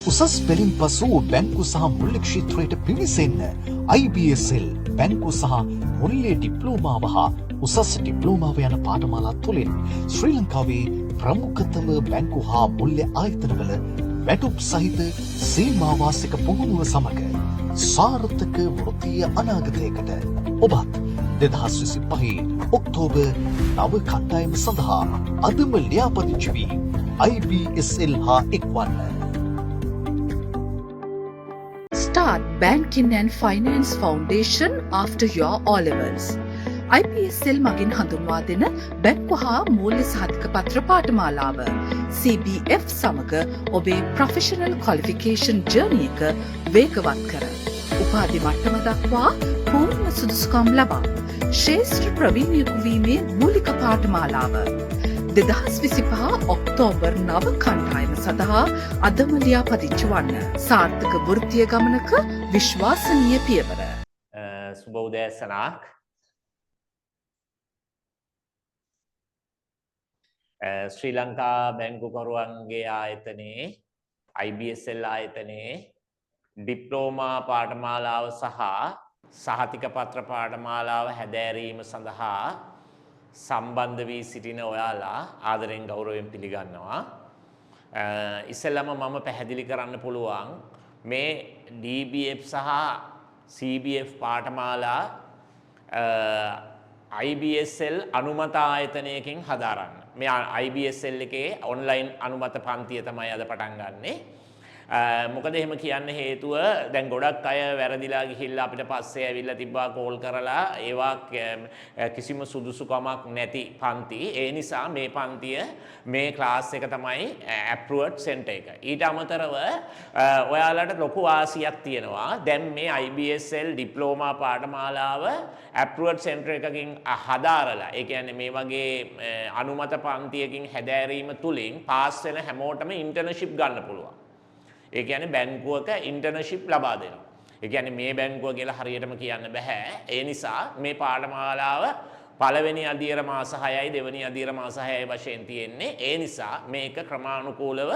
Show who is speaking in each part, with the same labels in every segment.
Speaker 1: උසස් පෙළින් පසු බැංකු සහ මුල්‍ය ක්ෂේත්‍රයට පිවිසෙන්න IBSL බැංකු සහ මුල්‍ය ඩිප්ලෝමාව හා උසස් ඩිප්ලෝමාව යන පාඨමාලා තුළින් ශ්‍රී ලංකාවේ ප්‍රමුඛතම බැංකු හා මුල්‍ය ආයතනවල වැටුප් සහිත සීමාවාසික පුහුණුව සමග සාර්ථක වෘත්තීය අනාගතයකට ඔබත් 2025 ඔක්තෝබර් 9 කණ්ඩායම සඳහා අදම ලියාපදිංචි වී IBSL හා එක්වන්න.
Speaker 2: Start Banking and Finance Foundation after your O-levels. IPSL මගින් හඳුන්වා දෙන බැංකු හා මූල්‍ය සහතික පත්‍ර පාඨමාලාව CBF සමග ඔබේ ප්‍රොෆෙෂනල් ක්වොලිෆිකේෂන් ජර්නි එක වේගවත් කර උපාධි මට්ටම දක්වා පූර්ණ සුදුසුකම් ලබා ශ්‍රේෂ්ඨ ප්‍රවීණයෙකු වීමේ මූලික පාඨමාලාව 2025 ඔක්තෝබර් 9 කණ්ඩායම සඳහා අදම ලියාපදිංචි වන්න. සාර්ථක වෘත්තීය ගමනක විශ්වාසනීය පියවර.
Speaker 3: සුබ උදෑසනක්. ශ්‍රී ලංකා බැංකුකරුවන්ගේ ආයතනයේ IBSL ආයතනයේ ඩිප්ලෝමා පාඨමාලාව සහ සහතික පත්‍ර පාඨමාලාව හැදෑරීම සඳහා සම්බන්ධ වී සිටින ඔයාලා ආදරෙන් ගෞරවයෙන් පිළිගන්නවා. ඉස්සෙල්ලාම මම පැහැදිලි කරන්න පුළුවන් මේ DBF සහ CBF පාඨමාලා IBSL අනුමත ආයතනයකින් හදාරන්න. මේ IBSL එකේ ඔන්ලයින් අනුමත පන්තිය තමයි අද පටන් ගන්නෙ. මොකද එහෙම කියන්න හේතුව දැන් ගොඩක් අය වැරදිලා ගිහිල්ලා අපිට පස්සේ ඇවිල්ලා තිබ්බා කෝල් කරලා ඒවා කිසිම සුදුසුකමක් නැති පන්ති. ඒ නිසා මේ පන්තිය මේ ක්ලාස් එක තමයි ඇප්‍රූවඩ් සෙන්ටර් එක. ඊට අමතරව ඔයාලට ලොකු වාසියක් තියෙනවා. දැන් මේ IBSL ඩිප්ලෝමා පාඨමාලාව ඇප්‍රූවඩ් සෙන්ටර් එකකින් හදාරලා ඒ කියන්නේ මේ වගේ අනුමත පන්තියකින් හැදෑරීම තුලින් පාස් වෙන හැමෝටම ඉන්ටර්න්ෂිප් ගන්න පුළුවන්. ඒ කියන්නේ බැංකුවක ඉන්ටර්න්ෂිප් ලබා දෙනවා. ඒ කියන්නේ මේ බැංකුව කියලා හරියටම කියන්න බෑ. ඒ නිසා මේ පාඨමාලාව පළවෙනි අදියර මාස 6යි දෙවෙනි අදියර මාස 6යි වශයෙන් තියෙන්නේ. ඒ නිසා මේක ක්‍රමානුකූලව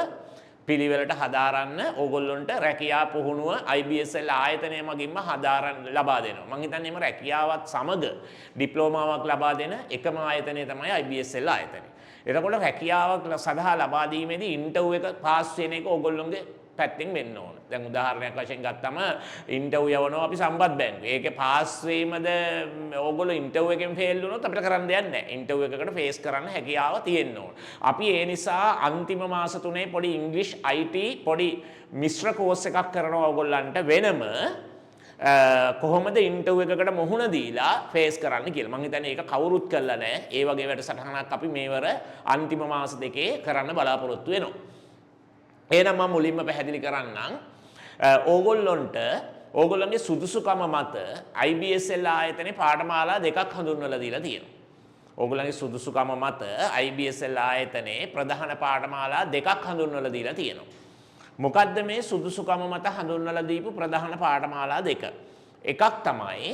Speaker 3: පිළිවෙලට හදාරන්න ඕගොල්ලොන්ට රැකියා පුහුණුව IBSL ආයතනය මගින්ම හදාරන්න ලබා දෙනවා. මම හිතන්නේ මේ රැකියාවත් සමග ඩිප්ලෝමාවක් ලබා දෙන එකම ආයතනය තමයි IBSL ආයතනය. එතකොට රැකියාවක් සඳහා ලබා දීමේදී ඉන්ටර්විව් එක පාස් වෙන එක ඕගොල්ලොන්ගේ පැත්තෙන් වෙන්න ඕන. දැන් උදාහරණයක් වශයෙන් ගත්තම ඉන්ටර්විව් යවනවා අපි සම්බත් බැංකුවේ. ඒකේ පාස් වීමද ඕගොල්ලෝ ඉන්ටර්විව් එකෙන් ෆේල් වුණොත් අපිට කරන්න දෙයක් නැහැ. ඉන්ටර්විව් එකකට ෆේස් කරන්න හැකියාව තියෙන්න ඕන. අපි ඒ නිසා අන්තිම මාස 3 පොඩි ඉංග්‍රීසි IT පොඩි මිශ්‍ර කෝස් එකක් කරනවා ඕගොල්ලන්ට වෙනම කොහොමද ඉන්ටර්විව් එකකට මුහුණ දීලා ෆේස් කරන්න කියලා. මම හිතන්නේ ඒක කවුරුත් කරලා නැහැ. ඒ වගේ වැඩසටහනක් අපි මේවර අන්තිම මාස දෙකේ කරන්න බලාපොරොත්තු වෙනවා. එහෙනම් මම මුලින්ම පැහැදිලි කරන්නම් ඕගොල්ලන්ගේ සුදුසුකම මත IBSL ආයතනයේ පාඨමාලා දෙකක් හඳුන්වලා දීලා තියෙනවා. ඕගොල්ලන්ගේ සුදුසුකම මත IBSL ආයතනයේ ප්‍රධාන පාඨමාලා දෙකක් හඳුන්වලා දීලා තියෙනවා. මොකද්ද මේ සුදුසුකම මත හඳුන්වලා දීපු ප්‍රධාන පාඨමාලා දෙක? එකක් තමයි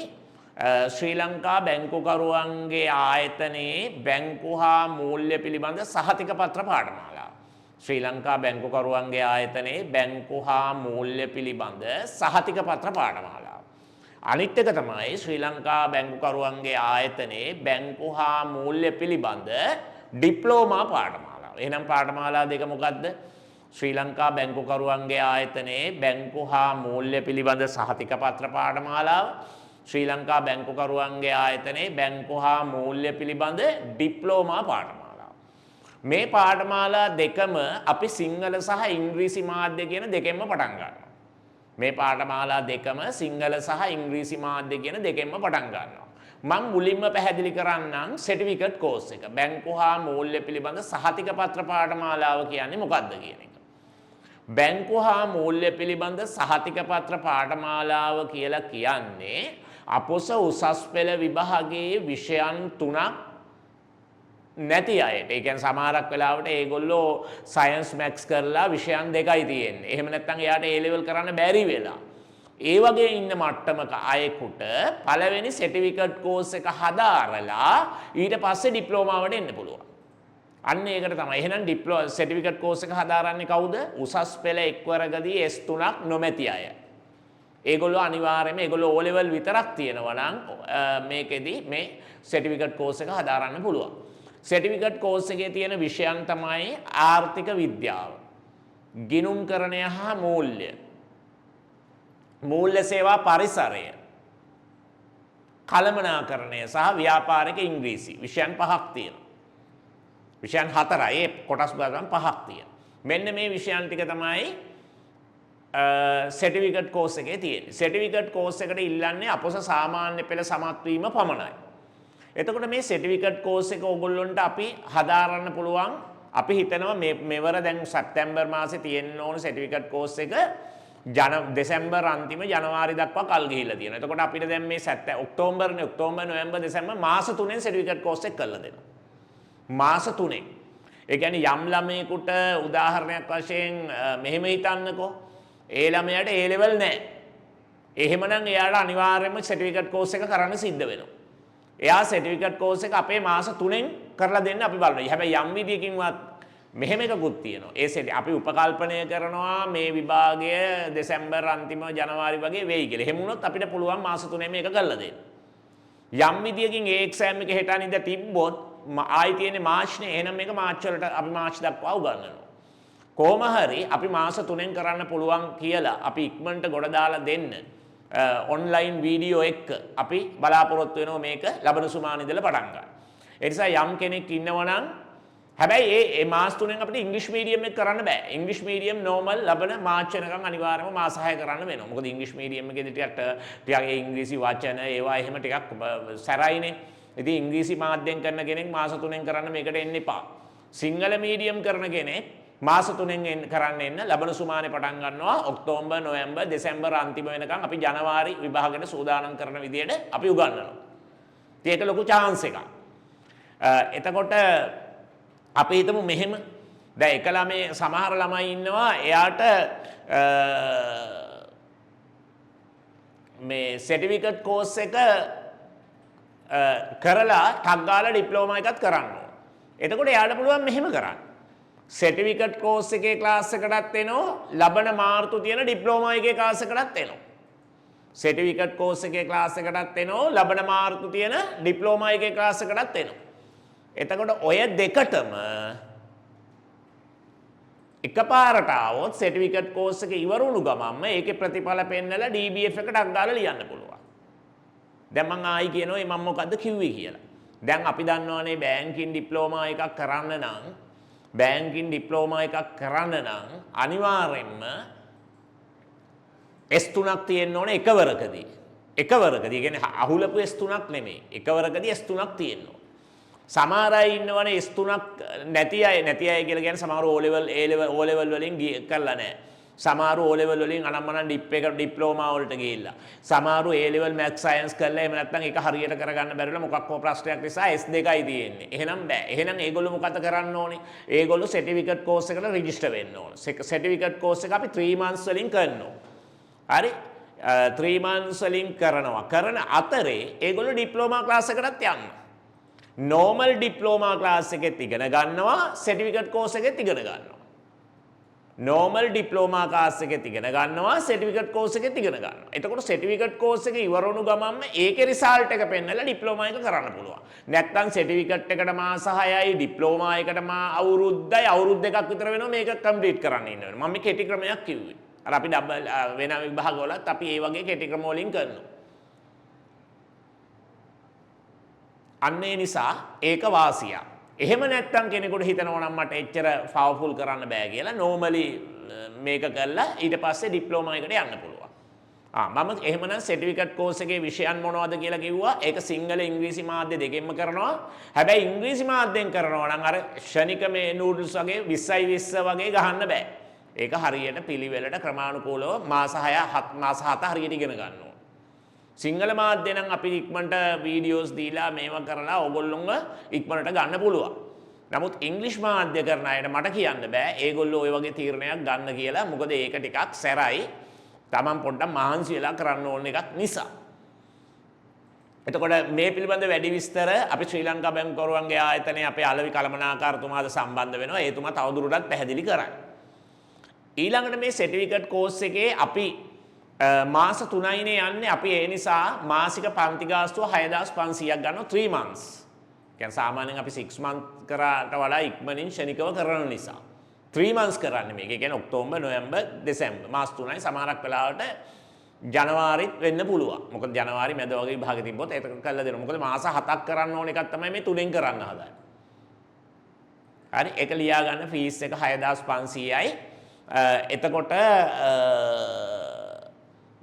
Speaker 3: ශ්‍රී ලංකා බැංකුකරුවන්ගේ ආයතනයේ බැංකු හා මූල්‍ය පිළිබඳ සහතික පත්‍ර පාඨමාලා. ශ්‍රී ලංකා බැංකුකරුවන්ගේ ආයතනයේ බැංකු හා මූල්‍ය පිළිබඳ සහතික පත්‍ර පාඨමාලාව. අනිත් එක තමයි ශ්‍රී ලංකා බැංකුකරුවන්ගේ ආයතනයේ බැංකු හා මූල්‍ය පිළිබඳ ඩිප්ලෝමා පාඨමාලාව. එහෙනම් පාඨමාලා දෙක මොකද්ද? ශ්‍රී ලංකා බැංකුකරුවන්ගේ ආයතනයේ බැංකු හා මූල්‍ය පිළිබඳ සහතික පත්‍ර පාඨමාලාව. ශ්‍රී ලංකා බැංකුකරුවන්ගේ ආයතනයේ බැංකු හා මූල්‍ය පිළිබඳ ඩිප්ලෝමා පාඨමාලාව. මේ පාඨමාලා දෙකම අපි සිංහල සහ ඉංග්‍රීසි මාධ්‍ය කියන දෙකෙන්ම පටන් ගන්නවා. මේ පාඨමාලා දෙකම සිංහල සහ ඉංග්‍රීසි මාධ්‍ය කියන දෙකෙන්ම පටන් ගන්නවා. මම මුලින්ම පැහැදිලි කරන්නම් සර්ටිෆිකේට් කෝස් එක. බැංකු හා මූල්‍ය පිළිබඳ සහතික පත්‍ර පාඨමාලාව කියන්නේ මොකක්ද කියන එක. බැංකු හා මූල්‍ය පිළිබඳ සහතික පත්‍ර පාඨමාලාව කියලා කියන්නේ අපොස උසස් පෙළ විභාගයේ විෂයන් 3ක් නැති අයට. ඒ කියන්නේ සමහරක් වෙලාවට ඒගොල්ලෝ සයන්ස් මැත්ස් කරලා විෂයන් දෙකයි තියෙන්නේ. එහෙම නැත්නම් එයාට A level කරන්න බැරි වෙලා. ඒ වගේ ඉන්න මට්ටමක අයෙකුට පළවෙනි සර්ටිෆිකේට් කෝස් එක හදාරලා ඊට පස්සේ ඩිප්ලෝමාවට එන්න පුළුවන්. අන්න ඒකට තමයි. එහෙනම් සර්ටිෆිකේට් කෝස් එක හදාරන්නේ කවුද? උසස් පෙළ එක්වරකදී S3ක් නොමැති අය. ඒගොල්ලෝ අනිවාර්යයෙන්ම ඒගොල්ලෝ O level විතරක් තියෙනවා නම් මේකෙදි මේ සර්ටිෆිකේට් කෝස් එක හදාරන්න පුළුවන්. සර්ටිෆිකේට් කෝස් එකේ තියෙන විෂයන් තමයි ආර්ථික විද්‍යාව, ගිණුම්කරණය හා මූල්‍ය, මූල්‍ය සේවා පරිසරය, කළමනාකරණය සහ ව්‍යාපාරික ඉංග්‍රීසි විෂයන් 5ක් තියෙනවා. විෂයන් 4යි. ඒ කොටස් බෙදගන්න 5ක් තියෙනවා. මෙන්න මේ විෂයන් ටික තමයි සර්ටිෆිකේට් කෝස් එකේ තියෙන්නේ. සර්ටිෆිකේට් කෝස් එකට ඉල්ලන්නේ අපොස සාමාන්‍ය පෙළ සමත් වීම පමණයි. එතකොට මේ සර්ටිෆිකේට් කෝස් එක ඕගොල්ලොන්ට අපි හදාරන්න පුළුවන්. අපි හිතනවා මෙවර දැන් සැප්තැම්බර් මාසේ තියෙන්න ඕන සර්ටිෆිකේට් කෝස් එක දෙසැම්බර් අන්තිම ජනවාරි දක්වා කල් ගිහිල්ලා තියෙනවා. එතකොට අපිට දැන් මේ ඔක්තෝබර් නොවැම්බර් දෙසැම්බර් මාස 3ෙන් සර්ටිෆිකේට් කෝස් එක කරලා දෙනවා. මාස 3ෙන්. ඒ කියන්නේ යම් ළමයෙකුට උදාහරණයක් වශයෙන් මෙහෙම හිතන්නකෝ. ඒ ළමයාට A level නැහැ. එහෙමනම් එයාට අනිවාර්යයෙන්ම සර්ටිෆිකේට් කෝස් එක කරන්න සිද්ධ වෙනවා. එයා සර්ටිෆිකේට් කෝස් එක අපේ මාස 3ෙන් කරලා දෙන්න අපි බලනවා. හැබැයි යම් විදියකින්වත් මෙහෙම එකකුත් තියෙනවා. අපි උපකල්පනය කරනවා මේ විභාගය දෙසැම්බර් අන්තිම ජනවාරි වගේ වෙයි කියලා. එහෙම වුණොත් අපිට පුළුවන් මාස 3ෙන් මේක කරලා දෙන්න. යම් විදියකින් ඒ එක්සෑම් එක හෙට අනිද්දා තිබ්බොත් ආයි තියෙන්නේ මාර්ච්නේ. එහෙනම් මේක මාර්ච් වලට අපි මාර්ච් දක්වා උගන්වනවා. කොහොම හරි අපි මාස 3ෙන් කරන්න පුළුවන් කියලා අපි ඉක්මනට ගොඩ දාලා දෙන්න ඔන්ලයින් වීඩියෝ එක්ක අපි බලාපොරොත්තු වෙනවා මේක ලබන සුමාන ඉඳලා පටන් ගන්න. ඒ නිසා යම් කෙනෙක් ඉන්නවනම් හැබැයි ඒ මාස 3ෙන් අපිට ඉංග්‍රීසි මීඩියම් එක කරන්න බෑ. ඉංග්‍රීසි මීඩියම් නෝමල් ලබන මාර්ච් වෙනකන් අනිවාර්යයෙන්ම මාස 6 කරන්න වෙනවා. මොකද ඉංග්‍රීසි මීඩියම් එකේදී ටිකක් ඒ ඉංග්‍රීසි වචන ඒවා එහෙම ටිකක් සැරයිනේ. ඉතින් ඉංග්‍රීසි මාධ්‍යයෙන් කරන කෙනෙක් මාස 3ෙන් කරන්න මේකට එන්න එපා. සිංහල මීඩියම් කරන කෙනෙක් මාස 3ෙන් කරන්න එන්න ලබන සුමානේ පටන් ගන්නවා ඔක්තෝබර් නොවැම්බර් දෙසැම්බර් අන්තිම වෙනකන් අපි ජනවාරි විභාගෙට සූදානම් කරන විදියට අපි උගන්වනවා. ඒක ලොකු chance එකක්. එතකොට අපි හිතමු මෙහෙම දැන් එක ළමයි සමහර ළමයි ඉන්නවා එයාට මේ සර්ටිෆිකේට් කෝස් එක කරලා ටක් ගාලා ඩිප්ලෝමා එකත් කරන්න ඕන. එතකොට එයාට පුළුවන් මෙහෙම කරන්න. සර්ටිෆිකේට් කෝස් එකේ ක්ලාස් එකකටත් එනවා ලබන මාර්තු තියෙන ඩිප්ලෝමා එකේ ක්ලාස් එකකටත් එනවා. සර්ටිෆිකේට් කෝස් එකේ ක්ලාස් එකකටත් එනවා ලබන මාර්තු තියෙන ඩිප්ලෝමා එකේ ක්ලාස් එකකටත් එනවා. එතකොට ඔය දෙකටම එකපාරට આવොත් සර්ටිෆිකේට් කෝස් එක ඉවරුණු ගමන්ම ඒකේ ප්‍රතිඵල පෙන්නලා DBF එකට අග්ගාලා ලියන්න පුළුවන්. දැන් මම ආයි කියනවා මම මොකද්ද කිව්වේ කියලා. දැන් අපි දන්නවනේ බැංකින් ඩිප්ලෝමා එකක් කරන්න නම් අනිවාර්යෙන්ම S3ක් තියෙන්න ඕනේ එකවරකදී. එකවරකදී කියන්නේ අහුලපු S3ක් නෙමෙයි. එකවරකදී S3ක් තියෙන්න ඕනේ. සමහර අය ඉන්නවනේ S3ක් නැති අය කියලා කියන්නේ සමහර O level O level වලින් කරලා නැහැ. සමහර O level වලින් අනම්මනම් ඩිප්ලෝමා වලට ගිහිල්ලා. සමහර A level math science කරලා එහෙම නැත්නම් ඒක හරියට කරගන්න බැරිලා මොකක් හෝ ප්‍රශ්නයක් නිසා S2යි තියෙන්නේ. එහෙනම් බෑ. එහෙනම් ඒගොල්ලෝ මොකද කරන්න ඕනේ? ඒගොල්ලෝ සර්ටිෆිකේට් කෝස් එකට රෙජිස්ටර් වෙන්න ඕනේ. සර්ටිෆිකේට් කෝස් එක අපි 3 months වලින් කරනවා. හරි? 3 months වලින් කරනවා. කරන අතරේ ඒගොල්ලෝ ඩිප්ලෝමා ක්ලාස් එකටත් යනවා. normal diploma class එකෙත් ඉගෙන ගන්නවා certificate course එකෙත් ඉගෙන ගන්නවා normal diploma class එකෙත් ඉගෙන ගන්නවා certificate course එකෙත් ඉගෙන ගන්නවා එතකොට certificate course එක ඉවර වුණු ගමන්ම ඒකේ result එක පෙන්නලා diploma එක කරන්න පුළුවන් නැත්නම් certificate එකට මාස 6යි diploma එකට අවුරුද්දයි අවුරුදු දෙකක් විතර වෙනවා මේක complete කරන්න ඉන්න වෙනවා මම මේ කෙටි ක්‍රමයක් කිව්වේ අර අපි වෙන විභාගවලත් අපි ඒ වගේ කෙටි ක්‍රම වලින් කරනවා අන්නේ නිසා ඒක වාසියක්. එහෙම නැත්තම් කෙනෙකුට හිතනවා නම් මට එච්චර පවර්ෆුල් කරන්න බෑ කියලා normally මේක කරලා ඊට පස්සේ ඩිප්ලෝමා එකට යන්න පුළුවන්. මම එහෙමනම් සර්ටිෆිකේට් කෝස් එකේ විෂයන් මොනවද කියලා කිව්වා. ඒක සිංහල ඉංග්‍රීසි මාධ්‍ය දෙකෙන්ම කරනවා. හැබැයි ඉංග්‍රීසි මාධ්‍යෙන් කරනවා නම් අර ක්ෂණික මේ නූඩල්ස් වගේ 20යි 20 වගේ ගහන්න බෑ. ඒක හරියට පිළිවෙලට ක්‍රමානුකූලව මාස 7 හරියට ඉගෙන ගන්න ඕන. සිංහල මාධ්‍ය නම් අපි ඉක්මනට වීඩියෝස් දීලා මේවා කරලා ඕගොල්ලොන්ව ඉක්මනට ගන්න පුළුවන්. නමුත් ඉංග්‍රීසි මාධ්‍ය කරන අයට මට කියන්න බෑ ඒගොල්ලෝ ওই වගේ තීරණයක් ගන්න කියලා. මොකද ඒක ටිකක් සැරයි. Taman පොඩ්ඩක් මහන්සි වෙලා කරන්න ඕන එකක් නිසා. එතකොට මේ පිළිබඳ වැඩි විස්තර අපි ශ්‍රී ලංකා බැංකුවරුන්ගේ ආයතනයේ අපේ අලවි කළමනාකාරතුමාද සම්බන්ධ වෙනවා. එතුමා තවදුරටත් පැහැදිලි කරයි. ඊළඟට මේ සර්ටිෆිකේට් කෝස් එකේ අපි මාස 3යිනේ යන්නේ. අපි ඒ නිසා මාසික පන්ති ගාස්තුව 6500ක් ගන්නවා 3 months. කියන්නේ සාමාන්‍යයෙන් අපි 6 month කරාට වඩා ඉක්මනින් ශනිකව කරන නිසා 3 months කරන්නේ මේක. ඒ කියන්නේ ඔක්තෝබර්, නොවැම්බර්, දෙසැම්බර් මාස 3යි. සමහරක් වෙලාවට ජනවාරිත් වෙන්න පුළුවන්. මොකද ජනවාරි මැද වගේ විභාග තිබ්බොත් ඒක කරලා දෙනවා. මොකද මාස 7ක් කරන්න ඕන එකක් තමයි මේ 3ෙන් කරන්න හදන්නේ. හරි ඒක ලියා ගන්න ෆීස් එක 6500යි. එතකොට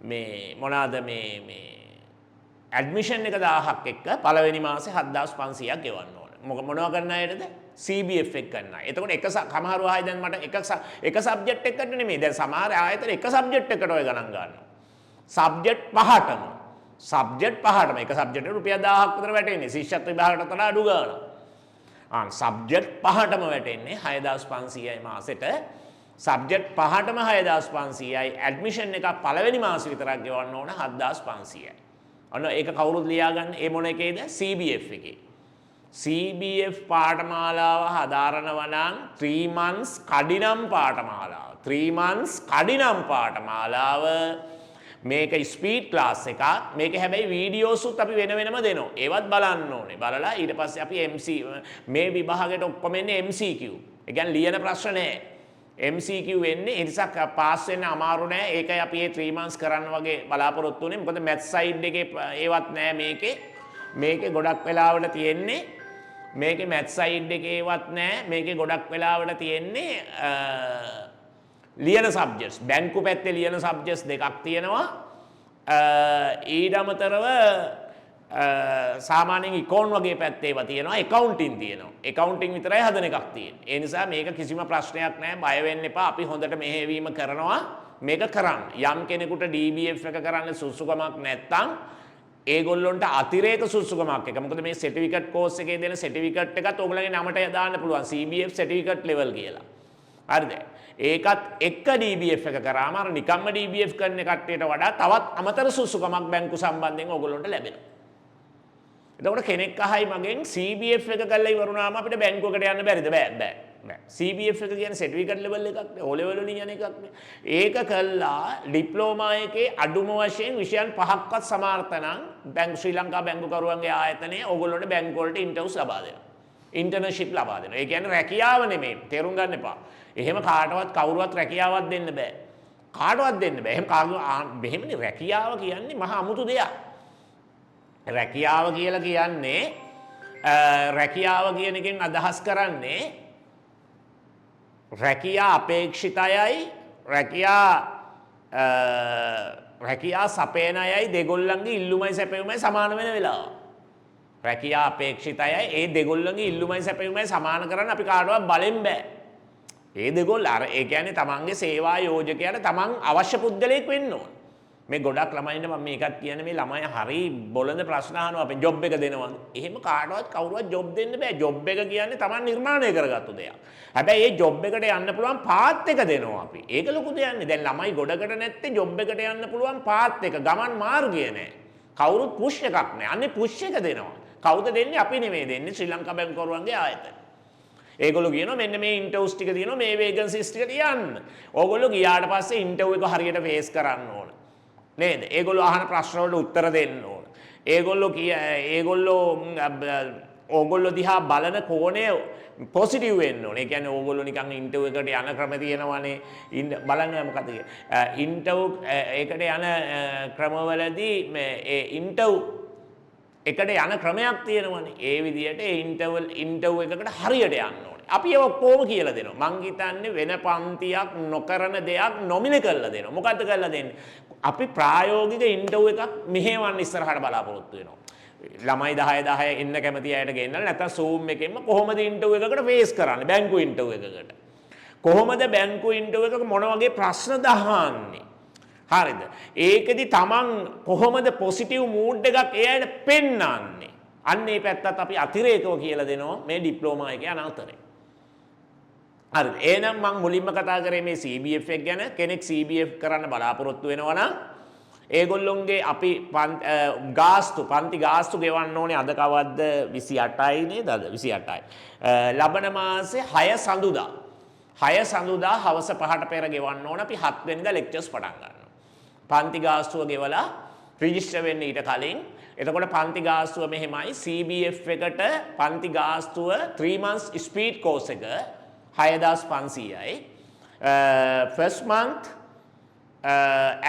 Speaker 3: මේ මොනවාද මේ ඇඩ්මිෂන් එක 1000ක් එක්ක පළවෙනි මාසේ 7500ක් ගෙවන්න ඕනේ. මොනවා කරන්න අයටද? CBF එක කරන්න. එතකොට එක සමහරව ආයි දැන් මට එක සබ්ජෙක්ට් එකකට නෙමෙයි. දැන් සමහර ආයතන එක සබ්ජෙක්ට් එකකට ඔය ගණන් ගන්නවා. සබ්ජෙක්ට් පහටම. සබ්ජෙක්ට් පහටම එක සබ්ජෙක්ට් එකට රුපියල් 1000ක් විතර වැටෙන්නේ. ශිෂ්‍යත්ව විභාගයට වඩා අඩු ගාණක්. සබ්ජෙක්ට් පහටම වැටෙන්නේ 6500යි මාසෙට. සබ්ජෙක්ට් පහටම 6500යි. ඇඩ්මිෂන් එක පළවෙනි මාසෙ විතරක් ගෙවන්න ඕන 7500යි. ඔන්න ඒක කවුරුත් ලියා ගන්න. ඒ මොන එකේද? CBF එකේ. CBF පාඨමාලාව හදාරනවා නම් 3 months කඩිනම් පාඨමාලාව. 3 months කඩිනම් පාඨමාලාව මේක ස්පීඩ් ක්ලාස් එකක්. මේක හැබැයි වීඩියෝසුත් අපි වෙන වෙනම දෙනවා. ඒවත් බලන්න ඕනේ. බලලා ඊට පස්සේ අපි MC මේ විභාගයට ඔක්කොම එන්නේ MCQ. ඒ කියන්නේ ලියන ප්‍රශ්න නෑ. MCQ වෙන්නේ ඒ නිසා පාස් වෙන්න අමාරු නෑ. ඒකයි අපි මේ 3 months කරන්න වගේ බලාපොරොත්තු වෙන්නේ. මොකද මැත් සයිඩ් එකේ ඒවත් නෑ මේකේ. මේකේ ගොඩක් වෙලාවට තියෙන්නේ මේකේ මැත් සයිඩ් එකේවත් නෑ. මේකේ ගොඩක් වෙලාවට තියෙන්නේ ලියන සබ්ජෙක්ට්ස්. බැංකු පැත්තේ ලියන සබ්ජෙක්ට්ස් දෙකක් තියෙනවා. ඊට අමතරව සාමාන්‍යයෙන් ඉකෝන් වගේ පැත්තේ ඒවා තියෙනවා. එකවුන්ටින් තියෙනවා. එකවුන්ටින් විතරයි හදන එකක් තියෙන්නේ. ඒ නිසා මේක කිසිම ප්‍රශ්නයක් නෑ. බය වෙන්න එපා. අපි හොඳට මෙහෙවීම කරනවා. මේක කරන්න. යම් කෙනෙකුට DBF එක කරන්න සුසුකමක් නැත්තම් ඒගොල්ලොන්ට අතිරේක සුසුකමක් එක. මොකද මේ සර්ටිෆිකේට් කෝස් එකේ දෙන සර්ටිෆිකේට් එකත් ඔයගොල්ලන්ගේ නමට දාන්න පුළුවන්. CBF සර්ටිෆිකේට් ලෙවල් කියලා. හරිද? ඒකත් එක්ක DBF එක කරාම අර නිකම්ම DBF කරන කට්ටියට වඩා තවත් අමතර සුසුකමක් බැංකු සම්බන්ධයෙන් ඔයගොල්ලොන්ට ලැබෙනවා. එතකොට කෙනෙක් අහයි මගෙන් CBF එක කරලා ඉවරුනාම අපිට බැංකුවකට යන්න බැරිද? බෑ. CBF එක කියන්නේ සර්ටිෆිකේට් ලෙවල් එකක් නේ. O level වලින් යන එකක් නේ. ඒක කළා ඩිප්ලෝමා එකේ අඩුම වශයෙන් විෂයන් 5ක්වත් සමාර්ථ නම් ශ්‍රී ලංකා බැංකුකරුවන්ගේ ආයතනයේ ඕගොල්ලෝට බැංකු වලට ඉන්ටර්විව්ස් ලබා දෙනවා. ඉන්ටර්න්ෂිප් ලබා දෙනවා. ඒ කියන්නේ රැකියාව නෙමෙයි. තේරුම් ගන්න එපා. එහෙම කාටවත් කවුරුවත් රැකියාවක් දෙන්න බෑ. කාටවත් දෙන්න බෑ. එහෙමනේ රැකියාව කියන්නේ මහා අමුතු දෙයක්. රැකියාව කියලා කියන්නේ රැකියාව කියන එකෙන් අදහස් කරන්නේ රැකියා අපේක්ෂිතයයි රැකියා සපයන අයයි දෙගොල්ලන්ගේ ඉල්ලුමයි සැපයුමයි සමාන වෙන වෙලාව. රැකියා අපේක්ෂිතයයි ඒ දෙගොල්ලන්ගේ ඉල්ලුමයි සැපයුමයි සමාන කරන්න අපි කාටවත් බලෙන් බෑ. ඒ දෙගොල්ල අර ඒ කියන්නේ තමන්ගේ සේවා යෝජකයාට තමන් අවශ්‍ය පුද්ගලයෙක් වෙන්න ඕන. මේ ගොඩක් ළමයින්ට මම මේකත් කියන්නේ මේ ළමයි හරි බොළඳ ප්‍රශ්න අහනවා අපි ජොබ් එක දෙනවද? එහෙම කාටවත් කවුරුවත් ජොබ් දෙන්න බෑ. ජොබ් එක කියන්නේ තමන් නිර්මාණය කරගත්තු දෙයක්. හැබැයි ඒ ජොබ් එකට යන්න පුළුවන් පාත් එක දෙනවා අපි. ඒක ලොකු දෙයක් නේ. දැන් ළමයි ගොඩකට නැත්තේ ජොබ් එකට යන්න පුළුවන් පාත් එක. ගමන් මාර්ගය නෑ. කවුරුත් පුෂ් එකක් නෑ. අන්නේ පුෂ් එක දෙනවා. කවුද දෙන්නේ? අපි නෙමෙයි දෙන්නේ. ශ්‍රී ලංකා බැංකුවරුන්ගේ ආයතන. ඒගොල්ලෝ කියනවා මෙන්න මේ ඉන්ටර්විව්ස් ටික තියෙනවා මේ වේකන්සිස් ටික තියන්න. ඕගොල්ලෝ ගියාට පස්සේ ඉන්ටර්විව් එක හරියට ෆේස් කරන්න ඕන. නේද? ඒගොල්ලෝ අහන ප්‍රශ්න වලට උත්තර දෙන්න ඕන. ඕගොල්ලෝ දිහා බලන කෝණය පොසිටිව් වෙන්න ඕන. ඒ කියන්නේ ඕගොල්ලෝ නිකන් ඉන්ටර්විව් එකට යන ක්‍රම තියෙනවානේ. බලන්න මොකද ඉන්ටර්විව් එකට යන ක්‍රමවලදී මේ ඉන්ටර්විව් එකට යන ක්‍රමයක් තියෙනවනේ. ඒ විදිහට ඒ ඉන්ටර්විව් එකකට හරියට යන්න ඕනේ. අපි ඒක ඔක්කොම කියලා දෙනවා. මං හිතන්නේ වෙන පන්තියක් නොකරන දෙයක් නොමිලේ කරලා දෙනවා. මොකද්ද කරලා දෙන්නේ? අපි ප්‍රායෝගික ඉන්ටර්විව් එකක් මෙහෙවන්න ඉස්සරහට බලාපොරොත්තු වෙනවා. ළමයි 10 එන්න කැමති අයට ගෙන්නලා නැත්නම් Zoom එකෙන්ම කොහොමද ඉන්ටර්විව් එකකට ෆේස් කරන්නේ? බැංකු ඉන්ටර්විව් එකකට. කොහොමද බැංකු ඉන්ටර්විව් එකක මොන වගේ ප්‍රශ්න දහන්නේ? හරිද? ඒකෙදි තමන් කොහොමද පොසිටිව් මූඩ් එකක් එයාට පෙන්වන්නේ? අන්න ඒ පැත්තත් අපි අතිරේකව කියලා දෙනවා මේ ඩිප්ලෝමා එකේ අනතුරේ. හරිද? එහෙනම් මම මුලින්ම කතා කරේ මේ CBF එක ගැන. කෙනෙක් CBF කරන්න බලාපොරොත්තු වෙනවා නම් ඒගොල්ලොන්ගේ අපි ගාස්තු පන්ති ගාස්තු ගෙවන්න ඕනේ අද කවද්ද 28යි නේද අද 28යි. ලබන මාසේ 6 සඳුදා 6 සඳුදා හවස 5ට පෙර ගෙවන්න ඕන අපි 7 වෙනිදා ලෙක්චර්ස් පටන් ගන්නවා. පන්ති ගාස්තුව ගෙවලා රිජිස්ටර් වෙන්න ඊට කලින් එතකොට පන්ති ගාස්තුව මෙහෙමයි CBF එකට පන්ති ගාස්තුව 3 months speed course එක 6500යි. first month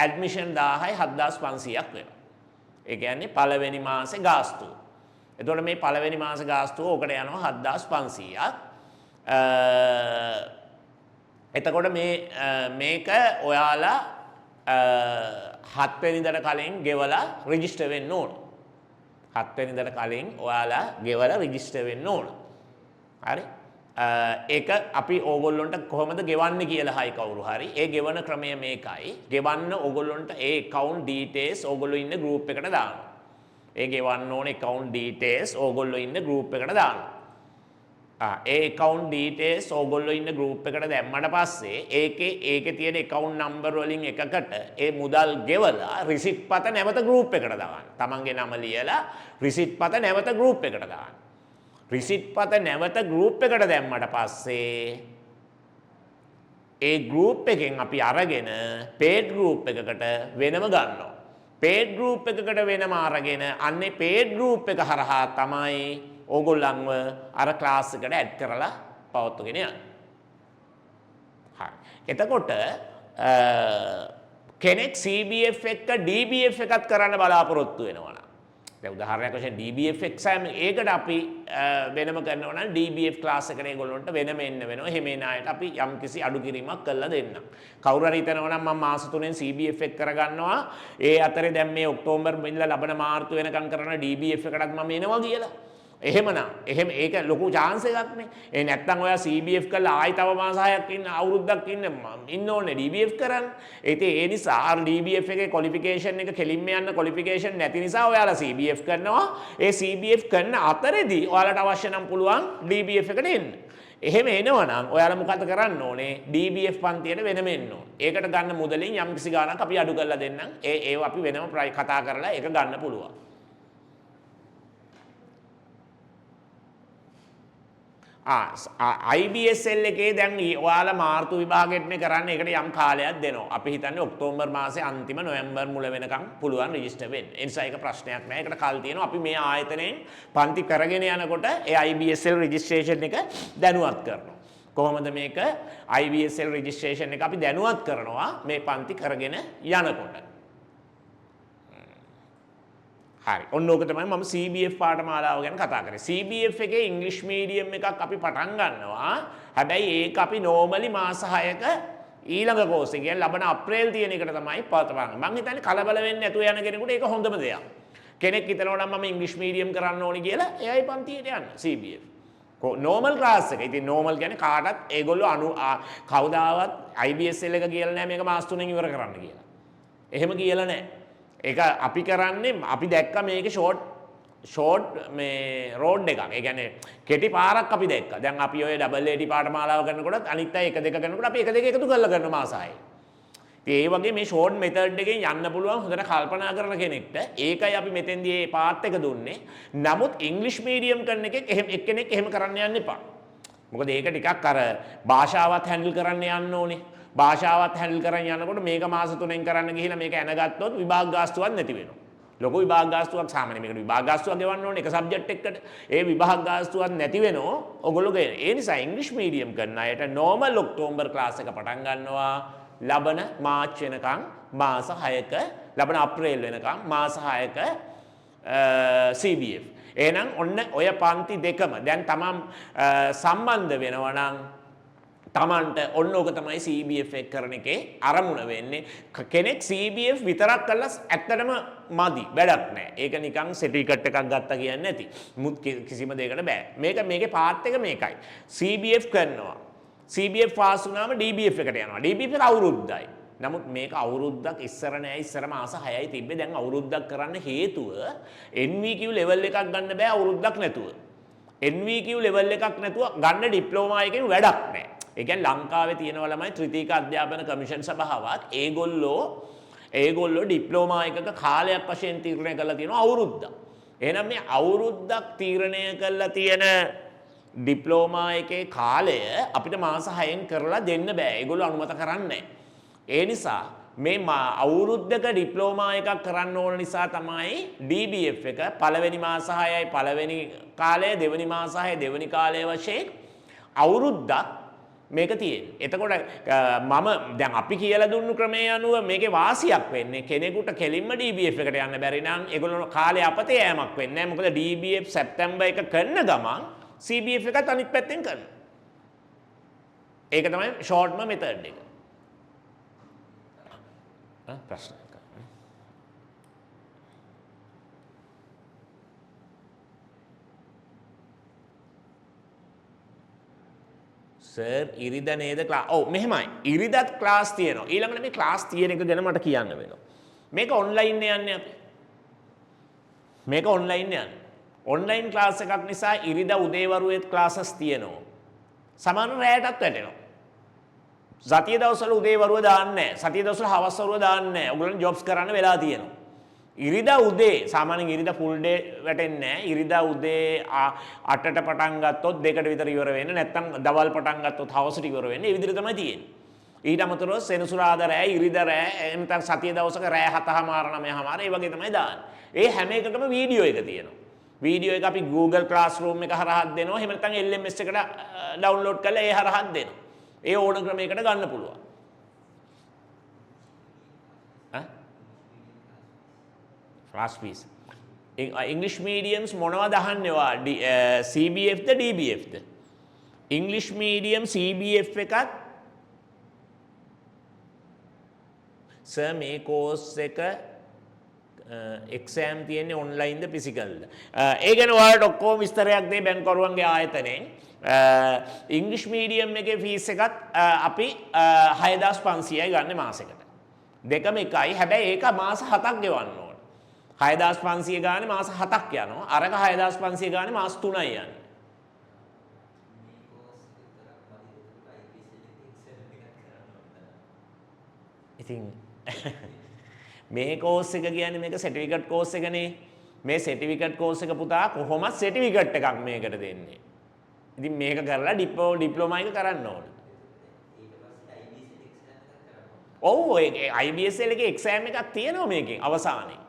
Speaker 3: admission 1000යි 7500ක් වෙනවා. ඒ කියන්නේ පළවෙනි මාසේ ගාස්තුව. එතකොට මේ පළවෙනි මාසේ ගාස්තුව ඔකට යනවා 7500ක්. එතකොට මේක ඔයාලා 7 වෙනිදාට කලින් ගෙවලා රෙජිස්ටර් වෙන්න ඕන. 7 වෙනිදාට කලින් ඔයාලා ගෙවලා රෙජිස්ටර් වෙන්න ඕන. හරි? ඒක අපි ඕගොල්ලොන්ට කොහොමද ගෙවන්නේ කියලා හයි කවුරු හරි. ඒ ගෙවන ක්‍රමය මේකයි. ගෙවන්න ඕගොල්ලොන්ට ඒ account details ඕගොල්ලෝ ඉන්න group එකට දානවා. ඒ ගෙවන්න ඕන account details ඕගොල්ලෝ ඉන්න group එකට දානවා. ඒ account details ඕගොල්ලෝ ඉන්න group එකට දැම්මට පස්සේ ඒකේ තියෙන account number වලින් එකකට ඒ මුදල් ගෙවලා receipt පත නැවත group එකට දාන්න. තමන්ගේ නම ලියලා receipt පත නැවත group එකට දාන්න. receipt පත නැවත group එකට දැම්මට පස්සේ ඒ group එකෙන් අපි අරගෙන paid group එකකට වෙනම ගන්නවා. paid group එකකට වෙනම අරගෙන අන්නේ paid group එක හරහා තමයි ඕගොල්ලන්ව අර ක්ලාස් එකට ඇඩ් කරලා පවත්වගෙන යන්නේ. හරි. එතකොට කෙනෙක් CBF එක DBF එකත් කරන්න බලාපොරොත්තු වෙනවා නම් දැන් උදාහරණයක් වශයෙන් DBF exam ඒකට අපි වෙනම කරනවා නම් DBF ක්ලාස් එකට ඒගොල්ලන්ට වෙනම එන්න වෙනවා. එහෙම එන අයට අපි යම්කිසි අඩු කිරීමක් කරලා දෙන්නම්. කවුරු හරි හිතනවා නම් මම මාස 3ෙන් CBF එක කරගන්නවා. ඒ අතරේ දැන් මේ ඔක්තෝබර් ඉඳලා ලබන මාර්තු වෙනකම් කරන DBF එකටත් මම එනවා කියලා. එහෙමනම් ඒක ලොකු chance එකක් නේ. ඒ නැත්තම් ඔයා CBF කරලා ආයි තව මාස 6ක් ඉන්න අවුරුද්දක් ඉන්න ඕනේ DBF කරන්න. ඒ නිසා අර DBF එකේ qualification එක කෙලින්ම යන්න qualification නැති නිසා ඔයාලා CBF කරනවා. ඒ CBF කරන අතරේදී ඔයාලට අවශ්‍ය නම් පුළුවන් DBF එකට එන්න. එහෙම එනවනම් ඔයාලා මොකද කරන්න ඕනේ? DBF පන්තියට වෙනම එන්න ඕනේ. ඒකට ගන්න මුදලින් යම්කිසි ගාණක් අපි අඩු කරලා දෙන්නම්. ඒව අපි වෙනම කතා කරලා ඒක ගන්න පුළුවන්. IBSL එකේ දැන් ඔයාලා මාර්තු විභාගෙටනේ කරන්නේ. ඒකට යම් කාලයක් දෙනවා. අපි හිතන්නේ ඔක්තෝබර් මාසේ අන්තිම නොවැම්බර් මුල වෙනකම් පුළුවන් රෙජිස්ටර් වෙන්න. ඒ නිසා ඒක ප්‍රශ්නයක් නෑ. ඒකට කල් තියෙනවා. අපි මේ ආයතනයෙන් පන්ති කරගෙන යනකොට ඒ IBSL registration එක දැනුවත් කරනවා. කොහොමද මේක IBSL registration එක අපි දැනුවත් කරනවා මේ පන්ති කරගෙන යනකොට. හරි. ඔන්න ඕක තමයි මම CBF පාඨමාලාව ගැන කතා කරේ. CBF එකේ ඉංග්‍රීසි මීඩියම් එකක් අපි පටන් ගන්නවා. හැබැයි ඒක අපි normally මාස 6ක ඊළඟ කෝස් එක කියන්නේ ලබන අප්‍රේල් තියෙන එකට තමයි පවත්වන්නේ. මම හිතන්නේ කලබල වෙන්නේ නැතුව යන කෙනෙකුට ඒක හොඳම දෙයක්. කෙනෙක් හිතනවා නම් මම ඉංග්‍රීසි මීඩියම් කරන්න ඕනි කියලා එයයි පන්තියට යන්න CBF. normal class එක. ඉතින් normal කියන්නේ කාටත් ඒගොල්ලෝ කවදාවත් IBSL එක කියලා නැහැ මේක මාස 3න් ඉවර කරන්න කියලා. එහෙම කියලා නැහැ. ඒක අපි කරන්නේ අපි දැක්ක මේකේ ෂෝට් මේ රෝඩ් එකක්. ඒ කියන්නේ කෙටි පාරක් අපි දැක්කා. දැන් අපි ඔය ඩබල් AD පාඨමාලාව කරනකොටත් අනිත් අය 1 2 කරනකොට අපි 1 2 එකතු කරලා කරන මාස 6. ඉතින් ඒ වගේ මේ ෂෝට් මෙතඩ් එකෙන් යන්න පුළුවන් හොඳට කල්පනා කරන කෙනෙක්ට ඒකයි අපි මෙතෙන්දී මේ පාත් එක දුන්නේ. නමුත් ඉංග්‍රීසි මීඩියම් කරන එක්කෙනෙක් එහෙම කරන්න යන්න එපා. මොකද ඒක ටිකක් අර භාෂාවත් හැන්ඩල් කරන්න යන්න ඕනේ. භාෂාවත් හැන්ඩල් කරන් යනකොට මේක මාස 3ෙන් කරන්න ගිහිලා මේක ඇනගත්තොත් විභාග ගාස්තුවක් නැති වෙනවා. ලොකු විභාග ගාස්තුවක් සාමාන්‍ය මේකට විභාග ගාස්තුවක් ගෙවන්න ඕනේ එක සබ්ජෙක්ට් එකකට. ඒ විභාග ගාස්තුවක් නැති වෙනෝ ඔයගොල්ලෝ ගෙන. ඒ නිසා ඉංග්‍රීසි මීඩියම් කරන අයට normal ඔක්තෝබර් ක්ලාස් එක පටන් ගන්නවා. ලබන මාර්ච් වෙනකන් මාස 6ක ලබන අප්‍රේල් වෙනකන් මාස 6ක CBF. එහෙනම් ඔන්න ඔය පන්ති දෙකම දැන් තමන් සම්බන්ධ වෙනවා නම් තමන්ට ඔන්න ඕක තමයි CBF එක කරන එකේ අරමුණ වෙන්නේ. කෙනෙක් CBF විතරක් කරලා ඇත්තටම මදි වැඩක් නැහැ. ඒක නිකන් සර්ටිෆිකට් එකක් ගත්තා කියන්නේ නැති. මුත් කිසිම දෙයකට බෑ. මේකේ පාර්ට් එක මේකයි. CBF කරනවා. CBF පාස් වුණාම DBF එකට යනවා. DBF එක අවුරුද්දයි. නමුත් මේක අවුරුද්දක් ඉස්සර නෑ. ඉස්සර මාස 6යි තිබ්බේ. දැන් අවුරුද්දක් කරන්න හේතුව NVQ level එකක් ගන්න බෑ අවුරුද්දක් නැතුව. NVQ level එකක් නැතුව ගන්න ඩිප්ලෝමා එකෙන් වැඩක් නෑ. ඒ කියන්නේ ලංකාවේ තියෙනවා ළමයි ත්‍රිතීක අධ්‍යාපන කමිෂන් සභාවක් ඒගොල්ලෝ ඒගොල්ලෝ ඩිප්ලෝමා එකක කාලයක් වශයෙන් තීරණය කරලා තියෙනවා අවුරුද්දක්. එහෙනම් මේ අවුරුද්දක් තීරණය කරලා තියෙන ඩිප්ලෝමා එකේ කාලය අපිට මාස 6න් කරලා දෙන්න බෑ. ඒගොල්ලෝ අනුමත කරන්නේ නැහැ. ඒ නිසා මේ අවුරුද්දක ඩිප්ලෝමා එකක් කරන්න ඕන නිසා තමයි DBF එක පළවෙනි මාස 6යි පළවෙනි කාලය, දෙවෙනි මාස 6 දෙවෙනි කාලය වශයෙන් අවුරුද්දක් මේක තියෙන්නේ. එතකොට මම දැන් අපි කියලා දුන්නු ක්‍රමයේ අනුව මේකේ වාසියක් වෙන්නේ කෙනෙකුට කෙලින්ම DBF එකට යන්න බැරි නම් ඒගොල්ලෝ කාලේ අපතේ යෑමක් වෙන්නේ නැහැ. මොකද DBF සැප්තැම්බර් එක කරන ගමන් CBF එකත් අනිත් පැත්තෙන් කරනවා. ඒක තමයි ෂෝර්ට්ම මෙතඩ් එක. ප්‍රශ්න සර් ඉරිදා නේද ක්ලාස්? ඔව් මෙහෙමයි. ඉරිදාත් ක්ලාස් තියෙනවා. ඊළඟට මේ ක්ලාස් තියෙන එක ගැන මට කියන්න වෙනවා. මේක ඔන්ලයින් යන්නේ අපි. මේක ඔන්ලයින් යන්නේ. ඔන්ලයින් ක්ලාස් එකක් නිසා ඉරිදා උදේවරුේ ක්ලාසස් තියෙනවා. සමහර රැයටත් වැටෙනවා. සතිය දවස්වල උදේවරුව දාන්නේ නැහැ. සතිය දවස්වල හවස්වරුව දාන්නේ නැහැ. ඔයගොල්ලන් ජොබ්ස් කරන්න වෙලා තියෙනවා. ඉරිදා උදේ සාමාන්‍යයෙන් ඉරිදා ෆුල් ඩේ වැටෙන්නේ නැහැ. ඉරිදා උදේ 8ට පටන් ගත්තොත් 2ට විතර ඉවර වෙන්නේ. නැත්නම් දවල් පටන් ගත්තොත් හවසට ඉවර වෙන්නේ. මේ විදිහට තමයි තියෙන්නේ. ඊට අමතරව සෙනසුරාදා රෑ, ඉරිදා රෑ, එනතන් සතිය දවසක රෑ 7:00මාර 9:00මාර ඒ වගේ තමයි දාන්නේ. ඒ හැම එකකටම වීඩියෝ එක තියෙනවා. වීඩියෝ එක අපි Google Classroom එක හරහා දෙනවා. එහෙම නැත්නම් LMS එකට ඩවුන්ලෝඩ් කරලා ඒ හරහා දෙනවා. ඒ ඕන ක්‍රමයකට ගන්න පුළුවන්. Fast piece. ඉංග්‍රීසි මීඩියම්ස් මොනවද අහන්නේවා? CBFද DBFද? ඉංග්‍රීසි මීඩියම් CBF එකත් සර් මේ කෝස් එක එක්සෑම් තියෙන්නේ ඔන්ලයින්ද ෆිසිකල්ද? ඒ ගැන ඔයාලට ඔක්කොම විස්තරයක් දෙයි බැංකුවරුන්ගේ ආයතනයෙන්. ඉංග්‍රීසි මීඩියම් එකේ ෆීස් එකත් අපි 6500යි ගන්න මාසෙකට. දෙකම එකයි. හැබැයි ඒක මාස 7ක් ගෙවන්න ඕන. 6500 ගානේ මාස 7ක් යනවා. අරක 6500 ගානේ මාස 3යි යන්නේ. ඉතින් මේ කෝස් එක කියන්නේ මේක සර්ටිෆිකේට් කෝස් එකනේ. මේ සර්ටිෆිකේට් කෝස් එක පුතා කොහොමද සර්ටිෆිකේට් එකක් මේකට දෙන්නේ. ඉතින් මේක කරලා ඩිප්ලෝමා එක කරන්න ඕන. ඔව් ඒ IBSL එකේ එක්සෑම් එකක් තියෙනවා මේකෙන් අවසානයේ.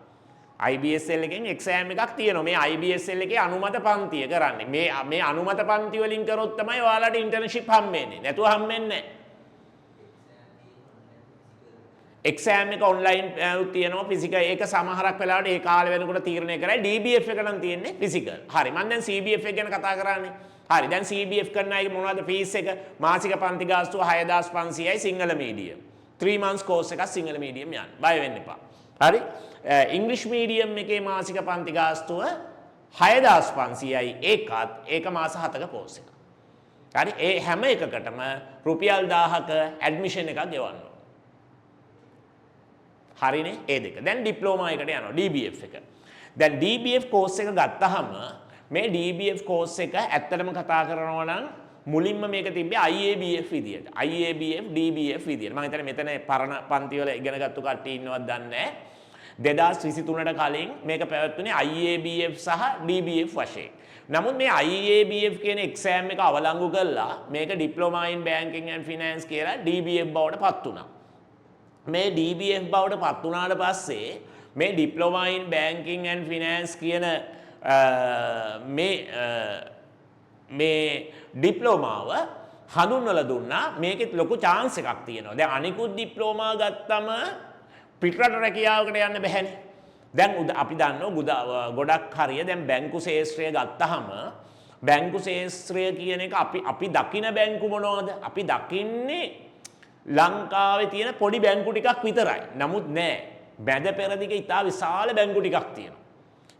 Speaker 3: IBSL එකෙන් එක්සෑම් එකක් තියෙනවා. මේ IBSL එකේ අනුමත පන්තිය කරන්නේ. මේ අනුමත පන්ති වලින් කරොත් තමයි ඔයාලට ඉන්ටර්න්ෂිප් හම්බෙන්නේ. නැතුව හම්බෙන්නේ නැහැ. එක්සෑම් එක ඔන්ලයින් තියෙනවා ෆිසිකල්. ඒක සමහරක් වෙලාවට ඒ කාලේ වෙනකොට තීරණය කරයි. DBF එක නම් තියෙන්නේ ෆිසිකල්. හරි. මම දැන් CBF එක ගැන කතා කරන්නේ. හරි. දැන් CBF කරන අය මොනවද ෆීස් එක? මාසික පන්ති ගාස්තුව 6500යි සිංහල මීඩියම්. 3 months course එකක් සිංහල මීඩියම් යන්න. බය වෙන්න එපා. හරි. ඉංග්‍රීසි මීඩියම් එකේ මාසික පන්ති ගාස්තුව 6500යි. ඒක මාස 7ක කෝස් එකක්. හරි. ඒ හැම එකකටම රුපියල් 1000ක ඇඩ්මිෂන් එකක් ගෙවන්න ඕන. හරිනේ ඒ දෙක. දැන් ඩිප්ලෝමා එකට යනවා DBF එක. දැන් DBF කෝස් එක ගත්තාම මේ DBF කෝස් එක ඇත්තටම කතා කරනවා නම් මුලින්ම මේක තිබ්බේ IABF විදියට. IABF DBF විදියට. මම හිතන්නේ මෙතන පරණ පන්ති වල ඉගෙනගත්තු කට්ටිය ඉන්නවද දන්නේ නැහැ. 2023ට කලින් මේක පැවැත්වුණේ IABF සහ DBF වශයෙන්. නමුත් මේ IABF කියන එක්සෑම් එක අවලංගු කළා මේක diploma in banking and finance කියලා DBF බවට පත් වුණා. මේ DBF බවට පත් වුණාට පස්සේ මේ diploma in banking and finance කියන මේ ඩිප්ලෝමාව හඳුන්වලා දුන්නා. මේකෙත් ලොකු chance එකක් තියෙනවා. දැන් අනිකුත් ඩිප්ලෝමා ගත්තම පිටරට රැකියාවකට යන්න බැහැනේ. දැන් අපි දන්නවා ගොඩක් හරිය දැන් බැංකු ශාස්ත්‍රය ගත්තාම බැංකු ශාස්ත්‍රය කියන එක අපි දකින බැංකු මොනවද? අපි දකින්නේ ලංකාවේ තියෙන පොඩි බැංකු ටිකක් විතරයි. නමුත් නෑ. මැද පෙරදිග ඉතා විශාල බැංකු ටිකක් තියෙනවා.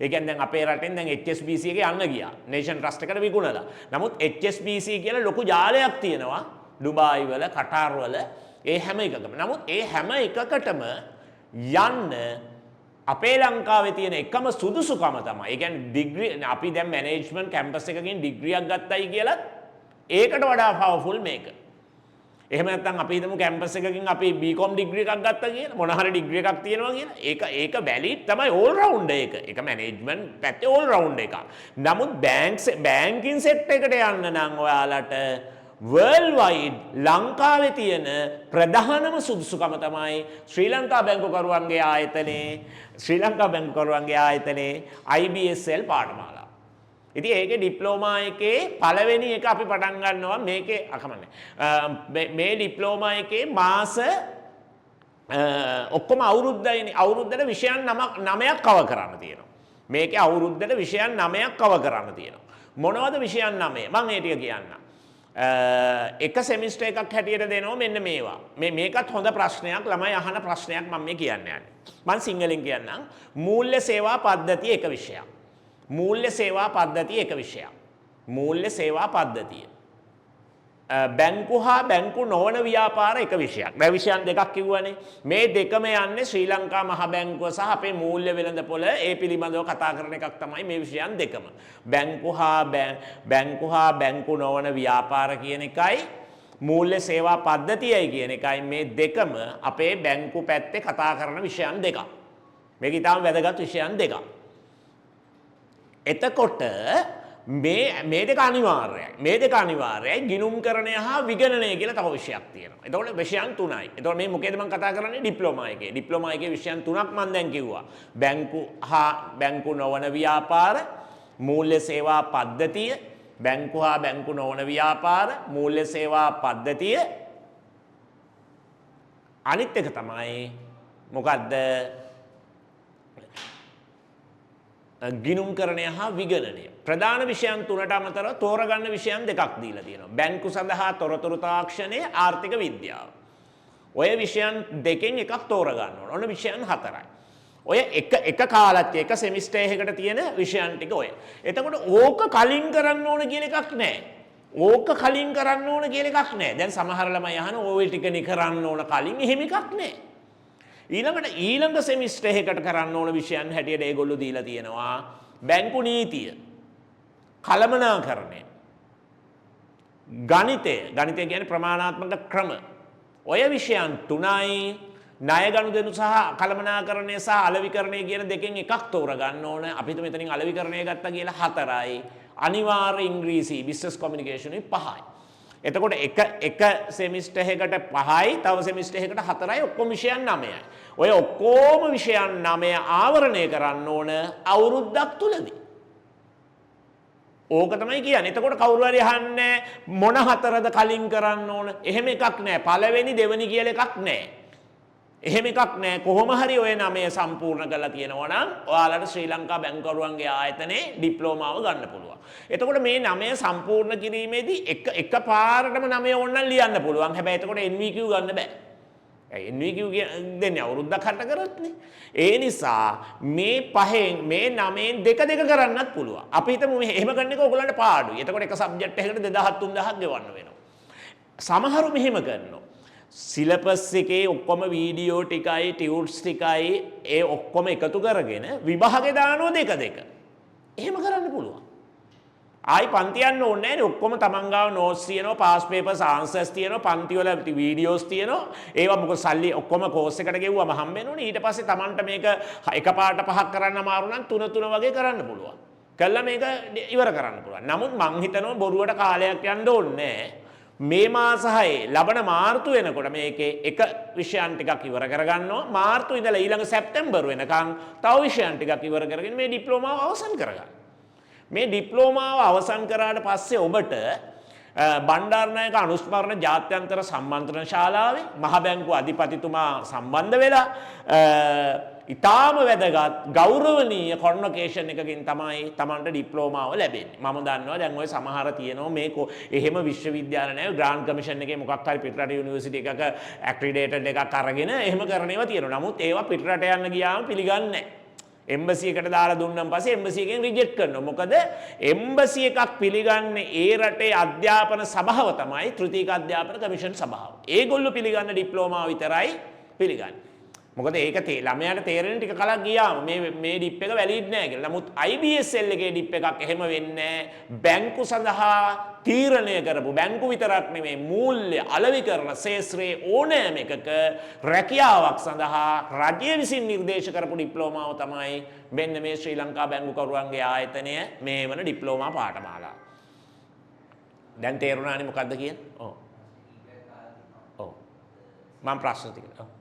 Speaker 3: ඒ කියන්නේ දැන් අපේ රටෙන් දැන් HSBC එකේ යන්න ගියා. නේෂන් ට්‍රස්ට් එකට විකුණලා. නමුත් HSBC කියලා ලොකු ජාලයක් තියෙනවා. ඩුබායි වල, කටාර් වල ඒ හැම එකකම. නමුත් ඒ හැම එකකටම යන්න අපේ ලංකාවේ තියෙන එකම සුදුසුකම තමයි. ඒ කියන්නේ ඩිග්‍රී අපි දැන් මැනේජ්මන්ට් කැම්පස් එකකින් ඩිග්‍රියක් ගත්තයි කියලා ඒකට වඩා පවර්ෆුල් මේක. එහෙම නැත්නම් අපි හිතමු කැම්පස් එකකින් අපි BCom ඩිග්‍රී එකක් ගත්තා කියලා මොන හරි ඩිග්‍රී එකක් තියෙනවා කියලා. ඒක වැලිඩ් තමයි all round එක. ඒක මැනේජ්මන්ට් පැත්තේ all round එකක්. නමුත් බැංකින් සෙට් එකට යන්න නම් ඔයාලට world wide ලංකාවේ තියෙන ප්‍රධානම සුදුසුකම තමයි ශ්‍රී ලංකා බැංකුකරුවන්ගේ ආයතනයේ IBSL පාඨමාලාව. ඉතින් ඒකේ ඩිප්ලෝමා එකේ පළවෙනි එක අපි පටන් ගන්නවා මේකේ අකමන්නේ. මේ ඩිප්ලෝමා එකේ මාස ඔක්කොම අවුරුද්දට විෂයන් 9ක් කවර් කරන්න තියෙනවා. මේකේ අවුරුද්දට විෂයන් 9ක් කවර් කරන්න තියෙනවා. මොනවද විෂයන් 9? මම ඒ ටික කියන්නම්. එක සෙමිස්ටර් එකක් හැටියට දෙනවා මෙන්න මේවා. මේකත් හොඳ ප්‍රශ්නයක් ළමයි අහන ප්‍රශ්නයක් මම මේ කියන්නේ. මම සිංහලෙන් කියන්නම්. මූල්‍ය සේවා පද්ධතිය එක විෂයක්. මූල්‍ය සේවා පද්ධතිය එක විෂයක්. මූල්‍ය සේවා පද්ධතිය. බැංකු හා බැංකු නොවන ව්‍යාපාර එක විෂයක්. දැන් විෂයන් දෙකක් කිව්වනේ. මේ දෙකම යන්නේ ශ්‍රී ලංකා මහ බැංකුව සහ අපේ මූල්‍ය වෙළඳපොළ ඒ පිළිබඳව කතා කරන එකක් තමයි මේ විෂයන් දෙකම. බැංකු හා බැංකු නොවන ව්‍යාපාර කියන එකයි මූල්‍ය සේවා පද්ධතියයි කියන එකයි මේ දෙකම අපේ බැංකු පැත්තේ කතා කරන විෂයන් දෙකක්. මේක ඊටාම වැදගත් විෂයන් දෙකක්. එතකොට මේ දෙක අනිවාර්යයි. මේ දෙක අනිවාර්යයි. ගිණුම්කරණය හා විගණනය කියලා තව විෂයක් තියෙනවා. එතකොට විෂයන් තුනයි. එතකොට මේ මොකේද මම කතා කරන්නේ ඩිප්ලෝමා එකේ. ඩිප්ලෝමා එකේ විෂයන් තුනක් මම දැන් කිව්වා. බැංකු හා බැංකු නොවන ව්‍යාපාර, මූල්‍ය සේවා පද්ධතිය, බැංකු හා බැංකු නොවන ව්‍යාපාර, මූල්‍ය සේවා පද්ධතිය. අනිත් එක තමයි මොකද්ද? ගිණුම්කරණය හා විගණනය. ප්‍රධාන විෂයන් තුනට අමතරව තෝරගන්න විෂයන් දෙකක් දීලා තියෙනවා. බැංකු සඳහා තොරතුරු තාක්ෂණය, ආර්ථික විද්‍යාව. ඔය විෂයන් දෙකෙන් එකක් තෝරගන්න ඕන. ඔන්න විෂයන් හතරයි. ඔය එක කාලත්‍ය එක සෙමිස්ටර් එකකට තියෙන විෂයන් ටික ඔය. එතකොට ඕක කලින් කරන්න ඕන කියන එකක් නැහැ. ඕක කලින් කරන්න ඕන කියන එකක් නැහැ. දැන් සමහර ළමයි අහන ඔය ටිකනේ කරන්න ඕන කලින් එහෙම එකක් නැහැ. ඊළඟ සෙමිස්ටර් එකකට කරන්න ඕන විෂයන් හැටියට ඒගොල්ලෝ දීලා තියෙනවා බැංකු නීතිය, කළමනාකරණය, ගණිතය කියන්නේ ප්‍රමාණාත්මක ක්‍රම. ඔය විෂයන් තුනයි ණය ගනුදෙනු සහ කළමනාකරණය සහ අලෙවිකරණය කියන දෙකෙන් එකක් තෝරගන්න ඕන. අපි මෙතනින් අලෙවිකරණය ගත්තා කියලා හතරයි. අනිවාර්ය ඉංග්‍රීසි බිස්නස් කොමියුනිකේෂන් 5යි. එතකොට එක සෙමිස්ටර් එකකට 5යි, තව සෙමිස්ටර් එකකට 4යි, ඔක්කොම විෂයන් 9යි. ඔය ඔක්කොම විෂයන් 9 ආවරණය කරන්න ඕන අවුරුද්දක් තුලදී. ඕක තමයි කියන්නේ. එතකොට කවුරු හරි අහන්නේ මොන හතරද කලින් කරන්න ඕන? එහෙම එකක් නැහැ. පළවෙනි දෙවෙනි කියලා එකක් නැහැ. එහෙම එකක් නැහැ. කොහොම හරි ඔය 9 සම්පූර්ණ කරලා තියෙනවා නම් ඔයාලට ශ්‍රී ලංකා බැංකුකරුවන්ගේ ආයතනයේ ඩිප්ලෝමාව ගන්න පුළුවන්. එතකොට මේ 9 සම්පූර්ණ කිරීමේදී එක පාරටම 9 ඕනනම් ලියන්න පුළුවන්. හැබැයි එතකොට NVQ ගන්න බෑ. NVQ දෙන්නේ අවුරුද්දක් හට කරත්නේ. ඒ නිසා මේ 9න් දෙක කරන්නත් පුළුවන්. අපි හිතමු මේ එහෙම කරන එක ඔයගොල්ලන්ට පාඩුයි. එතකොට එක සබ්ජෙක්ට් එකකට 2000 3000ක් ගෙවන්න වෙනවා. සමහරු මෙහෙම කරනවා. සිලබස් එකේ ඔක්කොම වීඩියෝ ටිකයි ටියුට්ස් ටිකයි ඒ ඔක්කොම එකතු කරගෙන විභාගේ දානවා දෙක. එහෙම කරන්න පුළුවන්. ආයි පන්ති යන්න ඕනේ නැහැ. ඔක්කොම තමන් ගාව නෝට්ස් තියෙනවා, පාස් පේපර්ස් ආන්සර්ස් තියෙනවා, පන්ති වල වීඩියෝස් තියෙනවා. ඒවා මොකද සල්ලි ඔක්කොම කෝස් එකට ගෙවුවම හම්බ වෙනෝනේ. ඊට පස්සේ තමන්ට මේක එකපාරට පහක් කරන්න අමාරු නම් තුන වගේ කරන්න පුළුවන්. කළා මේක ඉවර කරන්න පුළුවන්. නමුත් මං හිතනවා බොරුවට කාලයක් යන්න ඕනේ නැහැ. මේ මාස 6 ලබන මාර්තු වෙනකොට මේකේ එක විෂයන් ටිකක් ඉවර කරගන්නවා. මාර්තු ඉඳලා ඊළඟ සැප්තැම්බර් වෙනකන් තව විෂයන් ටිකක් ඉවර කරගෙන මේ ඩිප්ලෝමාව අවසන් කරගන්න. මේ ඩිප්ලෝමාව අවසන් කරාට පස්සේ ඔබට බණ්ඩාරනායක අනුස්මරණ ජාත්‍යන්තර සම්මන්ත්‍රණ ශාලාවේ මහ බැංකුව අධිපතිතුමා සම්බන්ධ වෙලා ඉතාම වැදගත් ගෞරවනීය කොන්වොකේෂන් එකකින් තමයි Tamanට ඩිප්ලෝමාව ලැබෙන්නේ. මම දන්නවා දැන් ඔය සමහර තියෙනවා මේක එහෙම විශ්වවිද්‍යාල නැහැ ග්‍රාන්ට් කමිෂන් එකේ මොකක් හරි පිටරට යුනිවර්සිටි එකක ඇක්‍රිඩේටඩ් එකක් අරගෙන එහෙම කරන ඒවා තියෙනවා. නමුත් ඒවා පිටරට යන්න ගියාම පිළිගන්නේ නැහැ. එම්බසි එකට දාලා දුන්නාන් පස්සේ එම්බසි එකෙන් රිජෙක්ට් කරනවා. මොකද එම්බසි එකක් පිළිගන්නේ ඒ රටේ අධ්‍යාපන සභාව තමයි තෘතීක අධ්‍යාපන කමිෂන් සභාව. ඒගොල්ලෝ පිළිගන්න ඩිප්ලෝමාව විතරයි පිළිගන්නේ. මොකද ඒක ළමයාට තේරෙන ටික කලක් ගියාම මේ ඩිප් එක වැලිඩ් නෑ කියලා. නමුත් IBSL එකේ ඩිප් එකක් එහෙම වෙන්නේ බැංකු සඳහා තීරණය කරපු බැංකු විතරක් නෙමෙයි මූල්‍ය අලෙවි කරන ශේෂ්ත්‍රයේ ඕනෑම එකක රැකියාවක් සඳහා රජය විසින් නිර්දේශ කරපු ඩිප්ලෝමාව තමයි මෙන්න මේ ශ්‍රී ලංකා බැංකුකරුවන්ගේ ආයතනය මේ වන ඩිප්ලෝමා පාඨමාලා. දැන් තේරුණානේ මොකද්ද කියන්නේ? ඔව්. ඔව්. මම ප්‍රශ්න ටික. ඔව්.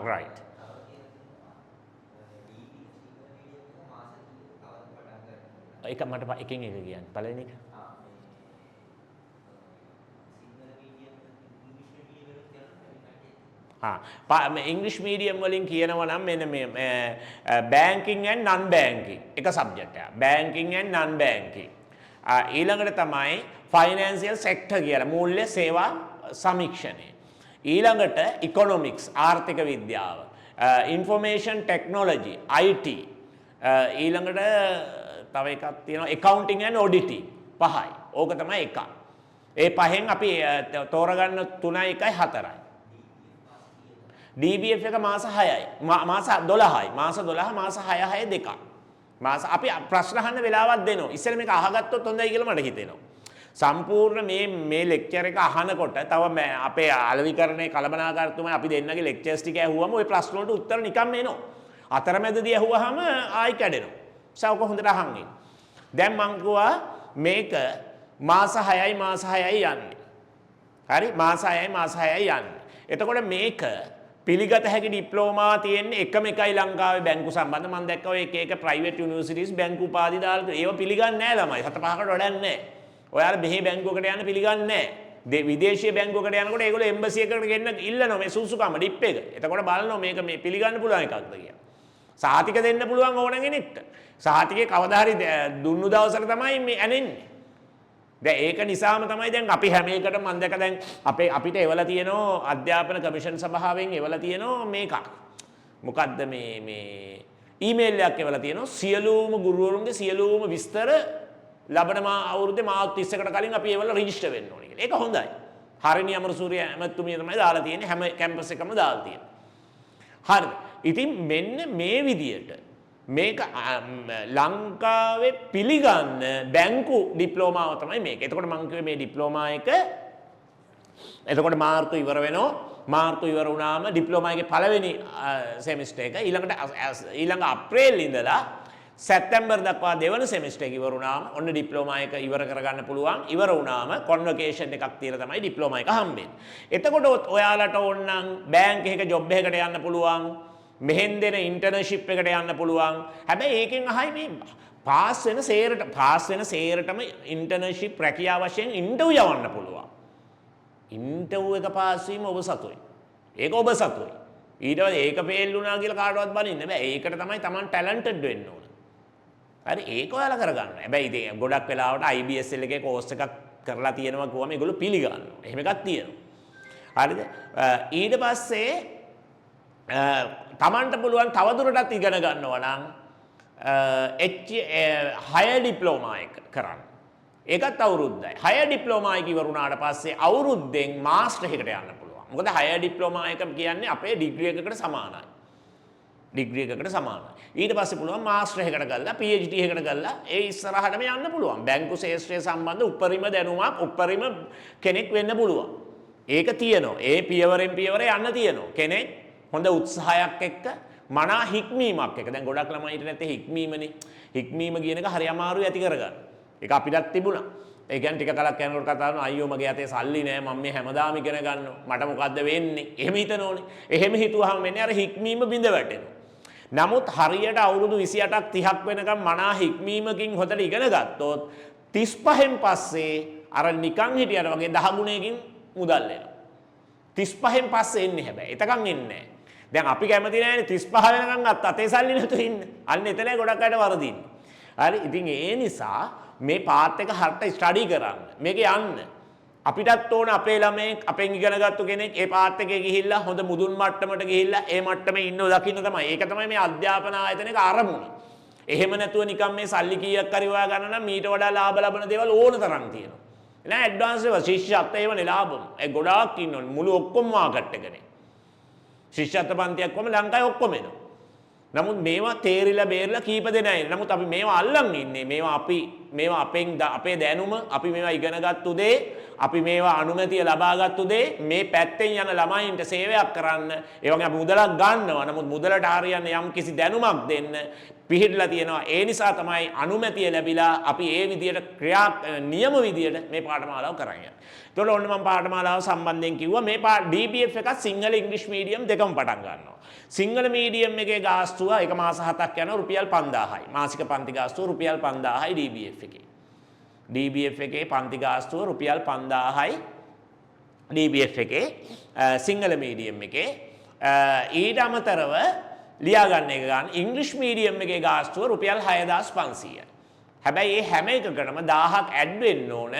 Speaker 3: Right. එක මට එකකින් එක කියන්න. පළවෙනි එක. ඉංග්‍රීසි මීඩියම් වලින් කියනවා නම් මෙන්න මේ banking and non banking එක සබ්ජෙක්ට් එකක්. banking and non banking. ඊළඟට තමයි financial sector කියලා මූල්‍ය සේවා සමීක්ෂණය. ඊළඟට economics ආර්ථික විද්‍යාව, information technology IT, ඊළඟට තව එකක් තියෙනවා accounting and auditing. පහයි. ඕක තමයි එක. ඒ පහෙන් අපි තෝරගන්න 3යි 1යි 4යි. DBF එක මාස 6යි. මාස 12යි. මාස 12 මාස 6 6 දෙකක්. මාස අපි ප්‍රශ්න අහන්න වෙලාවක් දෙනවා. ඉස්සෙල්ලා මේක අහගත්තොත් හොඳයි කියලා මට හිතෙනවා. සම්පූර්ණ මේ ලෙක්චර් එක අහනකොට තව අපේ අලෙවිකරණේ කලබනාකාරීතුමයි අපි දෙන්නගේ ලෙක්චර්ස් ටික ඇහුවම ওই ප්‍රශ්න වලට උත්තර නිකම්ම එනවා. අතරමැදදී ඇහුවාම ආයි කැඩෙනවා. සවක හොඳට අහන් ඉන්න. දැන් මං කිව්වා මේක මාස 6යි මාස 6යි යන්නේ. හරි මාස 6යි මාස 6යි යන්නේ. එතකොට මේක පිළිගත හැකි ඩිප්ලෝමා තියෙන්නේ එකම එකයි ලංකාවේ බැංකු සම්බන්ධ. මම දැක්කා ඔය එක ප්‍රයිවට් යුනිවර්සිටිස් බැංකු උපාධි දාලා ඒව පිළිගන්නේ නැහැ ළමයි. 7-5කට වඩා නැහැ. ඔයාලා මෙහි බැංකුවකට යන්න පිළිගන්නේ නැහැ. විදේශීය බැංකුවකට යනකොට ඒගොල්ලෝ එම්බසි එකකට ගෙන්න ඉල්ලනවා මේ සුසුකම ඩිප් එක. එතකොට බලනවා මේක මේ පිළිගන්න පුළුවන් එකක්ද කියලා. සහතික දෙන්න පුළුවන් ඕන කෙනෙක්ට. සහතිකේ කවදා හරි දුන්නු දවසට තමයි මේ ඇනෙන්නේ. දැන් ඒක නිසාම තමයි දැන් අපි හැම එකටම මම දැක දැන් අපිට එවලා තියෙනවා අධ්‍යාපන කමිෂන් සභාවෙන් එවලා තියෙනවා මේකක්. මොකද්ද මේ ඊමේල් එකක් එවලා තියෙනවා සියලුම ගුරුවරුන්ගේ සියලුම විස්තර ලබන අවුරුද්දේ මාර්තු 30කට කලින් අපි ඒවල රෙජිස්ටර් වෙන්න ඕනේ කියලා. ඒක හොඳයි. හරිනි අමරසූරිය ඇමතුමිය තමයි දාලා තියෙන්නේ හැම කැම්පස් එකම දාලා තියෙන්නේ. හරිද? ඉතින් මෙන්න මේ විදියට මේක ලංකාවේ පිළිගන්න බැංකු ඩිප්ලෝමාව තමයි මේක. එතකොට මම කිව්වේ මේ ඩිප්ලෝමා එක එතකොට මාර්තු ඉවර වෙනවා. මාර්තු ඉවර වුණාම ඩිප්ලෝමා එකේ පළවෙනි සෙමිස්ටර් එක ඊළඟ අප්‍රේල් ඉඳලා සැප්තැම්බර් දක්වා දෙවන සෙමිස්ටර් එක ඉවර වුණාම ඔන්න ඩිප්ලෝමා එක ඉවර කරගන්න පුළුවන්. ඉවර වුණාම කොන්වොකේෂන් එකක් තියලා තමයි ඩිප්ලෝමා එක හම්බෙන්නේ. එතකොට ඔයාලට ඕනනම් බැංක් එකක ජොබ් එකකට යන්න පුළුවන්. මෙහෙන් දෙන ඉන්ටර්න්ෂිප් එකට යන්න පුළුවන්. හැබැයි ඒකෙන් අහයි මේ පාස් වෙන සේරටම ඉන්ටර්න්ෂිප් රැකියාව වශයෙන් ඉන්ටර්විව් යවන්න පුළුවන්. ඉන්ටර්විව් එක පාස් වීම ඔබ සතුයි. ඒක ඔබ සතුයි. ඊට පස්සේ ඒක ෆේල් වුණා කියලා කාටවත් බනින්න බෑ. ඒකට තමයි Taman ටැලන්ටඩ් වෙන්න ඕන. හරි ඒක ඔයාලා කරගන්න. හැබැයි ඉතින් ගොඩක් වෙලාවට IBSL එකේ කෝස් එකක් කරලා තියෙනවා කිව්වම ඒගොල්ලෝ පිළිගන්නවා. එහෙම එකක් තියෙනවා. හරිද? ඊට පස්සේ තමන්ට පුළුවන් තවදුරටත් ඉගෙන ගන්නවා නම් හයර් ඩිප්ලෝමා එක කරන්න. ඒකත් අවුරුද්දයි. හයර් ඩිප්ලෝමා එක ඉවර වුණාට පස්සේ අවුරුද්දෙන් මාස්ටර් එකකට යන්න පුළුවන්. මොකද හයර් ඩිප්ලෝමා එක කියන්නේ අපේ ඩිග්‍රී එකකට සමානයි. ඩිග්‍රී එකකට සමානයි. ඊට පස්සේ පුළුවන් මාස්ටර් එකකට ගල්ලා PhD එකකට ගල්ලා ඒ ඉස්සරහටම යන්න පුළුවන්. බැංකු ශාස්ත්‍රය සම්බන්ධ උපරිම දැනුමක් උපරිම කෙනෙක් වෙන්න පුළුවන්. ඒක තියෙනවා. ඒ පියවරෙන් පියවර යන්න තියෙනවා. කෙනෙක් හොඳ උත්සාහයක් එක්ක මනා හික්මීමක් එක්ක. දැන් ගොඩක් ළමයිට නැත්තේ හික්මීමනේ. හික්මීම කියන එක හරි අමාරුයි ඇති කරගන්න. ඒක අපිටත් තිබුණා. ඒ කියන්නේ ටික කලක් යනකොට කතා කරනවා අයියෝ මගේ අතේ සල්ලි නෑ මම මේ හැමදාම ඉගෙන ගන්නවා. මට මොකද්ද වෙන්නේ? එහෙම හිතනෝනේ. එහෙම හිතුවාම වෙන්නේ අර හික්මීම බිඳ වැටෙනවා. නමුත් හරියට අවුරුදු 28ක් 30ක් වෙනකම් මනා හික්මීමකින් හොඳට ඉගෙන ගත්තොත් 35න් පස්සේ අර නිකන් හිටියට වගේ 10 ගුණයකින් මුදල් එනවා. 35න් පස්සේ එන්නේ හැබැයි. එතකන් එන්නේ නෑ. දැන් අපි කැමති නෑනේ 35 වෙනකන් අතේ සල්ලි නැතුව ඉන්න. අන්න එතනයි ගොඩක් අයට වරදින්නේ. හරි ඉතින් ඒ නිසා මේ පාත් එක හරියට ස්ටඩි කරන්න. මේක යන්න. අපිටත් ඕන අපේ ළමෙක් අපෙන් ඉගෙනගත්තු කෙනෙක් ඒ පාත් එකේ ගිහිල්ලා හොඳ මුදුන් මට්ටමට ගිහිල්ලා ඒ මට්ටමේ ඉන්නව දකින්න තමයි. ඒක තමයි මේ අධ්‍යාපන ආයතනයක අරමුණ. එහෙම නැතුව නිකන් මේ සල්ලි කීයක් හරි හොයා ගන්න නම් මීට වඩා ලාභ ලබන දේවල් ඕන තරම් තියෙනවා. නෑ ඇඩ්වාන්ස් ඒවා ශිෂ්‍යත්ව ඒවනේ ලාභම. ඒ ගොඩාක් ඉන්නෝනේ මුළු ඔක්කොම මාකට් එකනේ. ශිෂ්‍යත්ව පන්තියක් කොහම ලංකාවේ ඔක්කොම එනවා. නමුත් මේවා තේරිලා බේරලා කීප දෙනයි. නමුත් අපි මේවා අල්ලන් ඉන්නේ. මේවා අපේ දැනුම, අපි මේවා ඉගෙනගත්තු දේ, අපි මේවා අනුමැතිය ලබාගත්තු දේ මේ පැත්තෙන් යන ළමයින්ට සේවයක් කරන්න. ඒ වගේ අපි මුදලක් ගන්නවා. නමුත් මුදලට හරියන්නේ යම් කිසි දැනුමක් දෙන්න පිළිහිදලා තියෙනවා. ඒ නිසා තමයි අනුමැතිය ලැබිලා අපි ඒ විදියට නියම විදියට මේ පාඨමාලාව කරන් යන්නේ. ඒතකොට ඔන්න මම පාඨමාලාව සම්බන්ධයෙන් කිව්වා මේ DBF එකත් සිංහල ඉංග්‍රීසි මීඩියම් දෙකම පටන් ගන්නවා. සිංහල මීඩියම් එකේ ගාස්තුව එක මාස 7ක් යනවා රුපියල් 5000යි. මාසික පන්ති ගාස්තුව රුපියල් 5000යි DBF එකේ. DBF එකේ පන්ති ගාස්තුව රුපියල් 5000යි DBF එකේ සිංහල මීඩියම් එකේ ඊට අමතරව ලියා ගන්න එක ගන්න ඉංග්‍රීසි මීඩියම් එකේ ගාස්තුව රුපියල් 6500යි. හැබැයි මේ හැම එකකටම 1000ක් ඇඩ් වෙන්න ඕන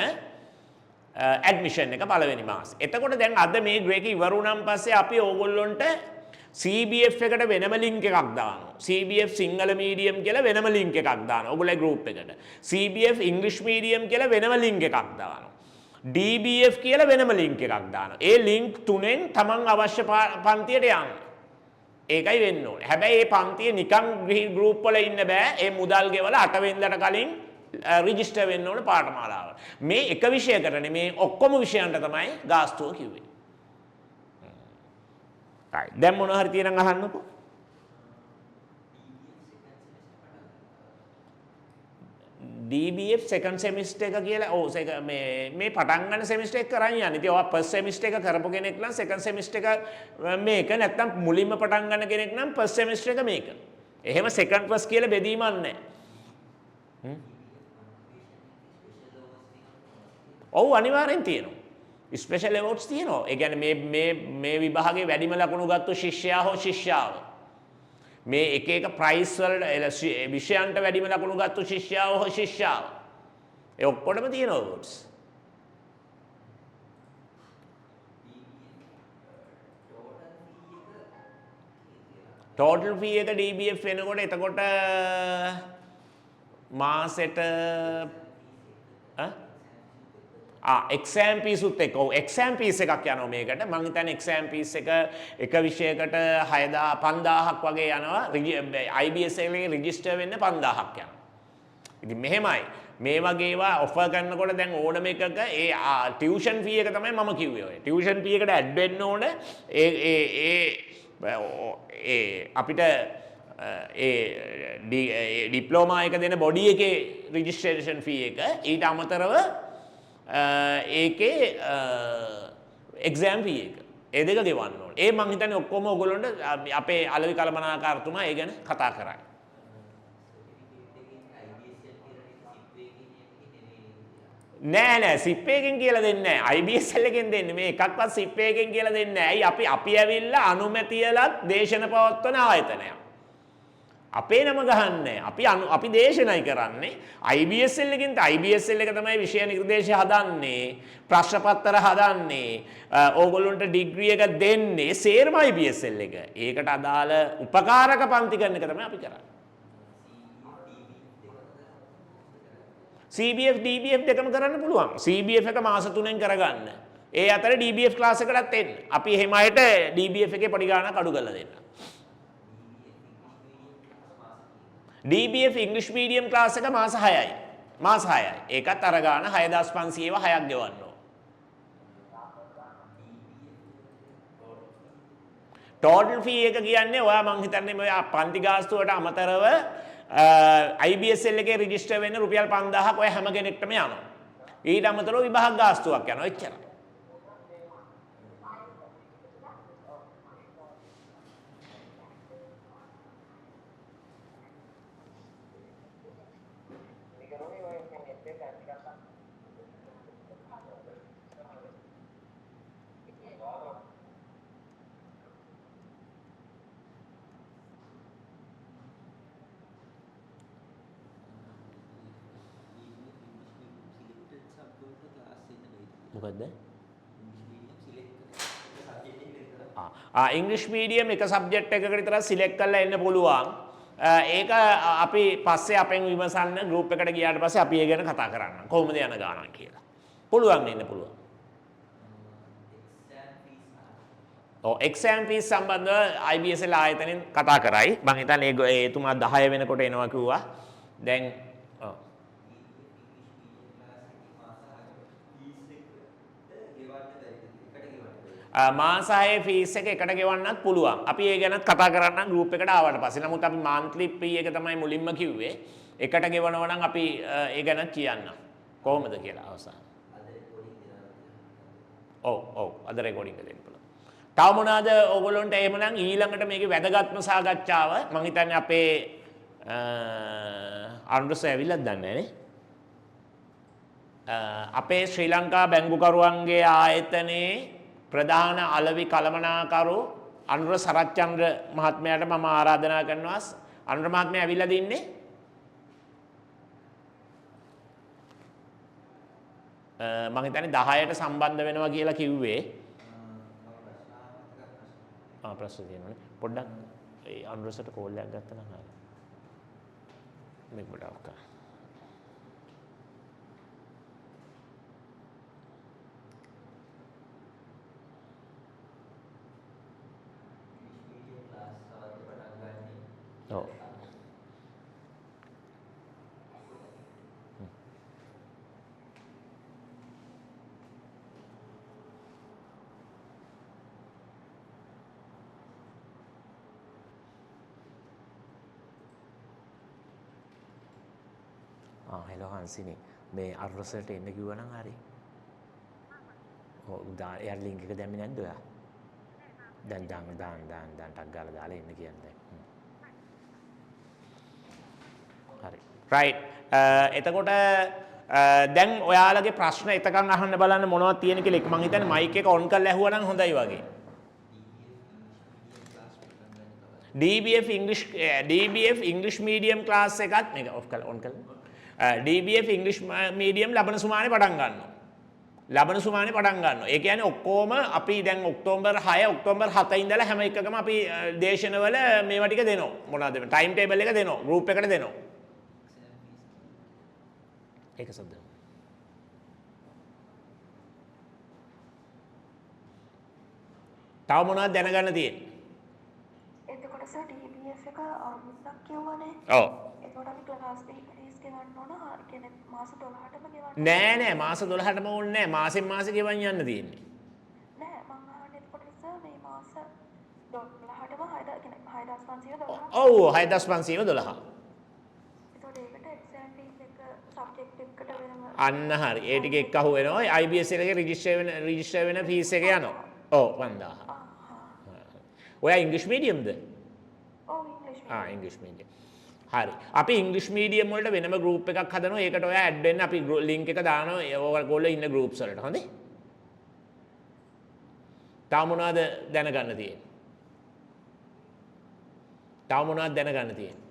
Speaker 3: ඇඩ්මිෂන් එක පළවෙනි මාසේ. එතකොට දැන් අද මේ ග්‍රේක ඉවර වුණාන් පස්සේ අපි ඕගොල්ලොන්ට CBF එකට වෙනම ලින්ක් එකක් දානවා. CBF සිංහල මීඩියම් කියලා වෙනම ලින්ක් එකක් දානවා. ඔයගොල්ලෝ ගෲප් එකට. CBF ඉංග්‍රීසි මීඩියම් කියලා වෙනම ලින්ක් එකක් දානවා. DBF කියලා වෙනම ලින්ක් එකක් දානවා. ඒ ලින්ක් තුනෙන් තමන් අවශ්‍ය පන්තියට යන්න. ඒකයි වෙන්න ඕනේ. හැබැයි මේ පන්තිය නිකන් ගෲප් වල ඉන්න බෑ. ඒ මුදල් ගෙවලා 8 වෙනිදාට කලින් රෙජිස්ටර් වෙන්න ඕනේ පාඨමාලාව. මේ එක විෂයකට නෙමේ ඔක්කොම විෂයන්ට තමයි ගාස්තුව කිව්වේ. දැන් මොන හරි තියෙනම් අහන්නකෝ. DBF second semester එක කියලා මේ පටන් ගන්න semester එක කරන් යන්නේ. ඉතින් ඔයා first semester එක කරපු කෙනෙක් නම් second semester එක මේක නැත්තම් මුලින්ම පටන් ගන්න කෙනෙක් නම් first semester එක මේක. එහෙම second first කියලා බෙදීමක් නැහැ. ඔව් අනිවාර්යෙන් තියෙනවා. ස්පෙෂල් ඇවෝඩ්ස් තියෙනවා. ඒ කියන්නේ මේ විභාගයේ වැඩිම ලකුණු ගත්තු ශිෂ්‍යයා හෝ ශිෂ්‍යාව. මේ එක එක ප්‍රයිස් වලට විෂයන්ට වැඩිම ලකුණු ගත්තු ශිෂ්‍යයා හෝ ශිෂ්‍යාව. ඒ ඔක්කොටම තියෙන ඇවෝඩ්ස්. ටෝටල් ෆී එක DBF වෙනකොට එතකොට මාසෙට එක්සෑම් පිසුත් එක්ක එක්සෑම් පිස් එකක් යනවා මේකට. මම හිතන්නේ එක්සෑම් පිස් එක විෂයකට 5000ක් වගේ යනවා. IBS එකේ රෙජිස්ටර් වෙන්න 5000ක් යනවා. ඉතින් මෙහෙමයි මේ වගේ ඒවා ඔෆර් කරනකොට දැන් ඕනම එකක ඒ ටියුෂන් ෆී එක තමයි මම කිව්වේ. ඔය ටියුෂන් ෆී එකට ඇඩ් වෙන්න ඕන අපිට ඩිප්ලෝමා එක දෙන බොඩි එකේ රෙජිස්ට්‍රේෂන් ෆී එක ඊට අමතරව ඒකේ එක්සෑම් ෆී එක. ඒ දෙක ගෙවන්න ඕනේ. ඒ මං හිතන්නේ ඔක්කොම ඔයගොල්ලන්ට අපේ අලවි කළමනාකාරතුමා ඒ ගැන කතා කරා. නෑ සිප් එකෙන් කියලා දෙන්නේ නෑ. IBSL එකෙන් දෙන්නේ. මේ එකක්වත් සිප් එකෙන් කියලා දෙන්නේ නෑ. ඇයි අපි ඇවිල්ලා අනුමැතියලත් දේශන පවත්වන ආයතනයක්. අපේ නම ගහන්නේ අපි දේශනයි කරන්නේ IBSL එකෙන්. IBSL එක තමයි විෂය නිර්දේශය හදන්නේ, ප්‍රශ්න පත්‍ර හදන්නේ, ඕගොල්ලන්ට ඩිග්‍රී එක දෙන්නේ සේරම IBSL එක. ඒකට අදාළ උපකාරක පන්ති කරන එක තමයි අපි කරන්නේ. CBF DBF දෙකම කරන්න පුළුවන්. CBF එක මාස 3ෙන් කරගන්න. ඒ අතර DBF ක්ලාස් එකකටත් එන්න. අපි එහෙම අයට DBF එකේ පොඩි ගාණක් අඩු කරලා දෙන්න. DBF ඉංග්‍රීසි මීඩියම් ක්ලාස් එක මාස 6යි. මාස 6යි. ඒකත් අර ගාන 6500 ඒවා 6ක් ගෙවන්න ඕන. ටෝටල් ෆී එක කියන්නේ ඔයා මං හිතන්නේ ඔය පන්ති ගාස්තුවට අමතරව IBSL එකේ රෙජිස්ටර් වෙන්න රුපියල් 5000ක් ඔය හැම කෙනෙක්ටම යනවා. ඊට අමතරව විභාග ගාස්තුවක් යනවා. එච්චරයි. මොකද්ද? ඉංග්‍රීසි මීඩියම් එක සබ්ජෙක්ට් එකකට විතර සිලෙක්ට් කරලා එන්න පුළුවන්. ඒක අපි පස්සේ අපෙන් විමසන්න ගෲප් එකට ගියාට පස්සේ අපි ඒ ගැන කතා කරන්න. කොහොමද යන ගානක් කියලා. පුළුවන් ඉන්න පුළුවන්. එක්සෑම් ෆීස් සම්බන්ධව IBSL ආයතනයෙන් කතා කරයි. මම හිතන්නේ එතුමා 10 වෙනකොට එනවා කිව්වා. දැන් මාස 6 ෆීස් එක එකට ගෙවන්නත් පුළුවන්. අපි ඒ ගැනත් කතා කරන්න ගෲප් එකට ආවට පස්සේ. නමුත් අපි monthly fee එක තමයි මුලින්ම කිව්වේ. එකට ගෙවනවා නම් අපි ඒ ගැන කියන්න. කොහොමද කියලා අවසාන. ඔව් අද රෙකෝඩින් එක දෙන්න පුළුවන්. තව මොනවාද ඕගොල්ලන්ට එහෙමනම් ඊළඟට මේකේ වැදගත්ම සාකච්ඡාව මම හිතන්නේ අපේ අනුරස ඇවිල්ලාද දන්නේ නැහැ අපේ ශ්‍රී ලංකා බැංකුකරුවන්ගේ ආයතනයේ ප්‍රධාන අලෙවි කළමනාකරු අනුර සරච්චන්ද්‍ර මහත්මයාට මම ආරාධනා කරනවා අනුර මහත්මයා ඇවිල්ලාද ඉන්නේ මම හිතන්නේ 10ට සම්බන්ධ වෙනවා කියලා කිව්වේ ප්‍රශ්න තියෙනවනේ පොඩ්ඩක් ඒ අනුරසට කෝල් එකක් ගත්තා නම් හරි මේක පොඩ්ඩක් ඔව් හෙලෝ හන්සිනි මේ අරුසට එන්න කිව්වා නම් හරි. ඔව් එයාට ලින්ක් එක දැම්මේ නැද්ද ඔයා? දැන් ටක් ගාලා දාලා එන්න කියන්නේ. හරි. රයිට්. එතකොට දැන් ඔයාලගේ ප්‍රශ්න එතකන් අහන්න බලන්න මොනවද තියෙන කියලා මම හිතන්නේ මයික් එක ඔන් කරලා ඇහුවා නම් හොඳයි වගේ. DBF English medium class එකත් මේක ඔෆ් කරලා ඔන් කරලා DBF English medium ලබන සුමානේ පටන් ගන්නවා. ලබන සුමානේ පටන් ගන්නවා. ඒ කියන්නේ ඔක්කොම අපි දැන් ඔක්තෝබර් 6 ඔක්තෝබර් 7 ඉඳලා හැම එකකම අපි දේශනවල මේවා ටික දෙනවා. මොනවද ටයිම් ටේබල් එක දෙනවා. ගෲප් එකට දෙනවා. ඒක සද්ද. තව මොනවද දැනගන්න තියෙන්නේ?
Speaker 4: එතකොට සර් DBF එක මුද්දක් කියවනේ.
Speaker 3: ඔව්.
Speaker 4: එතකොට අපි ක්ලාස් ෆීස් ගෙවන්න ඕන කියන්නේ මාස 12ටම ගෙවන්න.
Speaker 3: නෑ මාස 12ටම ඕනේ නෑ. මාසෙන් මාසෙ ගෙවන්න යන්න තියෙන්නේ.
Speaker 4: නෑ මම අහන්නේ එතකොට සර් මේ මාස 12ටම 6000 කියන්නේ 6512.
Speaker 3: ඔව් 6512.
Speaker 4: එතකොට ඒකට එක්සෑම් ෆීස් එක සබ්ජෙක්ට් එකකට වෙනම
Speaker 3: අන්න හරි. ඒ ටික එක්ක අහු වෙනවා. IBS එකේ රෙජිස්ටර් වෙන ෆීස් එක යනවා. ඔව් 5000. ඔයා ඉංග්‍රීසි මීඩියම්ද?
Speaker 4: ඔව් ඉංග්‍රීසි.
Speaker 3: ඉංග්‍රීසි මීඩියම්. හරි. අපි ඉංග්‍රීසි මීඩියම් වලට වෙනම ගෲප් එකක් හදනවා. ඒකට ඔයා ඇඩ් වෙන්න අපි ලින්ක් එක දානවා. ඔයගොල්ලෝ ඉන්න ගෲප්ස් වලට. හොඳේ? තව මොනවද දැනගන්න තියෙන්නේ? තව මොනවද දැනගන්න තියෙන්නේ?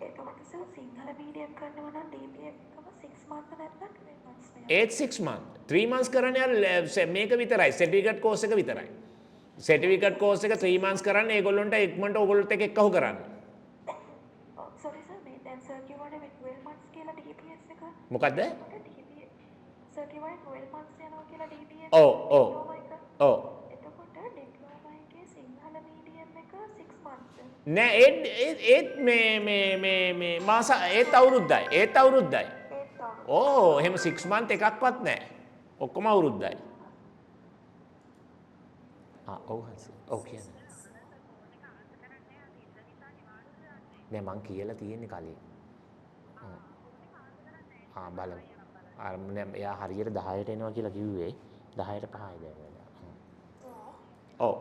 Speaker 4: එතකොට සර් සිංහල මීඩියම් කරනවා නම් DBF එකම 6 months නැත්නම් 3 months නේ.
Speaker 3: 6 month 3 months කරන්නේ මේක විතරයි. සර්ටිෆිකේට් කෝස් එක විතරයි. සර්ටිෆිකේට් කෝස් එක 3 months කරන්නේ ඒගොල්ලොන්ට ඉක්මනට ඕගොල්ලොත් එක්ක එක්කහු කරන්න.
Speaker 4: සෝරි සර් මේ දැන් සර් කිව්වනේ 12 months කියලා DBS එක.
Speaker 3: මොකද්ද?
Speaker 4: සර් කිව්වනේ 12 months යනවා කියලා DBS.
Speaker 3: ඔව්.
Speaker 4: එතකොට ඩිප්ලෝමා එකේ සිංහල මීඩියම් එක 6 months.
Speaker 3: නෑ ඒත් මේ මාස ඒත් අවුරුද්දයි. ඒත් අවුරුද්දයි. ඕ එහෙම 6 month එකක්වත් නෑ. ඔක්කොම අවුරුද්දයි. ඔව් හරි. ඔව් කියන්නේ. නෑ මං කියලා තියෙන්නේ කලින්. බලමු. එයා හරියට 10ට එනවා කියලා කිව්වේ 10ට 5යි දැන්. ඔව්.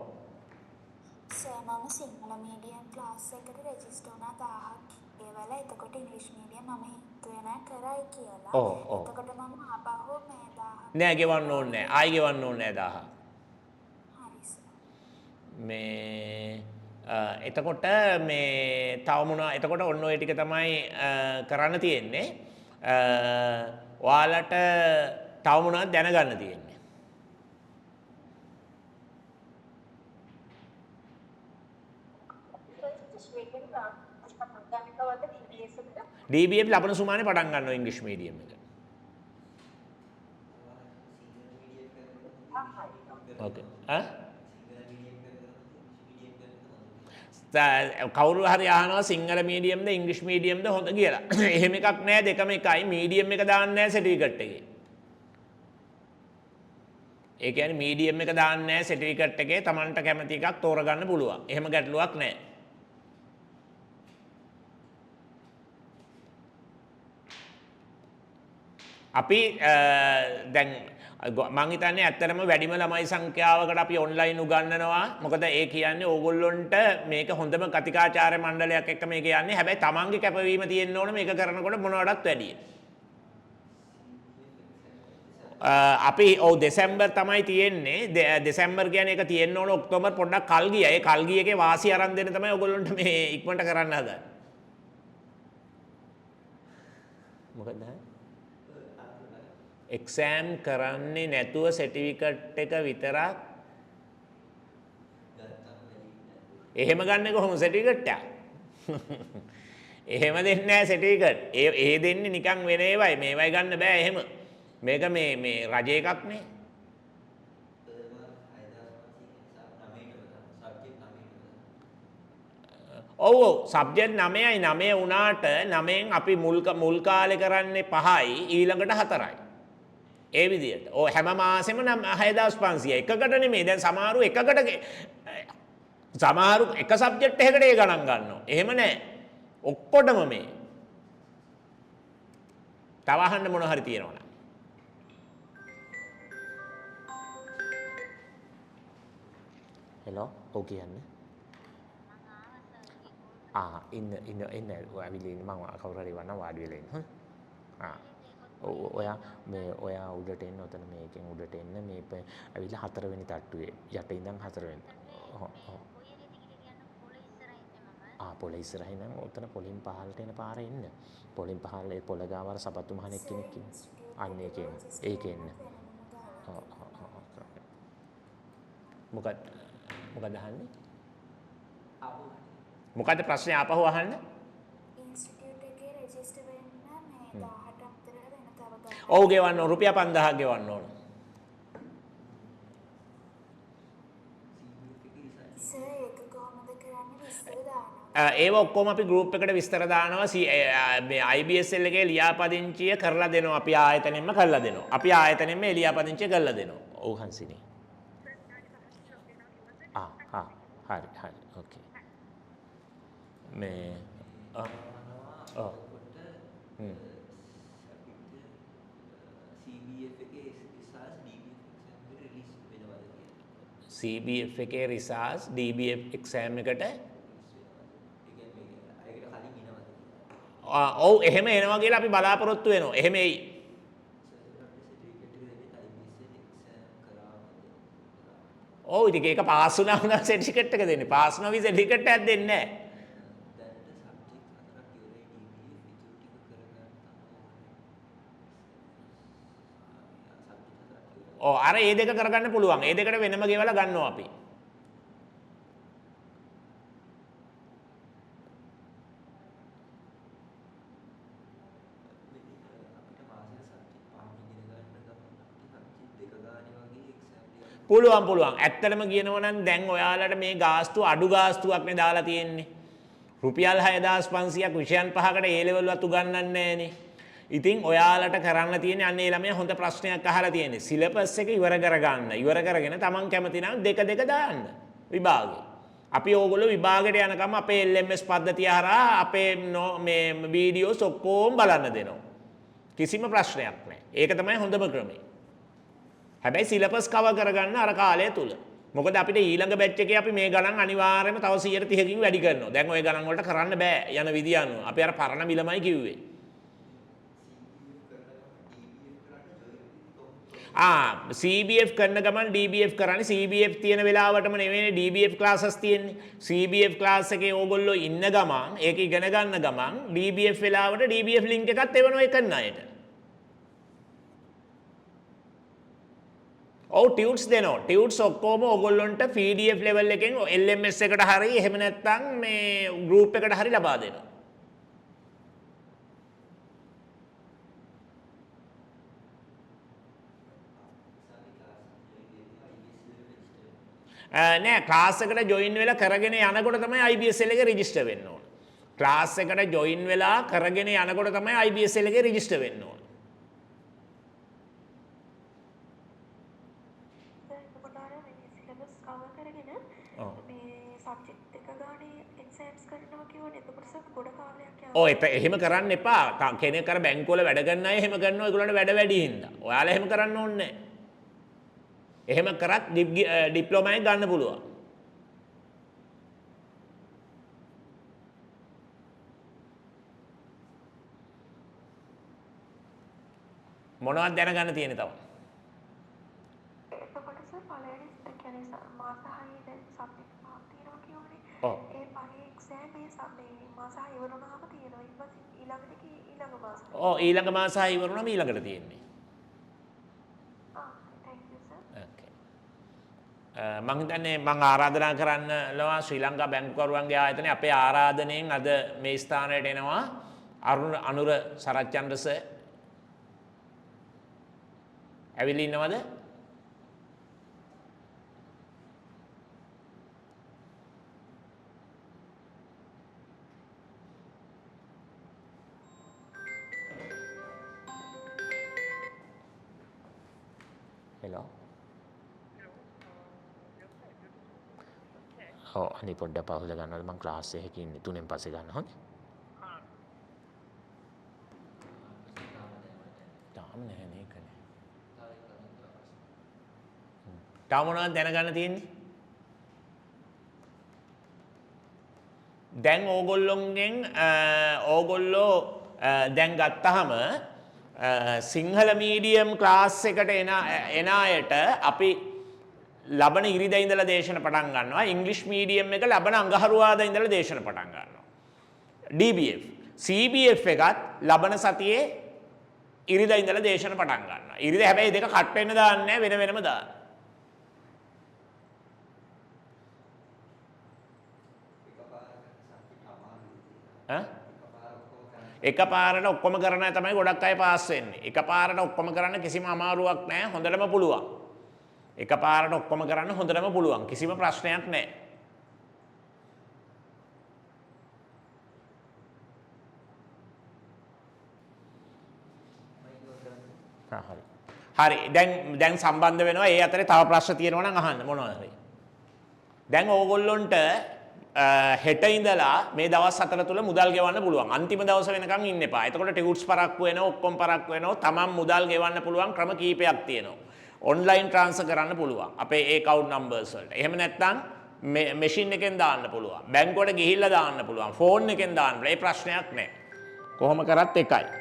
Speaker 5: සර් මම සිංහල මීඩියම් ක්ලාස් එකට රෙජිස්ටර් වුණා 1000ක්. ඒවල එතකොට ඉංග්‍රීසි මීඩියම් මම හිතුවේ නෑ කරයි කියලා.
Speaker 3: ඔව්.
Speaker 5: එතකොට මම ආපහු මේ 1000
Speaker 3: නෑ ගෙවන්න ඕනේ නෑ. ආයි ගෙවන්න ඕනේ නෑ 1000. මේ එතකොට මේ තව මොනවා එතකොට ඔන්න ඔය ටික තමයි කරන්න තියෙන්නේ. ඔයාලට තව මොනවද දැනගන්න තියෙන්නේ? DBF ලබන සුමානේ පටන් ගන්නවා ඉංග්‍රීසි මීඩියම් එක. ඕකේ. කවුරු හරි අහනවා සිංහල මීඩියම්ද ඉංග්‍රීසි මීඩියම්ද හොඳ කියලා. එහෙම එකක් නෑ දෙකම එකයි. මීඩියම් එක දාන්නේ නෑ සර්ටිෆිකට් එකේ. ඒ කියන්නේ මීඩියම් එක දාන්නේ නෑ සර්ටිෆිකට් එකේ Tamanට කැමති එකක් තෝරගන්න පුළුවන්. එහෙම ගැටලුවක් නෑ. අපි දැන් මං හිතන්නේ ඇත්තටම වැඩිම ළමයි සංඛ්‍යාවකට අපි ඔන්ලයින් උගන්වනවා. මොකද ඒ කියන්නේ ඕගොල්ලොන්ට මේක හොඳම කතිකාචාර්ය මණ්ඩලයක් එක්ක මේක යන්නේ. හැබැයි තමන්ගේ කැපවීම තියෙන්න ඕන මේක කරනකොට මොනවටත් වැඩිය. අපි දෙසැම්බර් තමයි තියෙන්නේ. දෙසැම්බර් කියන්නේ ඒක තියෙන්න ඕන ඔක්තෝබර් පොඩ්ඩක් කල් ගියා. ඒ කල් ගිය එකේ වාසිය අරන් දෙන්න තමයි ඕගොල්ලොන්ට මේ ඉක්මනට කරන්න හදන්නේ. මොකද එක්සෑම් කරන්නේ නැතුව සර්ටිෆිකට් එක විතරක් එහෙම ගන්න කොහොම සර්ටිෆිකට් එක? එහෙම දෙන්නේ නැහැ සර්ටිෆිකට්. ඒ දෙන්නේ නිකන් වෙන ඒවයි. මේවයි ගන්න බෑ එහෙම. මේක මේ රජ එකක් නේ. ඔව් සබ්ජෙක්ට් 9යි 9 වුණාට 9න් අපි මුල් කාලේ කරන්නේ 5යි ඊළඟට 4යි. ඒ විදිහට. හැම මාසෙම 6500 එකකට නෙමෙයි. දැන් සමහරු එකකට සමහරු එක සබ්ජෙක්ට් එකකට ඒ ගණන් ගන්නවා. එහෙම නෑ. ඔක්කොටම මේ. තව අහන්න මොන හරි තියෙනවද? හෙලෝ ඔව් කියන්නේ. ඉන්න ඇවිල්ලා ඉන්න මම කවුරු හරි වන්නම් වාඩි වෙලා ඉන්න. ඔයා උඩට එන්න ඔතන මේකෙන් උඩට එන්න මේ ඇවිල්ලා 4 වෙනි තට්ටුවේ යට ඉඳන් 4 වෙනි. පොළ ඉස්සරහින් නම් ඔතන පොලින් පහළට එන පාරේ ඉන්න. පොලින් පහළ ඒ පොළ ගාව සපත්තු මහණෙක් කෙනෙක් ඉන්නේ. අන්න ඒකේ ඉන්න. මොකද අහන්නේ? මොකද ප්‍රශ්නේ ආපහු අහන්න?
Speaker 5: ඉන්ස්ටිටියුට් එකේ රෙජිස්ටර් වෙන්න මේ 18 අතර වෙන තව ගන්න.
Speaker 3: ඔව් ගෙවන්න ඕන රුපියල් 5000ක් ගෙවන්න ඕන.
Speaker 5: සර් ඒක කොහොමද කරන්නේ විස්තර දානවා.
Speaker 3: ඒව ඔක්කොම අපි ගෲප් එකට විස්තර දානවා. මේ IBSL එකේ ලියාපදිංචිය කරලා දෙනවා. අපි ආයතනෙන්ම කරලා දෙනවා. අපි ආයතනෙන්ම මේ ලියාපදිංචිය කරලා දෙනවා. ඔව් හංසිනි. හරි ඕකේ. මේ CBF එකේ රිසර්ච් DBF එක්සෑම් එකට ඔව් එහෙම එනවා කියලා අපි බලාපොරොත්තු වෙනවා. එහෙම එයි. ඔව් ඉතින් ඒක පාස් වුණා නම් සර්ටිෆිකට් එක දෙන්නේ. පාස් නොවි සර්ටිෆිකට් එකක් දෙන්නේ නැහැ. අර ඒ දෙක කරගන්න පුළුවන්. ඒ දෙකට වෙනම ගෙවලා ගන්නවා අපි. පුළුවන්. ඇත්තටම කියනවා නම් දැන් ඔයාලට මේ ගාස්තු අඩු ගාස්තුවක් නේ දාලා තියෙන්නේ. රුපියල් 6500ක් විෂයන් 5කට A level වත් උගන්වන්නේ නැහනේ. ඉතින් ඔයාලට කරන්න තියෙන්නේ අන්න ඒ ළමයා හොඳ ප්‍රශ්නයක් අහලා තියෙන්නේ. සිලබස් එක ඉවර කරගන්න. ඉවර කරගෙන තමන් කැමති නම් දෙක දාන්න විභාගේ. අපි ඕගොල්ලෝ විභාගයට යනකම් අපේ LMS පද්ධතිය හරහා අපේ මේ වීඩියෝස් ඔක්කොම බලන්න දෙනවා. කිසිම ප්‍රශ්නයක් නැහැ. ඒක තමයි හොඳම ක්‍රමය. හැබැයි සිලබස් කවර් කරගන්න අර කාලය තුල. මොකද අපිට ඊළඟ බැච් එකේ අපි මේ ගණන් අනිවාර්යයෙන්ම තව 130කින් වැඩි කරනවා. දැන් ওই ගණන් වලට කරන්න බෑ යන විදිය අනුව. අපි අර පරණ මිලමයි කිව්වේ. CBF කරන ගමන් DBF කරන්නේ. CBF තියෙන වෙලාවටම නෙවෙයි DBF ක්ලාසස් තියෙන්නේ. CBF ක්ලාස් එකේ ඕගොල්ලෝ ඉන්න ගමන් ඒක ඉගෙන ගන්න ගමන් DBF වෙලාවට DBF ලින්ක් එකත් එවනවා ඒ කරන අයට. ඔව් ටියුට්ස් දෙනවා. ටියුට්ස් ඔක්කොම ඕගොල්ලොන්ට PDF level එකෙන් LMS එකට හරි එහෙම නැත්නම් මේ group එකට හරි ලබා දෙනවා. නෑ ක්ලාස් එකට ජොයින් වෙලා කරගෙන යනකොට තමයි IBSL එකේ රෙජිස්ටර් වෙන්න ඕන. ක්ලාස් එකට ජොයින් වෙලා කරගෙන යනකොට තමයි IBSL එකේ රෙජිස්ටර් වෙන්න ඕන.
Speaker 4: එතකොට අර මේ සිලබස් කවර් කරගෙන මේ සබ්ජෙක්ට් එක ගානේ එක්සෑම්ස් කරනවා කියවනේ. එතකොට සර් ගොඩ කාලයක් යනවා.
Speaker 3: එහෙම කරන්න එපා. කෙනෙක් අර බැංකුවල වැඩ කරන අය එහෙම කරනවා ඒගොල්ලන්ට වැඩ වැඩි හින්දා. ඔයාලා එහෙම කරන්න ඕනේ නෑ. එහෙම කරත් ඩිප්ලෝමා එක ගන්න පුළුවන්. මොනවද දැනගන්න තියෙන්නේ තව?
Speaker 4: එතකොට සර් පළවෙනි ඒ කියන්නේ මාස 6 දැන් සබ්ජෙක්ට් පහක් තියෙනවා කියවනේ.
Speaker 3: ඔව්.
Speaker 4: ඒ පහේ එක්සෑම් මේ මාස 6 ඉවර වුණාම තියෙනවා. ඊට පස්සේ ඊළඟට ඊළඟ මාසෙ.
Speaker 3: ඔව් ඊළඟ මාස 6 ඉවර වුණාම ඊළඟට තියෙන්නේ.
Speaker 4: thank you sir.
Speaker 3: ඕකේ. මම හිතන්නේ මම ආරාධනා කරන්නවා ශ්‍රී ලංකා බැංකුකරුවන්ගේ ආයතනයේ අපේ ආරාධනයෙන් අද මේ ස්ථානයට එනවා අනුර සරච්චන්ද්‍ර සර්. ඇවිල්ලා ඉන්නවද? හෙලෝ. ඔව් අනිත් පොඩ්ඩක් පහුල ගන්නවද මම ක්ලාස් එකකින් ඉන්නේ 3න් පස්සේ ගන්න හොඳේ. තාම නැහැ නේ කනේ. තාම මොනවද දැනගන්න තියෙන්නේ? දැන් ඕගොල්ලෝ දැන් ගත්තාම සිංහල මීඩියම් ක්ලාස් එකට එන අයට අපි ලබන ඉරිදා ඉඳලා දේශන පටන් ගන්නවා. ඉංග්‍රීසි මීඩියම් එක ලබන අඟහරුවාදා ඉඳලා දේශන පටන් ගන්නවා. DBF CBF එකත් ලබන සතියේ ඉරිදා ඉඳලා දේශන පටන් ගන්නවා. ඉරිදා හැබැයි දෙක කට් වෙන්න දාන්නේ නැහැ වෙන වෙනම දාන්න. එකපාරට ඔක්කොම කරන අය තමයි ගොඩක් අය පාස් වෙන්නේ. එකපාරට ඔක්කොම කරන්න කිසිම අමාරුවක් නැහැ. හොඳටම පුළුවන්. එකපාරට ඔක්කොම කරන්න හොඳටම පුළුවන්. කිසිම ප්‍රශ්නයක් නැහැ. හරි. දැන් සම්බන්ධ වෙනවා. ඒ අතරේ තව ප්‍රශ්න තියෙනවා නම් අහන්න මොනවද හරි. දැන් ඕගොල්ලොන්ට හෙට ඉඳලා මේ දවස් 4 තුල මුදල් ගෙවන්න පුළුවන්. අන්තිම දවස වෙනකන් ඉන්න එපා. එතකොට ටියුට්ස් පරක්කු වෙනවා, ඔක්කොම පරක්කු වෙනවා. තමන් මුදල් ගෙවන්න පුළුවන් ක්‍රම කීපයක් තියෙනවා. ඔන්ලයින් ට්‍රාන්ස්ෆර් කරන්න පුළුවන්. අපේ account numbers වලට. එහෙම නැත්නම් මැෂින් එකෙන් දාන්න පුළුවන්. බැංකුවට ගිහිල්ලා දාන්න පුළුවන්. ෆෝන් එකෙන් දාන්න. ඒ ප්‍රශ්නයක් නැහැ. කොහොම කරත් එකයි.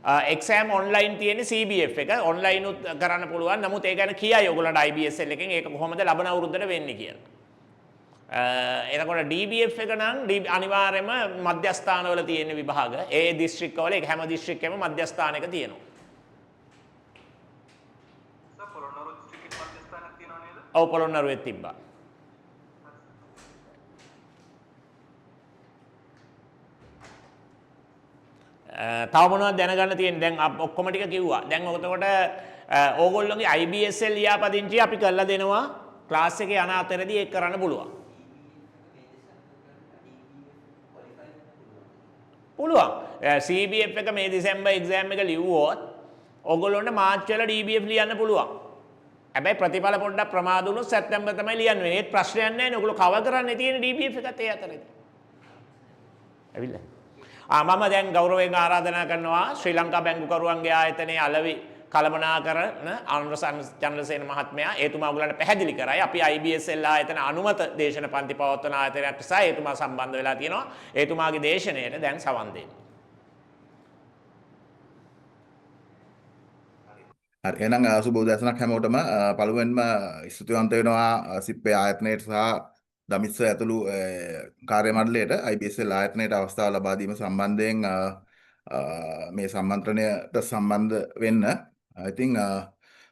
Speaker 3: එක්සෑම් ඔන්ලයින් තියෙන CBF එක ඔන්ලයින් උත් කරන්න පුළුවන්. නමුත් ඒ ගැන කියයි ඔයගොල්ලන්ට IBSL එකෙන් ඒක කොහොමද ලබන අවුරුද්දට වෙන්නේ කියලා. එතකොට DBF එක නම් අනිවාර්යයෙන්ම මධ්‍යස්ථානවල තියෙන විභාග. ඒ දිස්ත්‍රික්කවල ඒක හැම දිස්ත්‍රික්කෙම මධ්‍යස්ථානයක තියෙනවා.
Speaker 6: සර් පොළොන්නරුව දිස්ත්‍රික්කෙත් මධ්‍යස්ථානයක් තියෙනව නේද?
Speaker 3: ඔව් පොළොන්නරුවේ තිබ්බා. තව මොනවද දැනගන්න තියෙන්නේ? දැන් ඔක්කොම ටික කිව්වා. දැන් ඔතකොට ඕගොල්ලෝගේ IBSL ලියාපදිංචිය අපි කරලා දෙනවා. ක්ලාස් එකේ යන අතරදී ඒක කරන්න පුළුවන්. පුළුවන්. CBF එක මේ දෙසැම්බර් එක්සෑම් එක ලිව්වොත් ඕගොල්ලොන්ට මාර්ච් වල DBF ලියන්න පුළුවන්. හැබැයි ප්‍රතිඵල පොඩ්ඩක් ප්‍රමාද වුණොත් සැප්තැම්බර් තමයි ලියන්න වෙන්නේ. ඒත් ප්‍රශ්නයක් නැහැ නේ. ඔයගොල්ලෝ කවර් කරන්න තියෙන DBF එකත් ඒ අතරේදී. ඇවිල්ලා මම දැන් ගෞරවයෙන් ආරාධනා කරනවා ශ්‍රී ලංකා බැංකුකරුවන්ගේ ආයතනයේ අලවි කළමනාකරන අනුර චන්ද්‍රසේන මහත්මයා එතුමා ඔයගලන්ට පැහැදිලි කරයි අපි IBSL ආයතන අනුමත දේශන පන්ති පවත්වන ආයතනයක් නිසා එතුමා සම්බන්ධ වෙලා තියෙනවා එතුමාගේ දේශනයට දැන් සවන් දෙන්න.
Speaker 7: හරි එහෙනම් සුබ උදෑසනක් හැමෝටම පළමුවෙන්ම ස්තුතිවන්ත වෙනවා සිප්පේ ආයතනයට සහ දමිස්ස ඇතුළු කාර්ය මණ්ඩලයට IBSL ආයතනයට අවස්ථාව ලබා දීම සම්බන්ධයෙන් මේ සම්මන්ත්‍රණයට සම්බන්ධ වෙන්න. ඉතින්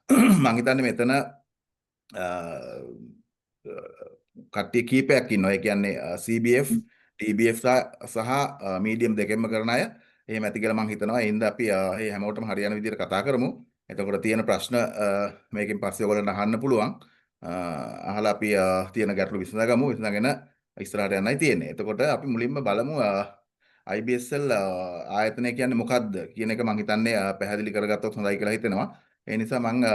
Speaker 7: මම හිතන්නේ මෙතන කට්ටිය කීපයක් ඉන්නවා. ඒ කියන්නේ CBF, TBF සහ මීඩියම් දෙකෙන්ම කරන අය. එහෙම ඇති කියලා මම හිතනවා. ඒ හින්දා අපි මේ හැමෝටම හරියන විදිහට කතා කරමු. එතකොට තියෙන ප්‍රශ්න මේකෙන් පස්සේ ඔයගොල්ලන්ට අහන්න පුළුවන්. අහලා අපි තියෙන ගැටලු විසඳගමු. විසඳගෙන ඉස්සරහට යන්නයි තියෙන්නේ. එතකොට අපි මුලින්ම බලමු IBSL ආයතනය කියන්නේ මොකක්ද කියන එක මම හිතන්නේ පැහැදිලි කරගත්තොත් හොඳයි කියලා හිතෙනවා. ඒ නිසා මම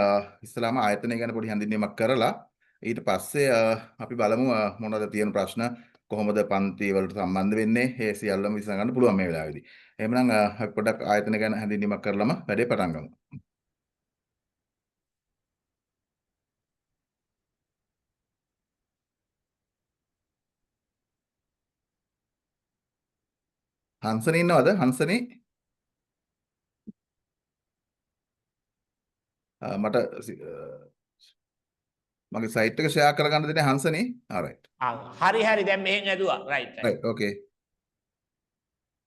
Speaker 7: ඉස්සලාම ආයතනය ගැන පොඩි හැඳින්වීමක් කරලා ඊට පස්සේ අපි බලමු මොනවද තියෙන ප්‍රශ්න කොහොමද පන්ති වලට සම්බන්ධ වෙන්නේ ඒ සියල්ලම විසඳගන්න පුළුවන් මේ වෙලාවේදී. එහෙමනම් අපි පොඩ්ඩක් ආයතන ගැන හැඳින්වීමක් කරලම වැඩේ පටන් ගමු. හංසනේ ඉන්නවද? හංසනේ මට මගේ සයිට් එක ෂෙයා කරගන්න දෙන්නේ හංසනේ. alright.
Speaker 3: හරි දැන් මෙහෙන් ඇදුවා. right.
Speaker 7: right okay.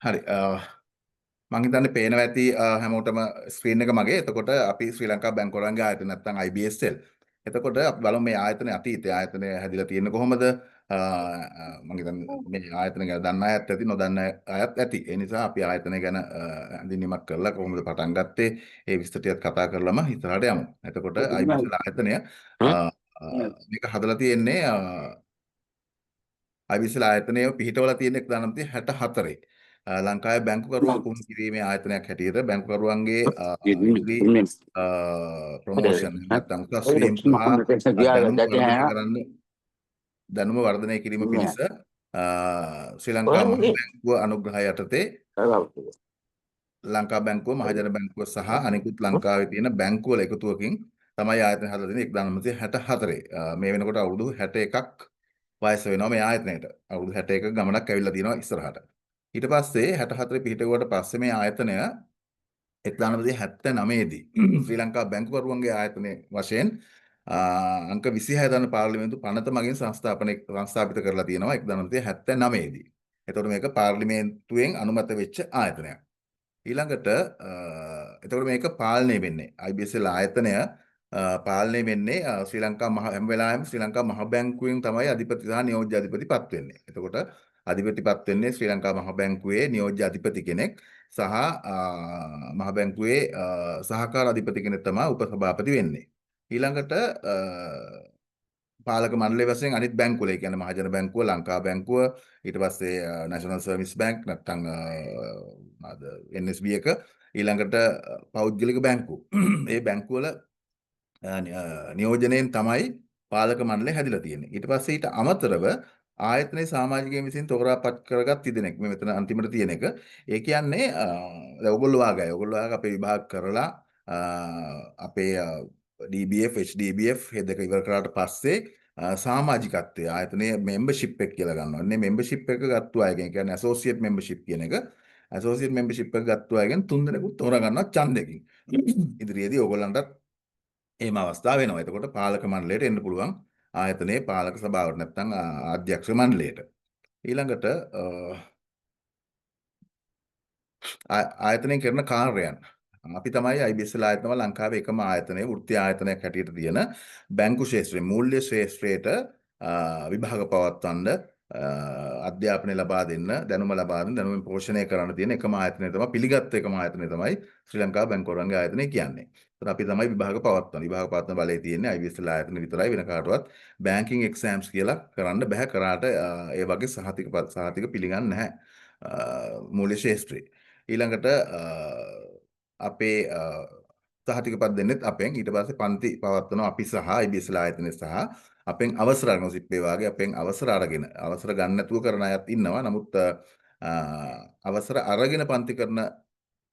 Speaker 7: හරි. මම හිතන්නේ පේනවා ඇති හැමෝටම ස්ක්‍රීන් එක මගේ. එතකොට අපි ශ්‍රී ලංකා බැංකුවරංගේ ආයතන නැත්නම් IBSL. එතකොට අපි බලමු මේ ආයතනයේ අතීතයේ ආයතනය හැදිලා තියෙන්නේ කොහොමද? මම හිතන්නේ මේ ආයතන ගැන දන්න අයත් ඇති නොදන්න අයත් ඇති. ඒ නිසා අපි ආයතනය ගැන හැඳින්වීමක් කරලා කොහොමද පටන් ගත්තේ ඒ විස්තර ටිකක් කතා කරලම ඉස්සරහට යමු. එතකොට IBSL ආයතනය මේක හදලා තියෙන්නේ IBSL ආයතනය පිහිටවලා තියෙන 1964. ලංකාවේ බැංකුකරුවන් පුහුණු කිරීමේ ආයතනයක් හැටියට බැංකුකරුවන්ගේ ප්‍රොමෝෂන් නැත්නම් උසස් වීම දැනුම වර්ධනය කිරීම පිණිස ශ්‍රී ලංකා මහ බැංකුව අනුග්‍රහය යටතේ ලංකා බැංකුව මහජන බැංකුව සහ අනෙකුත් ලංකාවේ තියෙන බැංකුවල එකතුවකින් තමයි ආයතනය හදලා තියෙන්නේ 1964. මේ වෙනකොට අවුරුදු 61ක් වයස වෙනවා මේ ආයතනයට. අවුරුදු 61ක ගමනක් ඇවිල්ලා තියෙනවා ඉස්සරහට. ඊට පස්සේ 64 පිහිටුවට පස්සේ මේ ආයතනය 1979 දී ශ්‍රී ලංකා බැංකුකරුවන්ගේ ආයතනයේ වශයෙන් අංක 26 දන පාර්ලිමේන්තු පනත මගින් සංස්ථාපිත කරලා තියෙනවා 1979 දී. එතකොට මේක පාර්ලිමේන්තුවෙන් අනුමත වෙච්ච ආයතනයක්. ඊළඟට එතකොට මේක පාලනය වෙන්නේ IBSL ආයතනය පාලනය වෙන්නේ ශ්‍රී ලංකා හැම වෙලාවෙම ශ්‍රී ලංකා මහ බැංකුවෙන් තමයි අධිපති සහ නියෝජ්‍ය අධිපතිපත් වෙන්නේ. එතකොට අධිපතිපත් වෙන්නේ ශ්‍රී ලංකා මහ බැංකුවේ නියෝජ්‍ය අධිපති කෙනෙක් සහ මහ බැංකුවේ සහකාර අධිපති කෙනෙක් තමයි උපසභාපති වෙන්නේ. ඊළඟට පාලක මණ්ඩලය වශයෙන් අනිත් බැංකුවල ඒ කියන්නේ මහජන බැංකුව, ලංකා බැංකුව, ඊට පස්සේ නැෂනල් සර්විස් බැංක් නැත්නම් NSB එක, ඊළඟට පෞද්ගලික බැංකුව. මේ බැංකුවල නියෝජනයෙන් තමයි පාලක මණ්ඩලය හැදිලා තියෙන්නේ. ඊට පස්සේ ඊට අමතරව ආයතනයේ සමාජිකයන් විසින් තෝරාපත් කරගත් තිදෙනෙක් මේ මෙතන අන්තිමට තියෙන එක. ඒ කියන්නේ ඔයගොල්ලෝ අපේ විභාග කරලා අපේ DBF HDBF මේ දෙක ඉවර කරාට පස්සේ සමාජිකත්වයේ ආයතනයේ membership එක කියලා ගන්නවා. මේ membership එක ගත්ත අයගෙන් කියන්නේ associate membership කියන එක. associate membership එක ගත්ත අයගෙන් 3 දෙනෙකුත් තෝරා ගන්නවා ඡන්දයෙන්. ඉදිරියේදී ඕගොල්ලන්ටත් එහෙම අවස්ථාව වෙනවා. එතකොට පාලක මණ්ඩලයට එන්න පුළුවන් ආයතනයේ පාලක සභාවට නැත්නම් අධ්‍යක්ෂ මණ්ඩලයට. ඊළඟට ආයතනයෙන් කරන කාර්යයන් අපි තමයි IBSL ආයතනව ලංකාවේ එකම ආයතනයේ වෘත්තීය ආයතනයක් හැටියට තියෙන බැංකු ක්ෂේත්‍රයේ මූල්‍ය ක්ෂේත්‍රයට විභාග පවත්වන්න අධ්‍යාපනය ලබා දෙන්න දැනුම ලබා දෙන්න දැනුම පෝෂණය කරන්න තියෙන එකම ආයතනය තමයි පිළිගත් එකම ආයතනය තමයි ශ්‍රී ලංකා බැංකුවරංගේ ආයතනය කියන්නේ. ඒත් අපි තමයි විභාග පවත්වන. විභාග පවත්වන බලය තියෙන්නේ IBSL ආයතන විතරයි වෙන කාටවත් බැංකින් එක්සෑම්ස් කියලා කරන්න බෑ. කරාට ඒ වගේ සහතික පිළිගන්නේ නැහැ මූල්‍ය ක්ෂේත්‍රයේ. ඊළඟට අපේ සහතිකපත් දෙන්නෙත් අපෙන් ඊට පස්සේ පන්ති පවත්වනවා අපි සහ IBSL ආයතනය සහ අපෙන් අවසර අරගෙන සිප්පේ වාගේ අපෙන් අවසර අරගෙන අවසර ගන්න නැතුව කරන අයත් ඉන්නවා. නමුත් අවසර අරගෙන පන්ති කරන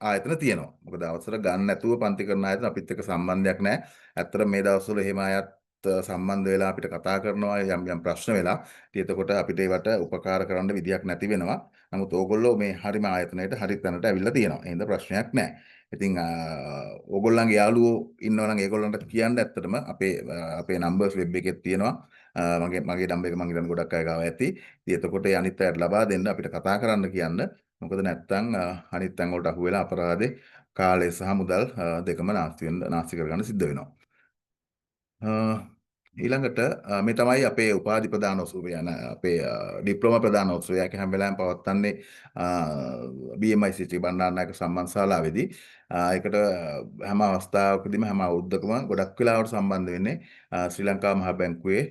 Speaker 7: ආයතන තියෙනවා. මොකද අවසර ගන්න නැතුව පන්ති කරන ආයතන අපිත් එක්ක සම්බන්ධයක් නැහැ. ඇත්තට මේ දවස්වල එහෙම අයත් සම්බන්ධ වෙලා අපිට කතා කරනවා යම් ප්‍රශ්න වෙලා. ඉතින් එතකොට අපිට ඒවට උපකාර කරන්න විදියක් නැති වෙනවා. නමුත් ඕගොල්ලෝ මේ හරිම ආයතනයට හරි තැනට ඇවිල්ලා තියෙනවා. එහෙනම් ප්‍රශ්නයක් නැහැ. ඉතින් ඕගොල්ලන්ගේ යාළුවෝ ඉන්නවා නම් ඒගොල්ලන්ට කියන්න ඇත්තටම අපේ නම්බර්ස් වෙබ් එකේ තියෙනවා. මගේ නම්බර් එක මම හිතන්නේ ගොඩක් අය ගාව ඇති. ඉතින් එතකොට ඒ අනිත් අයට ලබා දෙන්න අපිට කතා කරන්න කියන්න. මොකද නැත්තම් අනිත් තැන් වලට අහු වෙලා අපරාධේ කාලය සහ මුදල් දෙකම නාස්ති කරගන්න සිද්ධ වෙනවා. ඊළඟට මේ තමයි අපේ උපාධි ප්‍රදාන උත්සවය යන අපේ ඩිප්ලෝමා ප්‍රදාන උත්සවය හැම වෙලාවෙම පවත්වන්නේ BMICT බණ්ඩාරනායක සම්මාන ශාලාවේදී. ඒකට හැම අවස්ථාවකදීම හැම අවුරුද්දකම ගොඩක් වෙලාවට සම්බන්ධ වෙන්නේ ශ්‍රී ලංකා මහා බැංකුවේ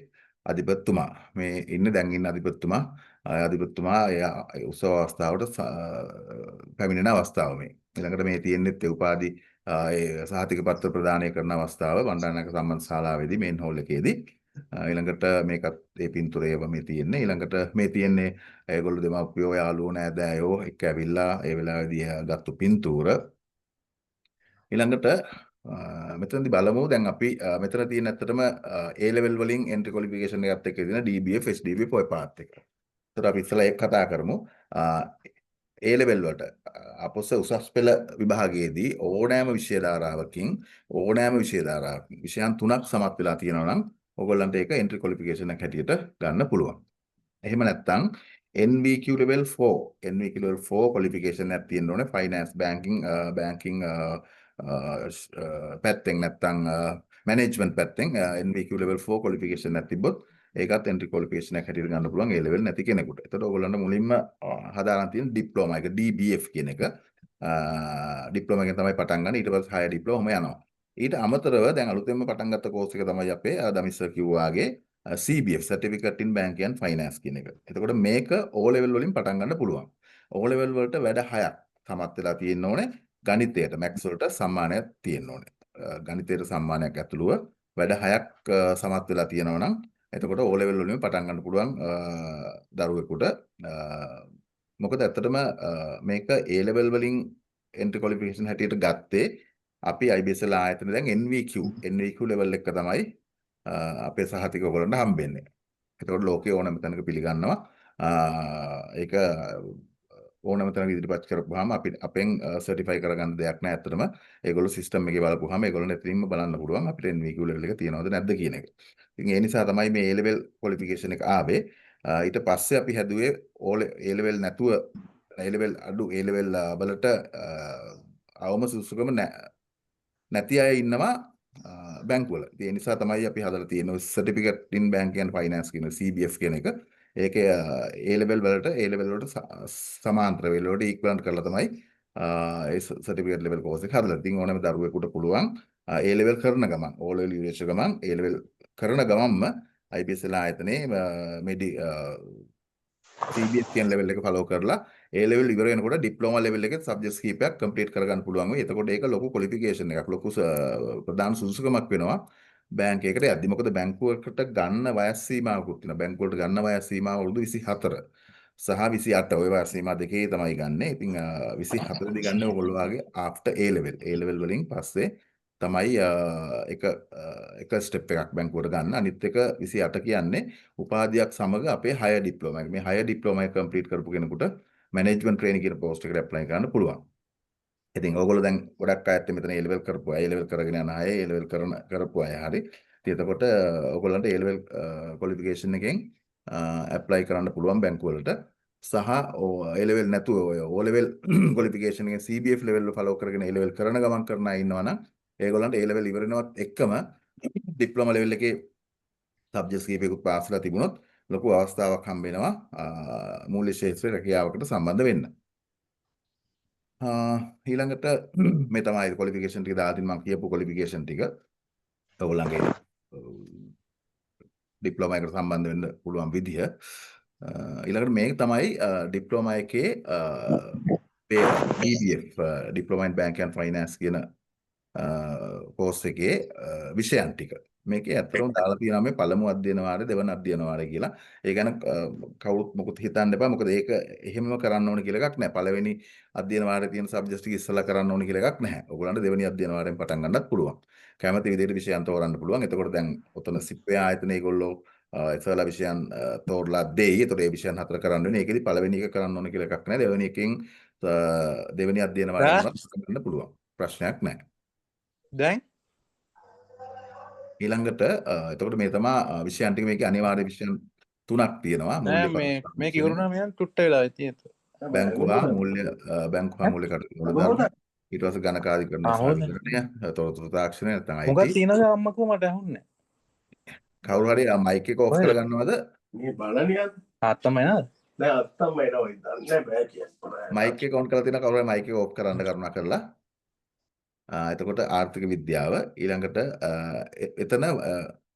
Speaker 7: අධිපතිතුමා. මේ ඉන්න දැන් ඉන්න අධිපතිතුමා උත්සව අවස්ථාවට පැමිණෙන අවස්ථාව මේ. ඊළඟට මේ තියෙන්නේ උපාධි ඒ සහතික පත්‍ර ප්‍රදානය කරන අවස්ථාව බණ්ඩාරනායක සම්මාන ශාලාවේදී මේන් හෝල් එකේදී. ඊළඟට මේකත් ඒ පින්තූරය ඒව මේ තියෙන්නේ. ඊළඟට මේ තියෙන්නේ ඒගොල්ලෝ දෙමාපියෝ යාළුවෝ නෑදෑයෝ එක්ක ඇවිල්ලා ඒ වෙලාවේදී ගත්තු පින්තූර. ඊළඟට මෙතනදී බලමු දැන් අපි මෙතන තියෙන ඇත්තටම A level වලින් entry qualification එකත් එක්ක තියෙන DBF HDBF ඔය පාත් එක. ඒතර අපි ඉස්සෙල්ලා ඒක කතා කරමු. A level වලට අපොස උසස් පෙළ විභාගයේදී ඕනෑම විෂය ධාරාවකින් විෂයන් 3ක් සමත් වෙලා තියෙනවා නම් ඕගොල්ලන්ට ඒක entry qualification එකක් හැටියට ගන්න පුළුවන්. එහෙම නැත්නම් NVQ level 4 qualification එකක් තියෙන්න ඕනේ finance banking පැත්තෙන් නැත්නම් management පැත්තෙන් NVQ level 4 qualification එකක් තිබ්බොත් ඒකත් entry qualification එකක් හැටියට ගන්න පුළුවන් A level නැති කෙනෙකුට. එතකොට ඕගොල්ලන්ට මුලින්ම හදාගන්න තියෙන diploma එක DBF කියන එක. diploma එකෙන් තමයි පටන් ගන්න. ඊට පස්සේ higher diploma යනවා. ඊට අමතරව දැන් අලුතෙන්ම පටන් ගත්ත කෝස් එක තමයි අපේ දමිස් sir කිව්වාගේ CBF certificate in banking and finance කියන එක. එතකොට මේක O level වලින් පටන් ගන්න පුළුවන්. O level වලට වැඩ 6ක් සමත් වෙලා තියෙන්න ඕනේ. ගණිතයට maths වලට සම්මානයක් තියෙන්න ඕනේ. ගණිතයට සම්මානයක් ඇතුළුව වැඩ 6ක් සමත් වෙලා තියෙනවා නම් එතකොට O level වලින් පටන් ගන්න පුළුවන් දරුවෙකුට. මොකද ඇත්තටම මේක A level වලින් entry qualification හැටියට ගත්තේ අපි IBSL ආයතන දැන් NVQ level එක තමයි අපේ සහතික ඔයගොල්ලන්ට හම්බෙන්නේ. එතකොට ලෝකේ ඕනම තැනක පිළිගන්නවා. ඒක ඕනම තැනක ඉදිරිපත් කරපුවාම අපෙන් සර්ටිෆයි කරගන්න දෙයක් නැහැ ඇත්තටම. ඒගොල්ලෝ සිස්ටම් එකේ බලපුවාම ඒගොල්ලෝ එතනින්ම බලන්න පුළුවන් අපිට NVQ level එක තියනවද නැද්ද කියන එක. ඉතින් ඒ නිසා තමයි මේ A level qualification එක ආවේ. ඊට පස්සේ අපි හැදුවේ A level නැතුව A level අඩු A level වලට අවම සුසුකම නැති අය ඉන්නවා බැංකුවල. ඒ නිසා තමයි අපි හදලා තියෙන්නේ certificate in banking and finance කියන CBF කියන එක. ඒක A level වලට සමාන්තර වලට equivalent කරලා තමයි ඒ certificate level course එක හදලා. ඉතින් ඕනෑම දරුවෙකුට පුළුවන් A level කරන ගමන් O level ඉවරච්ච ගමන් A level කරන ගමන්ම IBSL ආයතනයේ CBF කියන level එක follow කරලා A level ඉවර වෙනකොට diploma level එකේ subjects කීපයක් complete කරගන්න පුළුවන් වෙයි. එතකොට ඒක ලොකු qualification එකක්. ලොකු ප්‍රධාන සුදුසුකමක් වෙනවා බැංක් එකකට යද්දි. මොකද බැංකුවකට ගන්න වයස් සීමාවකුත් තියෙනවා. බැංකුවලට ගන්න වයස් සීමාව අවුරුදු 24 සහ 28 ඔය වයස් සීමා දෙකේ තමයි ගන්න. ඉතින් 24 දී ගන්න ඕගොල්ලෝ වාගේ after A level වලින් පස්සේ තමයි එක ස්ටෙප් එකක් බැංකුවට ගන්න. අනිත් එක 28 කියන්නේ උපාධියක් සමග අපේ higher diploma එක. මේ higher diploma එක complete කරපු කෙනෙකුට management training කියන post එකට apply කරන්න පුළුවන්. ඉතින් ඕගොල්ලෝ දැන් ගොඩක් අයත් මෙතන A level කරපු අය, A level කරගෙන යන අය, A level කරපු අය හරි. ඉතින් එතකොට ඕගොල්ලන්ට A level qualification එකෙන් apply කරන්න පුළුවන් බැංකුව වලට. සහ A level නැතුව O level qualification එකෙන් CBF level එක follow කරගෙන A level කරන ගමන් කරන අය ඉන්නවා නම් ඒගොල්ලන්ට A level ඉවර වෙනවත් එක්කම diploma level එකේ subjects කීපයකට පාස් වෙලා තිබුණොත් ලොකු අවස්ථාවක් හම්බ වෙනවා මූල්‍ය ශාස්ත්‍රයේ රැකියාවකට සම්බන්ධ වෙන්න. ඊළඟට මේ තමයි qualification ටික දාලා මම කියපු qualification ටික. ඔයගොල්ලන්ගේ diploma එකට සම්බන්ධ වෙන්න පුළුවන් විදිහ. ඊළඟට මේක තමයි diploma එකේ DBF diploma in banking and finance කියන course එකේ විෂයන් ටික. මේකේ ඇත්තටම දාලා තියෙනවා මේ පළමු අධ්‍යයන වාරය දෙවන අධ්‍යයන වාරය කියලා. ඒ ගැන කවුරුත් මොකුත් හිතන්න එපා. මොකද ඒක එහෙමම කරන්න ඕන කියලා එකක් නැහැ. පළවෙනි අධ්‍යයන වාරයේ තියෙන සබ්ජෙක්ට් ටික ඉස්සලා කරන්න ඕන කියලා එකක් නැහැ. ඔයගොල්ලන්ට දෙවෙනි අධ්‍යයන වාරයෙන් පටන් ගන්නත් පුළුවන්. කැමති විදිහට විෂයන් තෝරන්න පුළුවන්. එතකොට දැන් ඔතන සිප්පේ ආයතනයේ ඒගොල්ලෝ ඉස්සලා විෂයන් තෝරලා දෙයි. ඒතකොට ඒ විෂයන් හතර කරන්න වෙන්නේ. ඒකෙදි පළවෙනි එක කරන්න ඕන කියලා එකක් නැහැ. දෙවෙනි එකෙන් දෙවෙනි අධ්‍යයන වාරයෙන් කරන්න පුළුවන්. ප්‍රශ්නයක් නැහැ.
Speaker 8: දැන්
Speaker 7: ඊළඟට එතකොට මේ තමයි විෂයන් ටික මේකේ අනිවාර්ය විෂයන් 3ක් තියෙනවා.
Speaker 8: මේක ඉවරුණා මෙයන් ටුට්ට වෙලා තියෙන.
Speaker 7: බැංකුවා මූල්‍ය කටයුතු වල ඊට පස්සේ ගණකාධිකරණ සාධකරණය තොරතුරු තාක්ෂණය නැත්නම් IT.
Speaker 8: මොකක්ද තියෙනවද අම්මකෝ මට අහුන්නේ.
Speaker 7: කවුරු හරි මයික් එක ඔෆ්
Speaker 8: කොහෙද?
Speaker 7: කරගන්නවද?
Speaker 6: මේ බලනියත්
Speaker 8: තාත්තම්මයි නේද?
Speaker 6: දැන් අත්තම් එනවා ඉතින් බෑ කියන්නේ.
Speaker 7: මයික් එක ඔන් කරලා තියෙනවා කවුරු හරි මයික් එක ඔෆ් කරන්න කරුණා කරලා. එතකොට ආර්ථික විද්‍යාව ඊළඟට එතන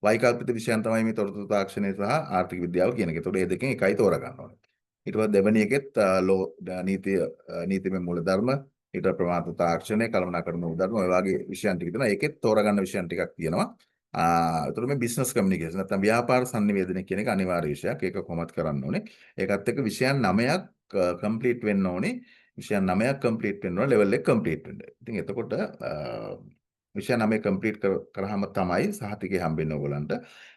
Speaker 7: වෛකල්පික විෂයන් තමයි මේ තොරතුරු තාක්ෂණය සහ ආර්ථික විද්‍යාව කියන එක. ඒතකොට මේ දෙකෙන් එකයි තෝරගන්න ඕනේ. ඊට පස්සේ දෙවෙනි එකෙත් නීතිමය මූලධර්ම, ඊට ප්‍රමාණ තාක්ෂණය, කළමනාකරණ මූලධර්ම ඔය වගේ විෂයන් ටික තියෙනවා. ඒකෙත් තෝරගන්න විෂයන් ටිකක් තියෙනවා. ඒතකොට මේ බිස්නස් කමියුනිකේෂන් නැත්නම් ව්‍යාපාර සංනිවේදනය කියන එක අනිවාර්ය විෂයක්. ඒක කොහොමද කරන්න ඕනේ? ඒකත් එක්ක විෂයන් 9ක් කම්ප්ලීට් වෙන්න ඕනේ. විෂයන් 9ක් කම්ප්ලීට් වෙන්න ඕන ලෙවල් එක කම්ප්ලීට් වෙන්න. ඉතින් එතකොට විෂයන් 9 කම්ප්ලීට් කරාම තමයි සහතිකය හම්බෙන්නේ ඕගොල්ලන්ට.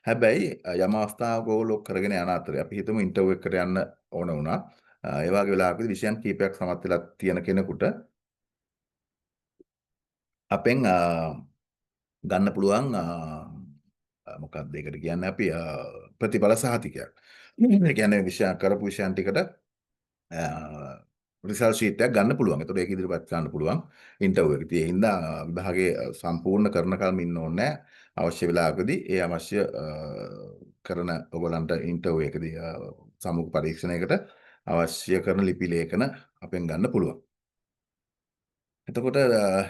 Speaker 7: හැබැයි යම් අවස්ථාවක ඕගොල්ලෝ කරගෙන යන අතරේ අපි හිතමු ඉන්ටර්විව් එකකට යන්න ඕන වුණා. ඒ වගේ වෙලාවකදී විෂයන් කීපයක් සමත් වෙලා තියෙන කෙනෙකුට අපෙන් ගන්න පුළුවන් මොකක්ද ඒකට කියන්නේ අපි ප්‍රතිඵල සහතිකයක්. ඒ කියන්නේ විෂයන් කරපු විෂයන් ටිකට රිසල්ට් ෂීට් එකක් ගන්න පුළුවන්. ඒතකොට ඒක ඉදිරිපත් කරන්න පුළුවන් ඉන්ටර්විව් එකේදී. ඒ හින්දා විභාගයේ සම්පූර්ණ කරන කල්ම ඉන්න ඕනේ නැහැ. අවශ්‍ය වෙලාවකදී ඒ අවශ්‍ය කරන ඔයගලන්ට ඉන්ටර්විව් එකේදී සමුහ පරීක්ෂණයකට අවශ්‍ය කරන ලිපි ලේඛන අපෙන් ගන්න පුළුවන්. එතකොට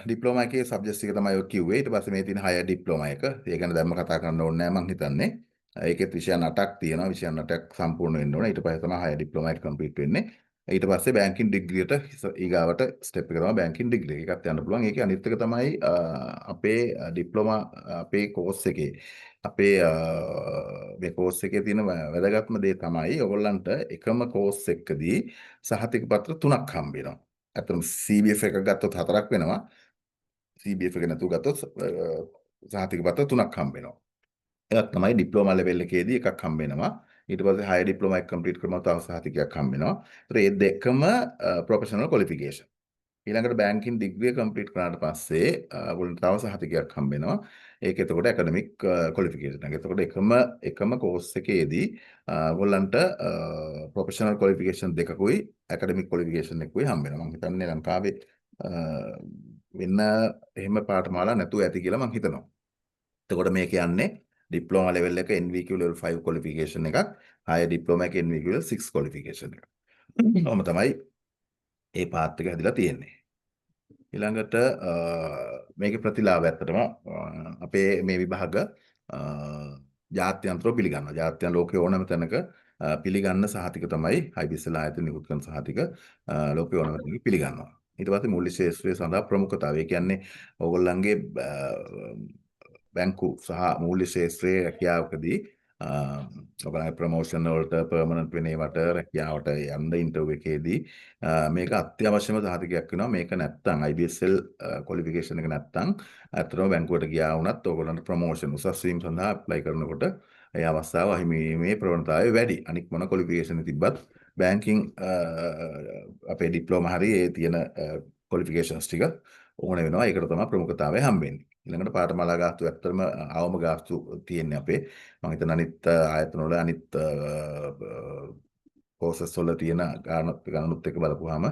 Speaker 7: ඩිප්ලෝමා එකේ සබ්ජෙක්ට්ස් එක තමයි ඔය කිව්වේ. ඊට පස්සේ මේ තියෙන 6 ඩිප්ලෝමා එක. ඒ ගැන දැම්ම කතා කරන්න ඕනේ නැහැ මං හිතන්නේ. ඒකෙත් විෂයන් 8ක් තියෙනවා. විෂයන් 8ක් සම්පූර්ණ වෙන්න ඕනේ. ඊට පස්සේ තමයි 6 ඩිප්ලෝමා එක කම්ප්ලීට් වෙන්නේ. ඊට පස්සේ බැංකින් ඩිග්‍රියට ඊගාවට ස්ටෙප් එක තමයි බැංකින් ඩිග්‍රී එකත් යන්න පුළුවන්. ඒකේ අනිත් එක තමයි අපේ ඩිප්ලෝමා අපේ කෝස් එකේ අපේ මේ කෝස් එකේ තියෙන වැදගත්ම දේ තමයි ඔයගොල්ලන්ට එකම කෝස් එකකදී සහතික පත්‍ර 3ක් හම්බ වෙනවා. අතන CBF එකක් ගත්තොත් 4ක් වෙනවා. CBF එක නැතුව ගත්තොත් සහතික පත්‍ර 3ක් හම්බ වෙනවා. එකක් තමයි ඩිප්ලෝමා ලෙවල් එකේදී එකක් හම්බ වෙනවා. ඊට පස්සේ හයර් ඩිප්ලෝමා එක කම්ප්ලීට් කරනවා තව සහතිකයක් හම්බ වෙනවා. ඒතර මේ දෙකම ප්‍රොෆෙෂනල් ක්වොලිෆිකේෂන්. ඊළඟට බැංකින් ඩිග්‍රිය කම්ප්ලීට් කරාට පස්සේ ඔයගොල්ලන්ට තව සහතිකයක් හම්බ වෙනවා. ඒක එතකොට ඇකඩමික් ක්වොලිෆිකේෂන් එක. එතකොට එකම කෝස් එකේදී ඔයගොල්ලන්ට ප්‍රොෆෙෂනල් ක්වොලිෆිකේෂන් දෙකකුයි ඇකඩමික් ක්වොලිෆිකේෂන් එකකුයි හම්බ වෙනවා. මම හිතන්නේ ලංකාවේ වෙන එහෙම පාඨමාලා නැතුව ඇති කියලා මම හිතනවා. එතකොට මේ කියන්නේ ඩිප්ලෝමා ලෙවල් එක NVQ level 5 qualification එකක්, higher diploma එක NVQ level 6 qualification එකක්. ඔහොම තමයි මේ පාත් එක හැදිලා තියෙන්නේ. ඊළඟට මේකේ ප්‍රතිලාභය ඇත්තටම අපේ මේ විභාග ජාත්‍යන්තරව පිළිගන්නවා. ජාත්‍යන්තර ලෝකයේ ඕනම තැනක පිළිගන්න සහතික තමයි IBSL ආයතන නිකුත් කරන සහතික ලෝකයේ ඕනම තැනක පිළිගන්නවා. ඊට පස්සේ මූල්‍ය ශාස්ත්‍රයේ සඳහා ප්‍රමුඛතාවය කියන්නේ ඕගොල්ලන්ගේ බැංකු සහ මූල්‍ය ශාස්ත්‍රයේ රැකියාවකදී ඔයගොල්ලන්ගේ ප්‍රොමෝෂන් වලට පර්මනන්ට් වෙන ඒවාට රැකියාවට යන්න ඉන්ටර්විව් එකේදී මේක අත්‍යවශ්‍යම සහතිකයක් වෙනවා. මේක නැත්තම් IBSL ක්වොලිෆිකේෂන් එක නැත්තම් අත්‍තරම බැංකුවට ගියා වුණත් ඔයගොල්ලන්ට ප්‍රොමෝෂන් උසස් වීම සඳහා ඇප්ලයි කරනකොට ඒ අවස්ථාව අහිමිීමේ ප්‍රවණතාවය වැඩි. අනික් මොන ක්වොලිෆිකේෂන් තිබ්බත් බැංකින් අපේ ඩිප්ලෝමා හරි ඒ තියෙන ක්වොලිෆිකේෂන්ස් ටික ඕන වෙනවා. ඒකට තමයි ප්‍රමුඛතාවය හම්බෙන්නේ. ඊළඟට පාඨමාලා ගාස්තු ඇත්තටම අවම ගාස්තු තියෙන්නේ අපේ. මම හිතන අනිත් ආයතන වල අනිත් කෝසස් වල තියෙන ගණනුත් එක්ක බලපුවාම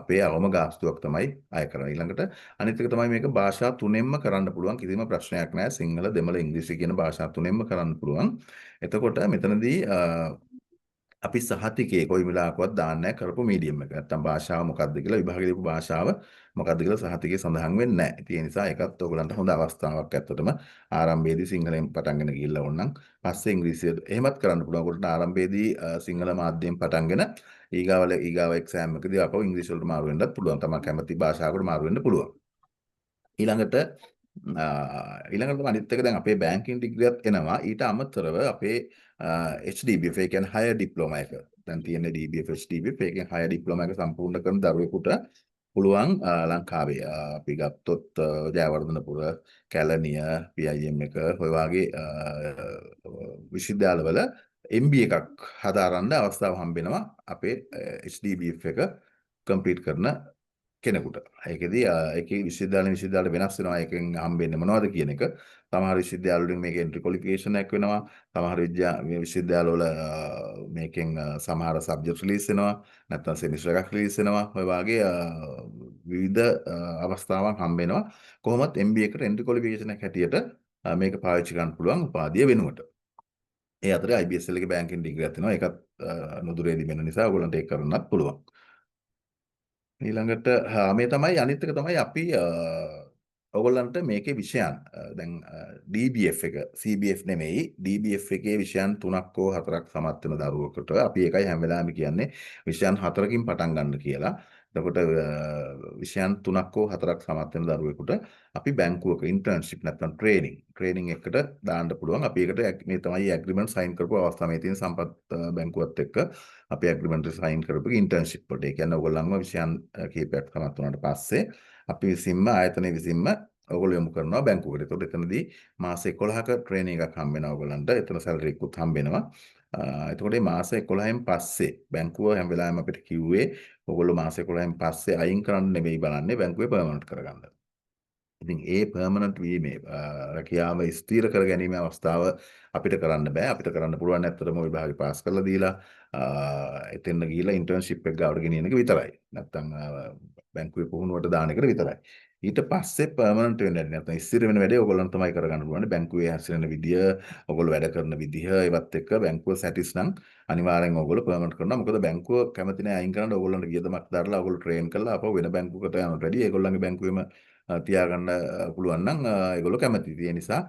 Speaker 7: අපේ අවම ගාස්තුවක් තමයි අය කරන්නේ. ඊළඟට අනිත් එක තමයි මේක භාෂා තුනෙන්ම කරන්න පුළුවන්. කිසිම ප්‍රශ්නයක් නැහැ. සිංහල, දෙමළ, ඉංග්‍රීසි කියන භාෂා තුනෙන්ම කරන්න පුළුවන්. එතකොට මෙතනදී අපි සහතිකේ කොයි වෙලාවකවත් දාන්නේ නැහැ කරපු මීඩියම් එක. නැත්තම් භාෂාව මොකක්ද කියලා විභාගයේ දීපු භාෂාව මොකක්ද කියලා සහතිකේ සඳහන් වෙන්නේ නැහැ. ඉතින් ඒ නිසා ඒකත් ඔයගලන්ට හොඳ අවස්ථාවක් ඇත්තටම. ආරම්භයේදී සිංහලෙන් පටන්ගෙන ගිහිල්ලා ඕනනම් පස්සේ ඉංග්‍රීසියට එහෙමත් කරන්න පුළුවන්. ඔයගොල්ලන්ට ආරම්භයේදී සිංහල මාධ්‍යයෙන් පටන්ගෙන ඊගාව එක්සෑම් එකදී අපව ඉංග්‍රීසි වලට මාරු වෙන්නත් පුළුවන්. තමන් කැමති භාෂාවකට මාරු වෙන්න පුළුවන්. ඊළඟට අනිත් එක දැන් අපේ බැංකින් ඩිග්‍රියත් එනවා. ඊට අමතරව අපේ HDBF ඒ කියන්නේ higher diploma එක. දැන් තියෙන DBF HDBF ඒකෙන් higher diploma එක සම්පූර්ණ කරන දරුවෙකුට පුළුවන් ලංකාවේ අපි ගත්තොත් ජයවර්ධනපුර, කැලණිය, PIM එක ඔය වගේ විශ්වවිද්‍යාලවල MBA එකක් හදාරන්න අවස්ථාව හම්බෙනවා අපේ HDBF එක කම්ප්ලීට් කරන කෙනෙකුට. ඒකෙදී ඒකේ විශ්වවිද්‍යාල වෙනස් වෙනවා. ඒකෙන් හම්බෙන්නේ මොනවද කියන එක. සමහර විශ්වවිද්‍යාල වලින් මේක එන්ට්‍රි ක්වොලිෆිකේෂන් එකක් වෙනවා. සමහර විශ්වවිද්‍යාල වල මේකෙන් සමහර සබ්ජෙක්ට් රිලීස් වෙනවා. නැත්නම් සෙමිස්ටර් එකක් රිලීස් වෙනවා. ඔය වගේ විවිධ අවස්ථාවන් හම්බ වෙනවා. කොහොමත් MBA එකට එන්ට්‍රි ක්වොලිෆිකේෂන් එකක් හැටියට මේක පාවිච්චි කරන්න පුළුවන් උපාධිය වෙනුවට. ඒ අතරේ IBSL එකේ බැංකින් ඩිග්‍රී එකක් තියෙනවා. ඒකත් නුදුරේදී වෙන නිසා ඔයගොල්ලන්ට ඒක කරන්නත් පුළුවන්. ඊළඟට මේ තමයි අනිත් එක තමයි අපි ඔයගොල්ලන්ට මේකේ විෂයන් දැන් DBF එක CBF නෙමෙයි DBF එකේ විෂයන් 3ක් හෝ 4ක් සමත් වෙන දරුවෙකුට අපි ඒකයි හැම වෙලාවෙම කියන්නේ විෂයන් 4කින් පටන් ගන්න කියලා. එතකොට විෂයන් 3ක් හෝ 4ක් සමත් වෙන දරුවෙකුට අපි බැංකුවක ඉන්ටර්න්ෂිප් නැත්නම් ට්‍රේනින් එකට දාන්න පුළුවන්. අපි ඒකට මේ තමයි ඇග්‍රීමන්ට් සයින් කරපු අවස්ථාව මේ තියෙන සම්පත් බැංකුවත් එක්ක අපි ඇග්‍රීමන්ට් සයින් කරපු ඉන්ටර්න්ෂිප් වලට. ඒ කියන්නේ ඔයගොල්ලන්ව විෂයන් කීපයක් සමත් වුණාට පස්සේ අපි විසින්ම ආයතනයේ විසින්ම ඔයගොල්ලෝ යොමු කරනවා බැංකුවකට. ඒතකොට එතනදී මාස 11ක ට්‍රේනින් එකක් හම්බ වෙනවා ඔයගොල්ලන්ට. එතන සැලරි එකකුත් හම්බ වෙනවා. එතකොට මේ මාස 11න් පස්සේ බැංකුව හැම වෙලාවෙම අපිට කිව්වේ ඔයගොල්ලෝ මාස 11න් පස්සේ අයින් කරන්න නෙමෙයි බලන්නේ බැංකුවේ පර්මනන්ට් කරගන්න. ඉතින් ඒ පර්මනන්ට් වීමේ රැකියාව ස්ථිර කර ගැනීමේ අවස්ථාව අපිට කරන්න බෑ. අපිට කරන්න පුළුවන් ඇත්තටම විභාගේ පාස් කරලා දීලා එතෙන් ගිහිලා ඉන්ටර්න්ෂිප් එක ගාවට ගෙනියන එක විතරයි. නැත්තම් බැංකුවේ පුහුණුවට දාන එක විතරයි. ඊට පස්සේ පර්මනන්ට් වෙන්න නැත්නම් ස්ථිර වෙන වැඩේ ඔයගොල්ලන් තමයි කරගන්න පුළුවන්. බැංකුවේ හැසිරෙන විදිය, ඔයගොල්ලෝ වැඩ කරන විදිහ, ඒවත් එක්ක බැංකුව සැටිස් නම් අනිවාර්යෙන් ඔයගොල්ලෝ පර්මනන්ට් කරනවා. මොකද බැංකුව කැමති නැහැ අයින් කරන්න. ඔයගොල්ලන්ට වියදමක් දාලා ඔයගොල්ලෝ ට්‍රේන් කරලා අපව වෙන බැංකුවකට යනට වැඩිය ඒගොල්ලන්ගේ බැංකුවේම තියාගන්න පුළුවන් නම් ඒගොල්ලෝ කැමතියි. ඒ නිසා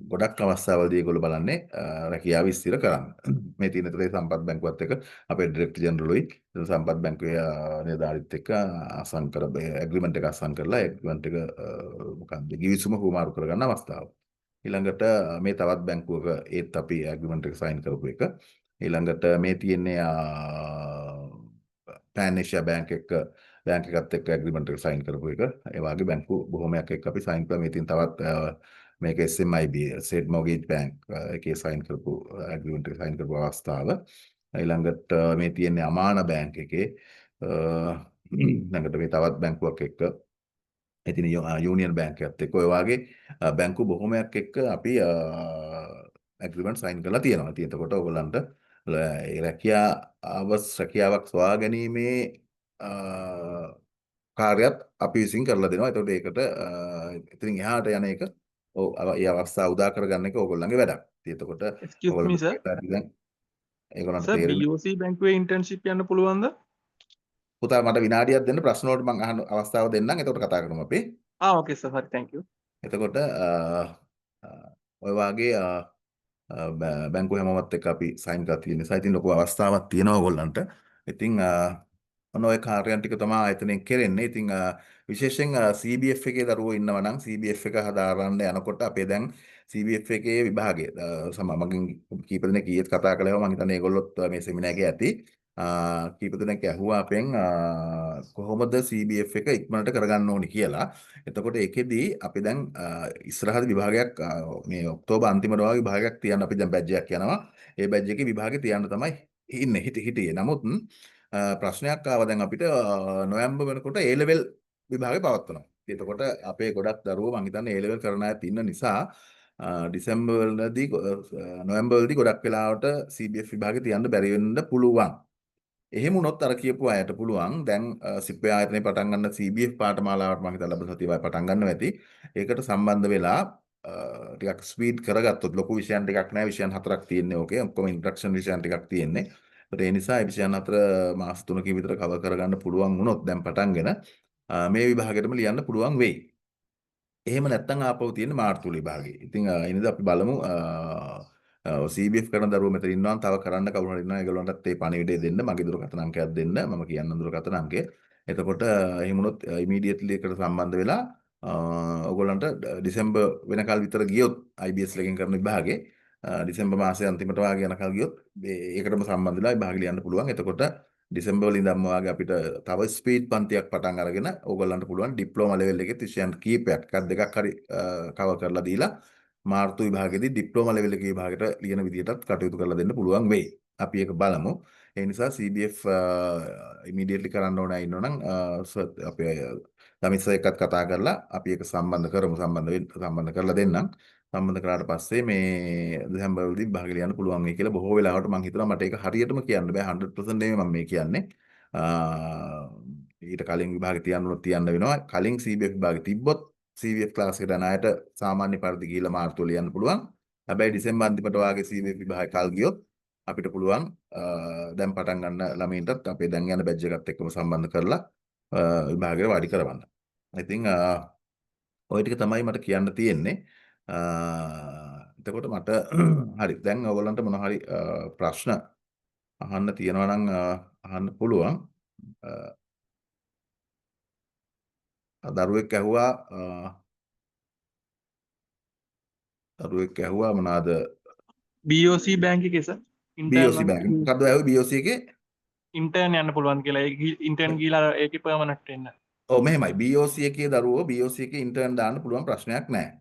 Speaker 7: ගොඩක් අවස්ථාවලදී ඒගොල්ලෝ බලන්නේ රැකියාව ස්ථිර කරන්න. මේ තියෙන තරේ සම්පත් බැංකුවත් එක්ක අපේ ඩිරෙක්ටර් ජෙනරල්ුයි සම්පත් බැංකුවේ නිලධාරීත් එක්ක අසන් කර ඇග්‍රීමන්ට් එක අසන් කරලා ඇග්‍රීමන්ට් එක මොකක්ද ගිවිසුම හුවමාරු කරගන්න අවස්ථාව. ඊළඟට මේ තවත් බැංකුවක ඒත් අපි ඇග්‍රීමන්ට් එක සයින් කරපු එක. ඊළඟට මේ තියෙන්නේ පෑන් ඒෂියා බැංක් එකත් එක්ක ඇග්‍රීමන්ට් එක සයින් කරපු එක. ඒ වගේ බැංකු බොහොමයක් එක්ක අපි සයින් කරලා මේ තියෙන තවත් මේක SMIB State Mortgage Bank එකේ සයින් කරපු ඇග්‍රීමන්ට් එක සයින් කරපු අවස්ථාව. ඊළඟට මේ තියෙන්නේ අමාන බැංක් එකේ ඊළඟට මේ තවත් බැංකුවක් එක්ක ඉතින් යූනියන් බැංක් එකත් එක්ක ඔය වගේ බැංකු බොහොමයක් එක්ක අපි ඇග්‍රීමන්ට් සයින් කරලා තියෙනවා. ඉතින් එතකොට ඔයගොල්ලන්ට රැකියාවක් සොයා ගැනීමේ කාර්යයක් අපි විසින් කරලා දෙනවා. එතකොට ඒකට ඉතින් එහාට යන එක ඒ අවස්ථාව උදා කරගන්න එක ඕගොල්ලන්ගේ වැඩක්. ඉතින් එතකොට
Speaker 8: Excuse me sir.
Speaker 7: ඒගොල්ලන්ට
Speaker 8: සර්
Speaker 7: තේරෙන්නේ
Speaker 8: BOC බැංකුවේ ඉන්ටර්න්ෂිප් යන්න පුළුවන්ද?
Speaker 7: පුතා මට විනාඩියක් දෙන්න ප්‍රශ්න වලට මම අහන අවස්ථාව දෙන්නම්. එතකොට කතා කරමු අපි.
Speaker 8: ඕකේ සර් හරි thank you.
Speaker 7: එතකොට ඔය වාගේ බැංකුව හැමෝමත් එක්ක අපි සයින් කරලා තියෙන නිසා ඉතින් ලොකු අවස්ථාවක් තියෙනවා ඔයගොල්ලන්ට. ඉතින් ඔන්න ඔය කාර්යයන් ටික තමයි ආයතනයෙන් කෙරෙන්නේ. ඉතින් විශේෂයෙන් CBF එකේ දරුවෝ ඉන්නවා නම් CBF එක හදාරන්න යනකොට අපේ දැන් CBF එකේ විභාගය මගෙන් කීප දෙනෙක් ඊයේත් කතා කළා. මම හිතන්නේ ඒගොල්ලොත් මේ සෙමිනාර් එකේ ඇති. කීප දෙනෙක් ඇහුවා අපෙන් කොහොමද CBF එක ඉක්මනට කරගන්න ඕනි කියලා. එතකොට ඒකෙදී අපි දැන් ඉස්සරහට විභාගයක් මේ ඔක්තෝබර් අන්තිමට වගේ විභාගයක් තියන්න අපි දැන් බැජ් එකක් යනවා. ඒ බැජ් එකේ විභාගේ තියන්න තමයි ඉන්නේ හිටියේ. නමුත් ප්‍රශ්නයක් ආවා දැන් අපිට නොවැම්බර් වෙනකොට A level විභාගේ පවත්වනවා. එතකොට අපේ ගොඩක් දරුවෝ මං හිතන්නේ A level කරන අයත් ඉන්න නිසා ඩිසැම්බර් වලදී නොවැම්බර් වලදී ගොඩක් වෙලාවට CBF විභාගේ තියන්න බැරි වෙන්න පුළුවන්. එහෙම වුණොත් අර කියපු අයට පුළුවන් දැන් සිප්පේ ආයතනයේ පටන් ගන්න CBF පාඨමාලාවට මම හිතලා ලබන සතියේ පටන් ගන්නවා ඇති. ඒකට සම්බන්ධ වෙලා ටිකක් ස්පීඩ් කරගත්තොත් ලොකු විෂයන් ටිකක් නැහැ විෂයන් 4ක් තියෙන්නේ ඕකේ. ඔක්කොම ඉන්ට්‍රොඩක්ෂන් විෂයන් ටිකක් තියෙන්නේ. ඒත් ඒ නිසා ඒ විෂයන් 4 මාස 3කින් විතර කවර් කරගන්න පුළුවන් වුණොත් දැන් පටන්ගෙන මේ විභාගෙටම ලියන්න පුළුවන් වෙයි. එහෙම නැත්නම් ආපහු තියෙන මාර්තු විභාගේ. ඉතින් ඉනිද අපි බලමු CBF කරන දරුවෝ මෙතන ඉන්නවා තව කරන්න කවුරු හරි ඉන්නවා ඒගොල්ලන්ටත් ඒ පණිවිඩය දෙන්න මගේ දුරකථන අංකයක් දෙන්න මම කියන්න දුරකථන අංකය. එතකොට එහෙම වුණොත් ඉමීඩියට්ලි එකට සම්බන්ධ වෙලා ඔයගොල්ලන්ට ඩිසෙම්බර් වෙනකල් විතර ගියොත් IBS එකෙන් කරන විභාගේ ඩිසෙම්බර් මාසයේ අන්තිමට වාගේ යනකල් ගියොත් ඒකටම සම්බන්ධ වෙලා විභාග ලියන්න පුළුවන්. එතකොට ඩිසෙම්බර් වලින් ඉඳන්ම වාගේ අපිට තව ස්පීඩ් පන්තියක් පටන් අරගෙන ඕගොල්ලන්ට පුළුවන් ඩිප්ලෝමා ලෙවල් එකේ විෂයන් කීපයක් එකක් දෙකක් හරි කවර් කරලා දීලා මාර්තු විභාගෙදී ඩිප්ලෝමා ලෙවල් එකේ විභාගයට ලියන විදිහටත් කටයුතු කරලා දෙන්න පුළුවන් වෙයි. අපි ඒක බලමු. ඒ නිසා CBF ඉමීඩියට්ලි කරන්න ඕන අය ඉන්නවනම් අපේ දමිත් සර් එක්කත් කතා කරලා අපි ඒක සම්බන්ධ කරමු සම්බන්ධ කරලා දෙන්නම්. සම්බන්ධ කරාට පස්සේ මේ දෙසැම්බර් වලදී විභාග ලියන්න පුළුවන් වෙයි කියලා බොහෝ වෙලාවට මම හිතනවා මට ඒක හරියටම කියන්න බෑ 100% නෙමෙයි මම මේ කියන්නේ. ඊට කලින් විභාගෙ තියන්න වෙනවා. කලින් CBF විභාගෙ තිබ්බොත් CBF ක්ලාස් එකට යන අයට සාමාන්‍ය පරිදි ගිහිල්ලා මාර්තු ලියන්න පුළුවන්. හැබැයි ඩිසෙම්බර් අන්තිමට වාගේ සීවේ විභාගය කල් ගියොත් අපිට පුළුවන් දැන් පටන් ගන්න ළමයින්ටත් අපේ දැන් යන බැච් එකත් එක්කම සම්බන්ධ කරලා විභාගයට වාඩි කරවන්න. ඉතින් ওই ටික තමයි මට කියන්න තියෙන්නේ. එතකොට මට හරි දැන් ඔයගොල්ලන්ට මොන හරි ප්‍රශ්න අහන්න තියෙනවා නම් අහන්න පුළුවන්. දරුවෙක් ඇහුවා මොනවාද
Speaker 8: BOC බැංක් එකේ සර්
Speaker 7: BOC බැංක් මොකද්ද ඇහුවේ BOC එකේ
Speaker 8: ඉන්ටර්න් යන්න පුළුවන් කියලා ඉන්ටර්න් ගිහලා ඒකේ පර්මනන්ට් වෙන්න.
Speaker 7: ඔව් මෙහෙමයි BOC එකේ දරුවෝ BOC එකේ ඉන්ටර්න් දාන්න පුළුවන් ප්‍රශ්නයක් නැහැ.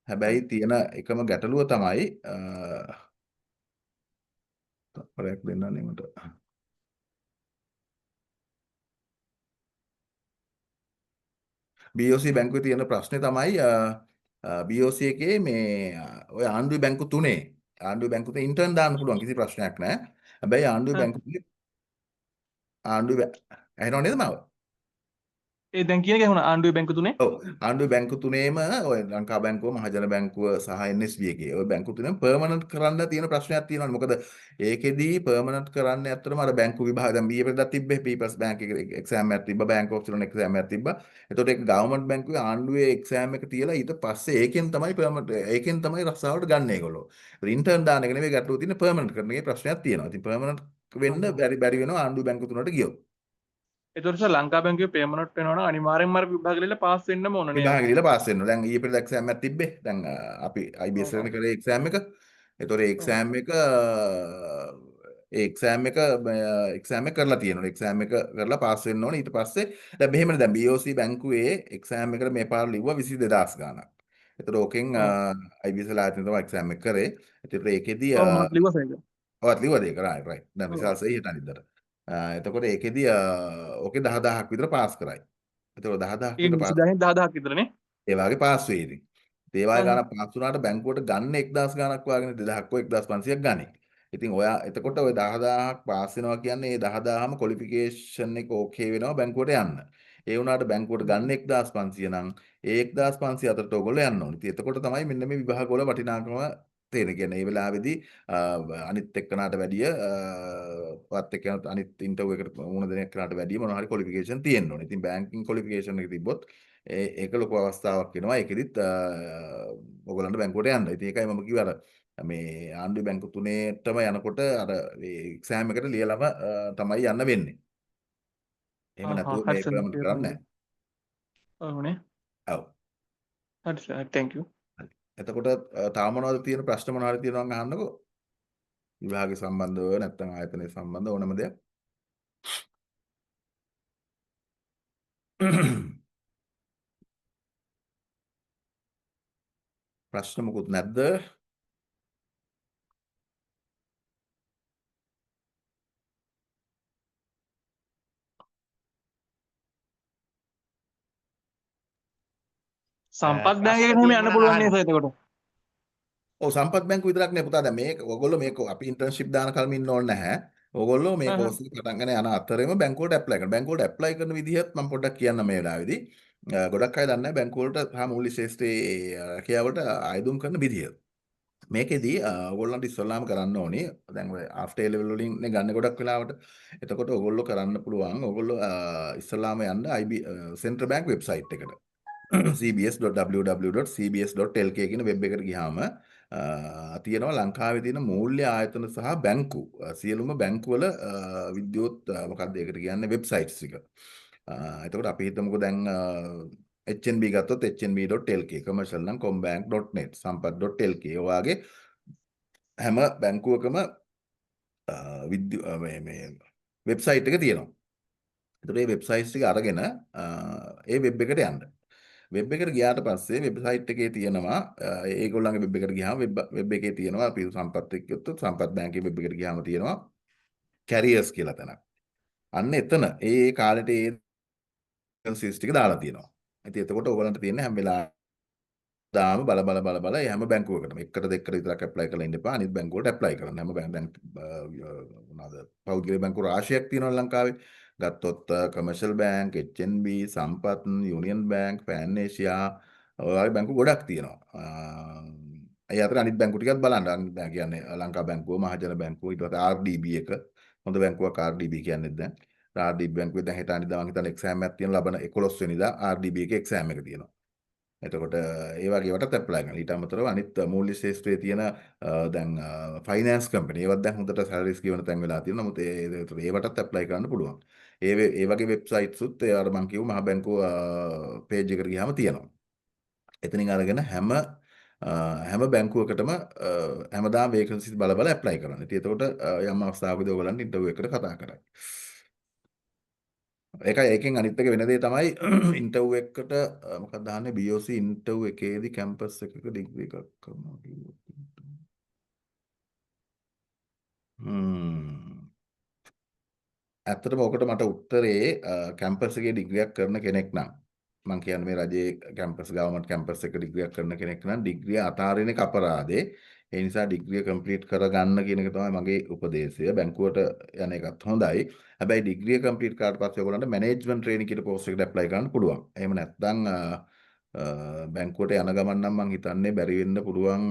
Speaker 7: හැබැයි තියෙන එකම ගැටලුව තමයි තත්පරයක් දෙන්නනේ මට. BOC බැංකුවේ තියෙන ප්‍රශ්නේ තමයි BOC එකේ මේ ඔය ආණ්ඩුවේ බැංකු තුනේ ආණ්ඩුවේ බැංකු තුනේ ඉන්ටර්න් දාන්න පුළුවන් කිසි ප්‍රශ්නයක් නැහැ. හැබැයි ආණ්ඩුවේ බැංකු තුනේ ඇහෙනව නේද මාව?
Speaker 8: ඒ දැන් කියන එක ඇහුණා ආණ්ඩුවේ බැංකු තුනේ.
Speaker 7: ඔව් ආණ්ඩුවේ බැංකු තුනේම ඔය ලංකා බැංකුව මහජන බැංකුව සහ NSB එකේ ඔය බැංකු තුනේම පර්මනන්ට් කරන්න තියෙන ප්‍රශ්නයක් තියෙනවා. මොකද ඒකෙදී පර්මනන්ට් කරන්න ඇත්තටම අර බැංකු විභාග දැන් ඊයේ පෙරේදා තිබ්බේ පීපල්ස් බැංක් එකේ එක්සෑම් එකක් තිබ්බා බැංක් ඔෆ් සිලෝන් එක්සෑම් එකක් තිබ්බා. එතකොට ඒක ගවර්න්මන්ට් බැංකුවේ ආණ්ඩුවේ එක්සෑම් එක තියලා ඊට පස්සේ ඒකෙන් තමයි රස්සාවට ගන්න ඒගොල්ලෝ. ඉන්ටර්න් දාන එක නෙවෙයි ගැටලුව තියෙන්නේ පර්මනන්ට් කරන එකේ ප්‍රශ්නයක් තියෙනවා. ඉතින් පර්මනන්ට් වෙන්න බැරි වෙනවා ආණ්ඩුවේ බැංකු තුනට ගියොත්.
Speaker 8: ඒතකොට සර් ලංකා බැංකුවේ පේමන්ට් වෙනවා නම් අනිවාර්යෙන්ම අර විභාගෙ ඉල්ල පාස් වෙන්නම ඕන නේද?
Speaker 7: විභාගෙ ඉල්ල පාස් වෙන්න. දැන් ඊයේ පෙරේදා එක්සෑම් එකක් තිබ්බේ. දැන් අපි IBS එකනේ කරේ එක්සෑම් එක. ඒතකොට එක්සෑම් එක කරලා තියෙනවා. එක්සෑම් එක කරලා පාස් වෙන්න ඕනේ. ඊට පස්සේ දැන් මෙහෙමනේ දැන් BOC බැංකුවේ එක්සෑම් එකට මේ පාර ලිව්වා 22000 ගාණක්. ඒතකොට ඕකෙන් IBS ලායතන තමයි එක්සෑම් එක කරේ. ඒතකොට ඒකෙදී
Speaker 8: මමත් ලිව්වා සර් ඒක.
Speaker 7: ඔවත් ලිව්වද ඒක? රයිට්. දැන් විශාල සහි හිටන් ඉදට. එතකොට ඒකෙදී ඕකේ 10000ක් විතර පාස් කරයි. එතකොට 10000ක්
Speaker 8: ඒ
Speaker 7: විතර පාස්
Speaker 8: 20000ක් විතරනේ.
Speaker 7: ඒ වගේ පාස් වෙයි ඉතින්. ඒ වගේ ගාණක් පාස් වුණාට බැංකුවට ගන්න 1000 ගාණක් වාගෙන 2000ක් 1500ක් ගනි. ඉතින් ඔයා එතකොට ඔය 10000ක් පාස් වෙනවා කියන්නේ ඒ 10000ම ක්වොලිෆිකේෂන් එක ඕකේ වෙනවා බැංකුවට යන්න. ඒ වුණාට බැංකුවට ගන්න 1500 නම් ඒ 1500 අතරට ඔයගොල්ලෝ යන්න ඕනේ. ඉතින් එතකොට තමයි මෙන්න මේ විභාග වල වටිනාකම තේරෙන්නේ. කියන්නේ මේ වෙලාවේදී අනිත් එක්කනට වැඩිය වත් එක්ක අනිත් ඉන්ටර්විව් එකට මුණ දෙන එක්කනට වැඩිය මොනවා හරි ක්වොලිෆිකේෂන් තියෙන්න ඕනේ. ඉතින් බැංකින් ක්වොලිෆිකේෂන් එක තිබ්බොත් ඒක ලොකු අවස්ථාවක් වෙනවා. ඒකෙදිත් ඔයගොල්ලන්ට බැංකුවට යන්න. ඉතින් ඒකයි මම කිව්වේ අර මේ ආණ්ඩුවේ බැංකු තුනේටම යනකොට අර එක්සෑම් එකට ලියලම තමයි යන්න වෙන්නේ. එහෙම නැතුව මේ පර්මනන්ට් කරන්නේ නැහැ.
Speaker 8: ඔව්නේ.
Speaker 7: ඔව්.
Speaker 8: හරි සර් thank you.
Speaker 7: එතකොට තාම මොනවද තියෙන ප්‍රශ්න මොනවා හරි තියෙනවා නම් අහන්නකෝ. විභාගය සම්බන්ධව නැත්නම් ආයතනය සම්බන්ධ ඕනම දෙයක්. ප්‍රශ්න මොකුත් නැද්ද?
Speaker 8: සම්පත් බැංක් එකට එහෙම යන්න පුළුවන් නේද සර් එතකොට?
Speaker 7: ඔව් සම්පත් බැංකුව විතරක් නේ පුතා. දැන් මේක ඔයගොල්ලෝ මේක අපි ඉන්ටර්න්ෂිප් දාන කලින් ඉන්න ඕනේ නැහැ. ඔයගොල්ලෝ මේ කෝස් එක පටන් ගන්න යන අතරේම බැංකුවට ඇප්ලයි කරනවා. බැංකුවට ඇප්ලයි කරන විදිහත් මම පොඩ්ඩක් කියන්න මේ වෙලාවේදී. ගොඩක් අය දන්නේ නැහැ බැංකුවලට සහ මූල්‍ය ශාස්ත්‍රයේ රැකියාවට ආයුධම් කරන විදිහ. මේකෙදී ඔයගොල්ලන්ට ඉස්සෙල්ලාම කරන්න ඕනේ දැන් ඔය ආෆ්ටර් A level වලින් නේ ගන්න ගොඩක් වෙලාවට. එතකොට ඔයගොල්ලෝ කරන්න පුළුවන් ඔයගොල්ලෝ ඉස්සෙල්ලාම යන්න IB සෙන්ට්‍රල් බැංක් වෙබ්සයිට් එකට. cbs.www.cbs.lk කියන වෙබ් එකට ගියාම තියෙනවා ලංකාවේ තියෙන මූල්‍ය ආයතන සහ බැංකු සියලුම බැංකු වල විද්‍යුත් මොකක්ද ඒකට කියන්නේ වෙබ්සයිට්ස් ටික. එතකොට අපි හිතමුකෝ දැන් HNB ගත්තොත් hnb.lk commercial නම් combank.net sampath.lk ඔයගේ හැම බැංකුවකම මේ වෙබ්සයිට් එක තියෙනවා. එතකොට මේ වෙබ්සයිට්ස් ටික අරගෙන ඒ වෙබ් එකට යන්න. වෙබ් එකට ගියාට පස්සේ වෙබ්සයිට් එකේ තියෙනවා ඒගොල්ලන්ගේ වෙබ් එකට ගියාම වෙබ් එකේ තියෙනවා අපි සම්පත් එක්ක ගත්තොත් සම්පත් බැංකුවේ වෙබ් එකට ගියාම තියෙනවා කැරියර්ස් කියලා තැනක්. අන්න එතන ඒ කාලේට ඒ වෙකන්සිස් ටික දාලා තියෙනවා. ඉතින් එතකොට ඔයගොල්ලන්ට තියෙන හැම වෙලාවෙම බල හැම බැංකුවකටම එකට දෙකට විතරක් ඇප්ලයි කරලා ඉන්න එපා. අනිත් බැංකුවලට ඇප්ලයි කරන්න. හැම බැංක මොනවාද පෞද්ගලික බැංකු රාශියක් තියෙනවා ලංකාවේ. ගත්තොත් කමර්ෂල් බැංක්, HNB, සම්පත්, යුනියන් බැංක්, පෑන් ඒෂියා ඔය බැංකු ගොඩක් තියෙනවා. ඒ අතර අනිත් බැංකු ටිකත් බලන්න. අනිත් බැංකු කියන්නේ ලංකා බැංකුව, මහජන බැංකුව, ඊට පස්සේ RDB එක. හොඳ බැංකුවක් RDB කියන්නේ දැන්. RDB බැංකුවේ දැන් හෙට අනිද්දා මම හිතන්නේ එක්සෑම් එකක් තියෙන ලබන 11 වෙනිදා RDB එකේ එක්සෑම් එක තියෙනවා. එතකොට ඒ වගේ ඒවාටත් ඇප්ලයි කරනවා. ඊට අමතරව අනිත් මූල්‍ය ශාස්ත්‍රයේ තියෙන දැන් ෆයිනෑන්ස් කම්පැනි ඒවත් දැන් හොඳට සැලරිස් ගෙවන තැන් වෙලා තියෙනවා. නමුත් ඒවටත් ඇප්ලයි කරන්න පුළුවන්. ඒ වගේ වෙබ්සයිට්ස් උත් ඒ අර මම කියපු මහ බැංකුව පේජ් එකට ගියාම තියෙනවා. එතනින් අරගෙන හැම බැංකුවකටම හැමදාම වේකන්සිස් බල බල ඇප්ලයි කරන්න. ඉතින් එතකොට යම් අවස්ථාවකදී ඔයගලන්ට ඉන්ටර්විව් එකකට කතා කරයි. ඒකෙන් අනිත් එක වෙන දේ තමයි ඉන්ටර්විව් එකකට මොකක්ද දාන්නේ BOC ඉන්ටර්විව් එකේදී කැම්පස් එකක ඩිග්‍රී එකක් කරනවා කිව්වොත්. ඇත්තටම ඔකට මට උත්තරේ කැම්පස් එකේ ඩිග්‍රියක් කරන කෙනෙක් නම් මම කියන්නේ මේ රජයේ කැම්පස් ගවර්න්මන්ට් කැම්පස් එක ඩිග්‍රියක් කරන කෙනෙක් නම් ඩිග්‍රිය අතාරින එක අපරාධේ. ඒ නිසා ඩිග්‍රිය කම්ප්ලීට් කරගන්න කියන එක තමයි මගේ උපදේශය. බැංකුවට යන එකත් හොඳයි. හැබැයි ඩිග්‍රිය කම්ප්ලීට් කරාට පස්සේ ඔයගොල්ලන්ට මැනේජ්මන්ට් ට්‍රේනින් කියන පෝස්ට් එකට ඇප්ලයි කරන්න පුළුවන්. එහෙම නැත්නම් බැංකුවට යන ගමන් නම් මම හිතන්නේ බැරි වෙන්න පුළුවන්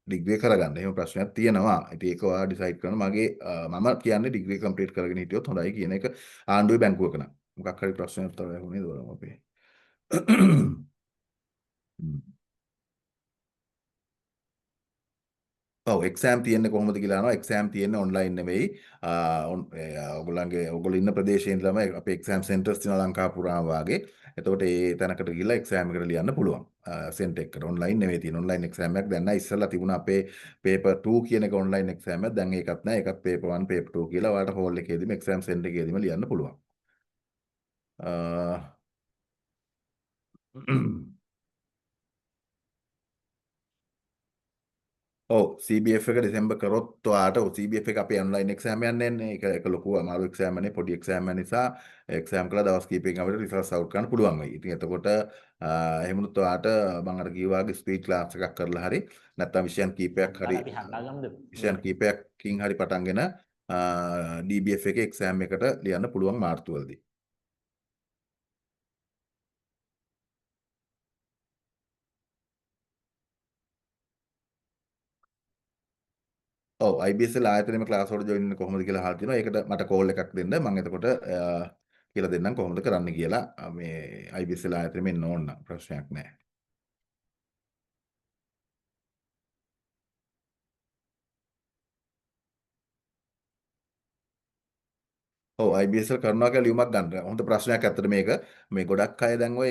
Speaker 7: ඩිග්‍රිය කරගන්න. එහෙම ප්‍රශ්නයක් තියෙනවා. ඉතින් ඒක ඔයා ඩිසයිඩ් කරන මගේ මම කියන්නේ ඩිග්‍රිය කම්ප්ලීට් කරගෙන හිටියොත් හොඳයි කියන එක ආණ්ඩුවේ බැංකුවක නම්. මොකක් හරි ප්‍රශ්නයක් තමයි වුණේ දොරම අපේ. ඔව් එක්සෑම් තියෙන්නේ කොහොමද කියලා අහනවා. එක්සෑම් තියෙන්නේ ඔන්ලයින් නෙවෙයි. ඔයගොල්ලෝ ඉන්න ප්‍රදේශයේ ඉඳලාම අපේ එක්සෑම් සෙන්ටර්ස් තියෙනවා ලංකාව පුරාම වාගේ. එතකොට ඒ තැනකට ගිහිල්ලා එක්සෑම් එකට ලියන්න පුළුවන්. සෙන්ටර් එකකට ඔන්ලයින් නෙවෙයි තියෙන්නේ. ඔන්ලයින් එක්සෑම් එකක් දැන් නැහැ. ඉස්සෙල්ලා තිබුණා අපේ පේපර් 2 කියන එක ඔන්ලයින් එක්සෑම් එකක්. දැන් ඒකත් නැහැ. ඒකත් පේපර් 1 පේපර් 2 කියලා ඔයාලට හෝල් එකේදීම එක්සෑම් සෙන්ටර් එකේදීම ලියන්න පුළුවන්. ඔව් CBF එක ඩිසෙම්බර් කරොත් ඔයාට CBF එක අපේ ඔන්ලයින් එක්සෑම් යන්නේ නැහැ. ඒක ලොකු අමාරු එක්සෑම් නේ පොඩි එක්සෑම් නිසා එක්සෑම් කළා දවස් කිහිපයකින් අපිට රිසල්ට්ස් අවුට් කරන්න පුළුවන් වෙයි. ඉතින් එතකොට එහෙම වුණොත් ඔයාට මම අර කිව්වා වගේ ස්පීච් ක්ලාස් එකක් කරලා හරි නැත්නම් විෂයන් කීපයකින් හරි පටන්ගෙන DBF එකේ එක්සෑම් එකට ලියන්න පුළුවන් මාර්තුවලදී. ඔව් IBSL ආයතනයේම ක්ලාස් වලට ජොයින් වෙන්න කොහොමද කියලා අහලා තිනවා. ඒකට මට කෝල් එකක් දෙන්න. මම එතකොට කියලා දෙන්නම් කොහොමද කරන්න කියලා. මේ IBSL ආයතනයෙම එන්න ඕන නම් ප්‍රශ්නයක් නැහැ. ඔව් IBSL කරනවා කියලා ලියුමක් ගන්න. හොඳ ප්‍රශ්නයක් ඇත්තට මේක. මේ ගොඩක් අය දැන් ওই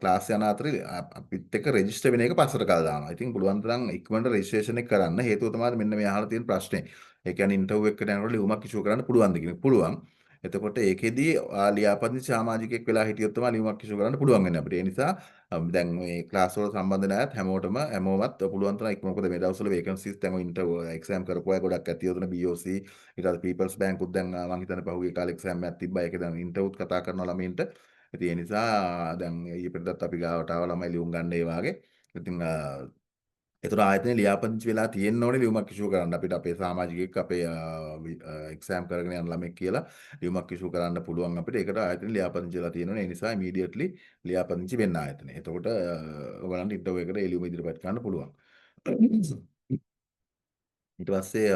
Speaker 7: ක්ලාස් යන අතරේ අපිත් එක්ක රෙජිස්ටර් වෙන එක පස්සට කාලා දානවා. ඉතින් පුළුවන් තරම් ඉක්මනට රෙජිස්ට්‍රේෂන් එක කරන්න. හේතුව තමයි මෙන්න මේ අහලා තියෙන ප්‍රශ්නේ. ඒ කියන්නේ ඉන්ටර්විව් එකකට යනකොට ලියුමක් ඉෂුව කරන්න පුළුවන්ද කියන එක. පුළුවන්. එතකොට ඒකෙදී ලියාපදිංචි සමාජිකයෙක් වෙලා හිටියොත් තමයි ලියුමක් ඉෂුව කරන්න පුළුවන් වෙන්නේ අපිට. ඒ නිසා දැන් මේ ක්ලාස් වල සම්බන්ධ නැත් හැමෝමත් පුළුවන් තරම් ඉක්මනට මොකද මේ දවස්වල වේකන්සිස් දැන් ඉන්ටර්විව් එක්සෑම් කරපු අය ගොඩක් ඇති යොදන BOC ඊට පස්සේ පීපල්ස් බැංකුත් දැන් මම හිතන්නේ පහුගිය කාලේ එක්සෑම් එකක් තිබ්බා. ඒක දැන් ඉන්ටර්විව්ත් කතා කරනවා ළමයින්ට. ඉතින් ඒ නිසා දැන් ඊයේ පෙරේදත් අපි ගාවට ආව ළමයි ලියුම් ගන්න ඒ වාගේ. ඉතින් ඒතර ආයතනේ ලියාපදිංචි වෙලා තියෙන්න ඕනේ ලියුමක් ඉෂුව කරන්න. අපිට අපේ සමාජිකයෙක් අපේ එක්සෑම් කරගෙන යන ළමෙක් කියලා ලියුමක් ඉෂුව කරන්න පුළුවන් අපිට. ඒකට ආයතනේ ලියාපදිංචි වෙලා තියෙන්න ඕනේ. ඒ නිසා ඉමීඩියට්ලි ලියාපදිංචි වෙන්න ආයතනේ. එතකොට ඔයගලන්ට ඉන්ටර්විව් එකට ඒ ලියුම ඉදිරිපත් කරන්න පුළුවන්. ඊට පස්සේ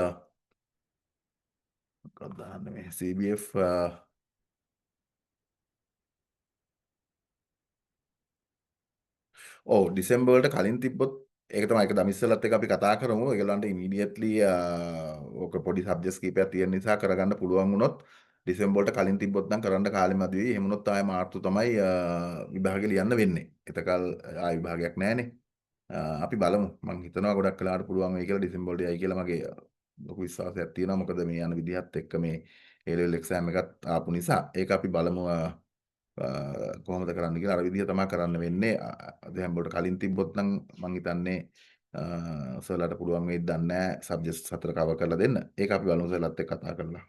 Speaker 7: මොකක්ද දාන්නේ මේ CBF ඔව් ඩිසෙම්බර් වලට කලින් තිබ්බොත් ඒක තමයි ඒක දමිස්සලත් එක්ක අපි කතා කරමු. ඒගොල්ලන්ට ඉමීඩියට්ලි ඔක පොඩි සබ්ජෙක්ට්ස් කීපයක් තියෙන නිසා කරගන්න පුළුවන් වුණොත් ඩිසෙම්බර් වලට කලින් තිබ්බොත් නම් කරන්න කාලෙ මදි වෙයි. එහෙම වුණොත් ආයෙ මාර්තු තමයි විභාගෙ ලියන්න වෙන්නේ. එතකල් ආයෙ විභාගයක් නැහැනේ. අපි බලමු. මම හිතනවා ගොඩක් වෙලාවට පුළුවන් වෙයි කියලා ඩිසෙම්බර් වලට යයි කියලා මගේ ලොකු විශ්වාසයක් තියෙනවා. මොකද මේ යන විදිහත් එක්ක මේ A level exam එකත් ආපු නිසා. ඒක අපි බලමු කොහොමද කරන්න කියලා. අර විදිහ තමයි කරන්න වෙන්නේ. ඩිසෙම්බර් වලට කලින් තිබ්බොත් නම් මම හිතන්නේ සර්ලාට පුළුවන් වෙයිද දන්නේ නැහැ සබ්ජෙක්ට්ස් 4 කවර් කරලා දෙන්න. ඒක අපි බලමු සර්ලාත් එක්ක කතා කරලා.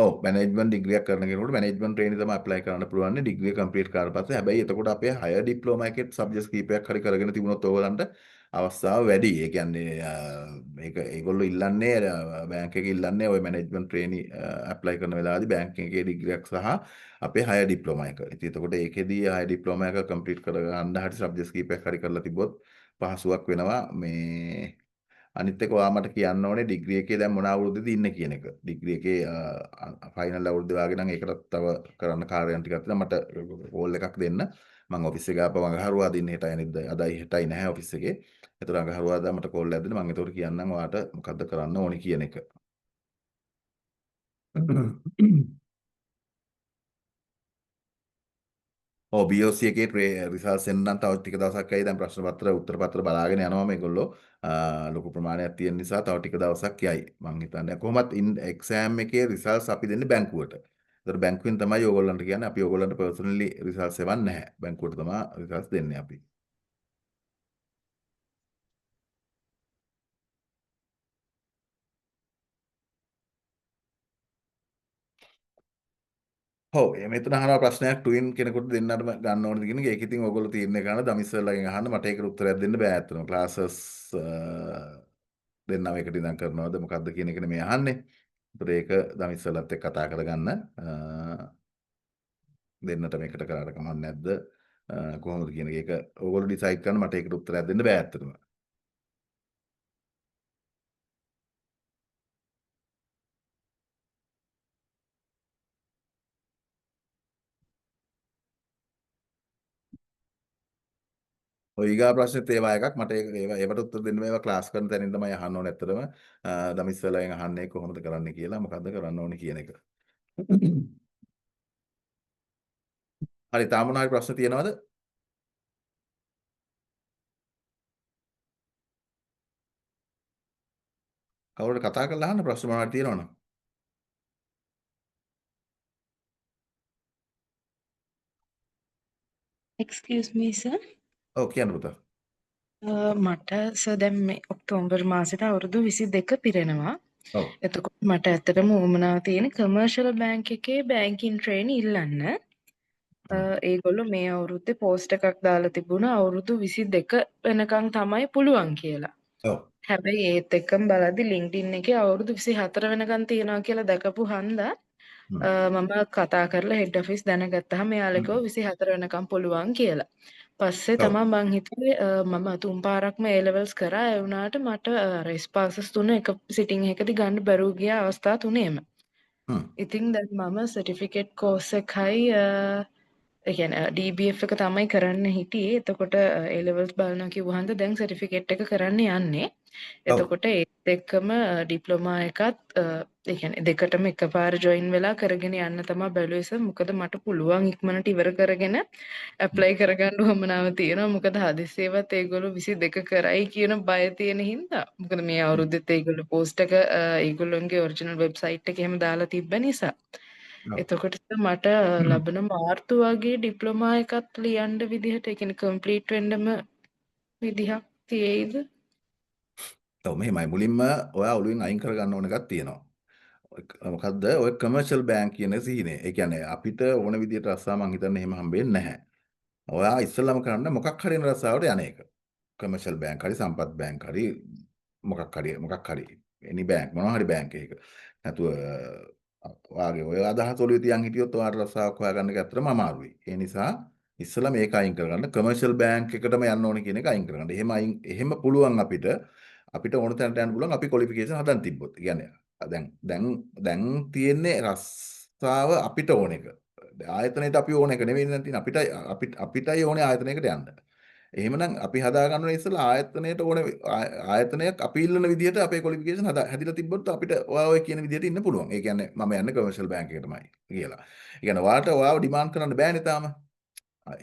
Speaker 7: ඔව් මැනේජ්මන්ට් ඩිග්‍රියක් කරන කෙනෙකුට මැනේජ්මන්ට් ට්‍රේනින් තමයි ඇප්ලයි කරන්න පුළුවන් ඩිග්‍රිය කම්ප්ලීට් කරලා පස්සේ. හැබැයි එතකොට අපේ හයර් ඩිප්ලෝමා එකේ සබ්ජෙක්ට්ස් කීපයක් හරි කරගෙන තිබුණොත් ඕගලන්ට අවස්ථාව වැඩි. ඒ කියන්නේ මේක ඒගොල්ලෝ ඉල්ලන්නේ බැංක් එකේ ඉල්ලන්නේ ওই මැනේජ්මන්ට් ට්‍රේනි ඇප්ලයි කරන වෙලාවදී බැංක් එකේ ඩිග්‍රියක් සහ අපේ හයර් ඩිප්ලෝමා එක. ඉතින් එතකොට ඒකෙදී හයර් ඩිප්ලෝමා එක කම්ප්ලීට් කරගන්න හරි සබ්ජෙක්ට්ස් කීපයක් හරි කරලා තිබ්බොත් පහසුවක් වෙනවා. මේ අනිත් එක ඔයා මට කියන්න ඕනේ ඩිග්‍රී එකේ දැන් මොන අවුරුද්දද ඉන්නේ කියන එක. ඩිග්‍රී එකේ ෆයිනල් අවුරුද්ද වාගේ නම් ඒකට තව කරන්න කාර්යයන් ටිකක් තියෙනවා. මට කෝල් එකක් දෙන්න. මම ඔෆිස් එක ආපහු අඟහරුවාද ඉන්නේ හෙටයි අනිද්ද අදයි හෙටයි නැහැ ඔෆිස් එකේ. ඒතර අඟහරුවාදා මට කෝල් එකක් දෙන්න. මම ඒතකොට කියන්නම් ඔයාට මොකද්ද කරන්න ඕනේ කියන එක. ඔව් BOC එකේ රිසල්ට්ස් එන්න නම් තව ටික දවසක් ඇයි. දැන් ප්‍රශ්න පත්‍ර උත්තර පත්‍ර බලාගෙන යනවා මේගොල්ලෝ. ලොකු ප්‍රමාණයක් තියෙන නිසා තව ටික දවසක් යයි. මං හිතන්නේ කොහොමත් එක්සෑම් එකේ රිසල්ට්ස් අපි දෙන්නේ බැංකුවට. ඒතර බැංකුවෙන් තමයි ඕගොල්ලන්ට කියන්නේ අපි ඕගොල්ලන්ට පර්සනලි රිසල්ට්ස් එවන්නේ නැහැ. බැංකුවට තමයි රිසල්ට්ස් දෙන්නේ අපි. ඔව් මෙතන අහනවා ප්‍රශ්නයක් ට්වින් කෙනෙකුට දෙන්නටම ගන්න ඕනද කියන එක. ඒක ඉතින් ඔයගොල්ලෝ තීරණය කරන දමිස්සර්ලාගෙන් අහන්න. මට ඒකට උත්තරයක් දෙන්න බෑ අතන. ක්ලාසස් දෙන්නම එකට ඉඳන් කරනවද මොකද්ද කියන එකනේ මේ අහන්නේ. ඒතර ඒක දමිස්සර්ලත් එක්ක කතා කරගන්න. දෙන්නට මේකට කරාට කමක් නැද්ද? කොහොමද කියන එක. ඒක ඔයගොල්ලෝ ඩිසයිඩ් කරන්න. මට ඒකට උත්තරයක් දෙන්න බෑ අතන. ඔය ඊගා ප්‍රශ්නෙත් ඒවා එකක් මට ඒවට උත්තර දෙන්න මේවා ක්ලාස් කරන තැනින් තමයි අහන්න ඕනේ ඇත්තටම දමිස්සලාගෙන් අහන්නේ කොහොමද කරන්න කියලා මොකද්ද කරන්න ඕනේ කියන එක. හරි තාම මොනවා හරි ප්‍රශ්න තියෙනවද? කවුරුද කතා කරලා අහන්න ප්‍රශ්න මොනවා හරි තියෙනවනම්.
Speaker 9: Excuse me, sir.
Speaker 7: ඔව් කියන්න පුතා.
Speaker 9: මට සර් දැන් මේ ඔක්තෝබර් මාසෙට අවුරුදු 22 පිරෙනවා.
Speaker 7: ඔව්.
Speaker 9: එතකොට මට ඇත්තටම උවමනා තියෙන කමර්ෂල් බැංක් එකේ බැංකින් ට්‍රේනි ඉල්ලන්න. ඒගොල්ලෝ මේ අවුරුද්දේ පෝස්ට් එකක් දාලා තිබුණා අවුරුදු 22 වෙනකන් තමයි පුළුවන් කියලා.
Speaker 7: ඔව්.
Speaker 9: හැබැයි ඒත් එක්කම බලද්දි LinkedIn එකේ අවුරුදු 24 වෙනකන් තියනවා කියලා දැකපු හන්දා මම කතා කරලා හෙඩ් ඔෆිස් දැනගත්තාම එයාලා කිව්වා 24 වෙනකම් පුළුවන් කියලා. පස්සේ
Speaker 7: ඔව්.
Speaker 9: තමයි මං හිතුවේ මම තුන් පාරක්ම A levels කරා ඒ වුණාට මට රෙස්පාසස් තුන එක සිටින් එකදී ගන්න බැරුව ගිය අවස්ථා තුනේම. ඉතින් දැන් මම සර්ටිෆිකේට් කෝස් එකයි ඒ කියන්නේ DBF එක තමයි කරන්න හිටියේ. එතකොට A levels බලනවා කිව්වහන්ද දැන් සර්ටිෆිකේට් එක කරන්න යන්නේ. එතකොට ඒත් එක්කම ඩිප්ලෝමා එකත් ඒ කියන්නේ දෙකටම එකපාර ජොයින් වෙලා කරගෙන යන්න තමයි බැලුවේ සර්. මොකද මට පුළුවන් ඉක්මනට ඉවර කරගෙන ඇප්ලයි කරගන්න උවමනාව තියෙනවා. මොකද හදිස්සියවත් ඒගොල්ලෝ 22 කරයි කියන බය තියෙන හින්දා. මොකද මේ අවුරුද්දෙත් ඒගොල්ලෝ පෝස්ට් එක ඒගොල්ලෝගේ ඔරිජිනල් වෙබ්සයිට් එකේ එහෙම දාලා තිබ්බ නිසා. එතකොට මට ලබන මාර්තු වගේ ඩිප්ලෝමා එකත් ලියන්න විදිහට ඒ කියන්නේ කම්ප්ලීට් වෙන්නම විදිහක් තියෙයිද?
Speaker 7: ඔව් මෙහෙමයි මුලින්ම ඔයා ඔළුවෙන් අයින් කරගන්න ඕන එකක් තියෙනවා. මොකද්ද ඔය කමර්ෂල් බැංක් කියන සීනේ. ඒ කියන්නේ අපිට ඕන විදිහට රස්සා මං හිතන්නේ එහෙම හම්බෙන්නේ නැහැ. ඔයා ඉස්සෙල්ලාම කරන්න මොකක් හරි වෙන රස්සාවට යන එක. කමර්ෂල් බැංක් හරි සම්පත් බැංක් හරි මොකක් හරි එනි බැංක් මොනවා හරි බැංක් එකක. නැතුව ඔයාගේ ඔය අදහස් ඔළුවේ තියන් හිටියොත් ඔයාට රස්සාවක් හොයාගන්න එක ඇත්තටම අමාරුයි. ඒ නිසා ඉස්සෙල්ලා මේක අයින් කරගන්න කමර්ෂල් බැංක් එකටම යන්න ඕනේ කියන එක අයින් කරගන්න. එහෙම පුළුවන් අපිට ඕන තැනට යන්න පුළුවන් අපි ක්වොලිෆිකේෂන් හදන් තිබ්බොත්. කියන්නේ දැන් තියෙන්නේ රස්සාව අපිට ඕන එක. ආයතනයට අපි ඕන එක නෙවෙයි දැන් තියෙන්නේ අපිටයි ඕනේ ආයතනයකට යන්න. එහෙමනම් අපි හදා ගන්න ඕනේ ඉස්සෙල්ලා ආයතනයට ඕනේ ආයතනයක් අපි ඉල්ලන විදිහට අපේ ක්වොලිෆිකේෂන් හැදිලා තිබ්බොත් අපිට ඔයා ඔය කියන විදිහට ඉන්න පුළුවන්. ඒ කියන්නේ මම යන්නේ කමර්ෂල් බැංක් එකටමයි කියලා. ඒ කියන්නේ ඔයාව ඩිමාන්ඩ් කරන්න බෑනේ තාම.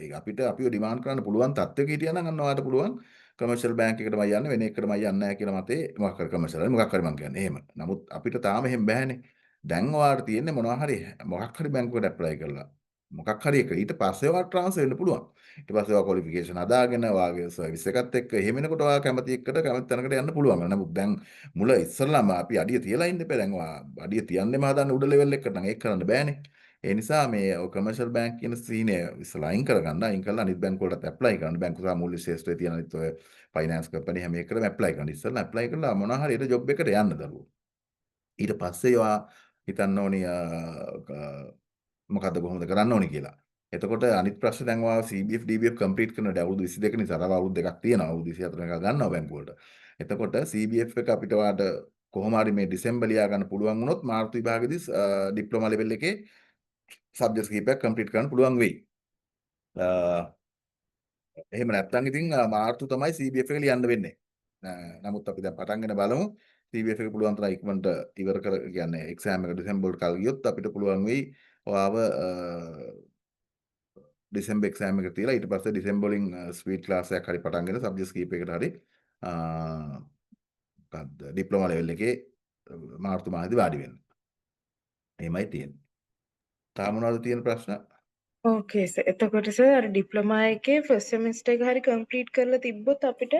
Speaker 7: ඒක අපිව ඩිමාන්ඩ් කරන්න පුළුවන් තත්ත්වයක හිටියා නම් අන්න ඔයාට පුළුවන් කමර්ෂල් බැංක් එකටමයි යන්න වෙන එකටමයි යන්නේ නැහැ කියලා මතේ මොකක් හරි කමර්ෂල් මොකක් හරි මං කියන්නේ එහෙම. නමුත් අපිට තාම එහෙම බෑනේ. දැන් ඔයාට තියෙන්නේ මොකක් හරි බැංකුවකට ඇප්ලයි කරලා මොකක් හරි එක ඊට පස්සේ ඔයාට ට්‍රාන්ස්ෆර් වෙන්න පුළුවන්. ඊට පස්සේ ඔයා ක්වොලිෆිකේෂන් හදාගෙන ඔයාගේ සර්විස් එකත් එක්ක එහෙම එනකොට ඔයා කැමති තැනකට යන්න පුළුවන්. නමුත් දැන් මුල ඉස්සරලාම අපි අඩිය තියලා ඉන්න එපා. දැන් ඔයා අඩිය තියන්නෙම හදන්න උඩ ලෙවල් එකකට නම් ඒක කරන්න බෑනේ. ඒ නිසා මේ කමර්ෂල් බැංක් කියන සීනය ඉස්සලා අයින් කරගන්න, අයින් කරලා අනිත් බැංකු වලට ඇප්ලයි කරන්න. බැංකු සහ මූල්‍ය ශේෂ්ත්‍රයේ තියෙන අනිත් ඔය ෆයිනෑන්ස් කම්පැනි හැම එකකටම ඇප්ලයි කරන්න. ඉස්සලා ඇප්ලයි කරලා මොනවා හරි ඒක ජොබ් එකට යන්න දරුවෝ. ඊට පස්සේ ඔයා හිතන්න ඕනි මොකද්ද කොහොමද කරන්න ඕනි කියලා. එතකොට අනිත් ප්‍රශ්න දැන් ඔයා CBF DBF කම්ප්ලීට් කරනකොට අවුරුදු 22 නිසා තව අවුරුදු දෙකක් තියෙනවා. අවුරුදු 24 එකක් ගන්නවා බැංකුව වලට. එතකොට CBF එක අපිට ඔයාට කොහොම හරි මේ දෙසැම්බර් ලියා ගන්න පුළුවන් වුණොත් මාර්තු විභාගෙදී ඩිප්ලෝමා ලෙවල් එකේ සබ්ජෙක්ට්ස් කීපයක් කම්ප්ලීට් කරන්න පුළුවන් වෙයි. එහෙම නැත්නම් ඉතින් මාර්තු තමයි CBF එක ලියන්න වෙන්නේ. නමුත් අපි දැන් පටන්ගෙන බලමු. CBF එක පුළුවන් තරම් ඉක්මනට ඉවර කර කියන්නේ එක්සෑම් එක දෙසැම්බර් කල් ගියොත් අපිට පුළුවන් වෙයි ඔයාව දෙසැම්බර් එක්සෑම් එක තියලා ඊට පස්සේ දෙසැම්බර් වලින් ස්පීඩ් ක්ලාස් එකක් හරි පටන්ගෙන සබ්ජෙක්ට්ස් කීපයකට හරි මොකද්ද ඩිප්ලෝමා ලෙවල් එකේ මාර්තු මාසෙදී වාඩි වෙන්න. එහෙමයි තියෙන්නේ. තාම මොනවද තියෙන ප්‍රශ්න?
Speaker 9: ඕකේ සර්. එතකොට සර් ඩිප්ලෝමා එකේ ෆස්ට් සෙමිස්ටර් එක හරි කම්ප්ලීට් කරලා තිබ්බොත් අපිට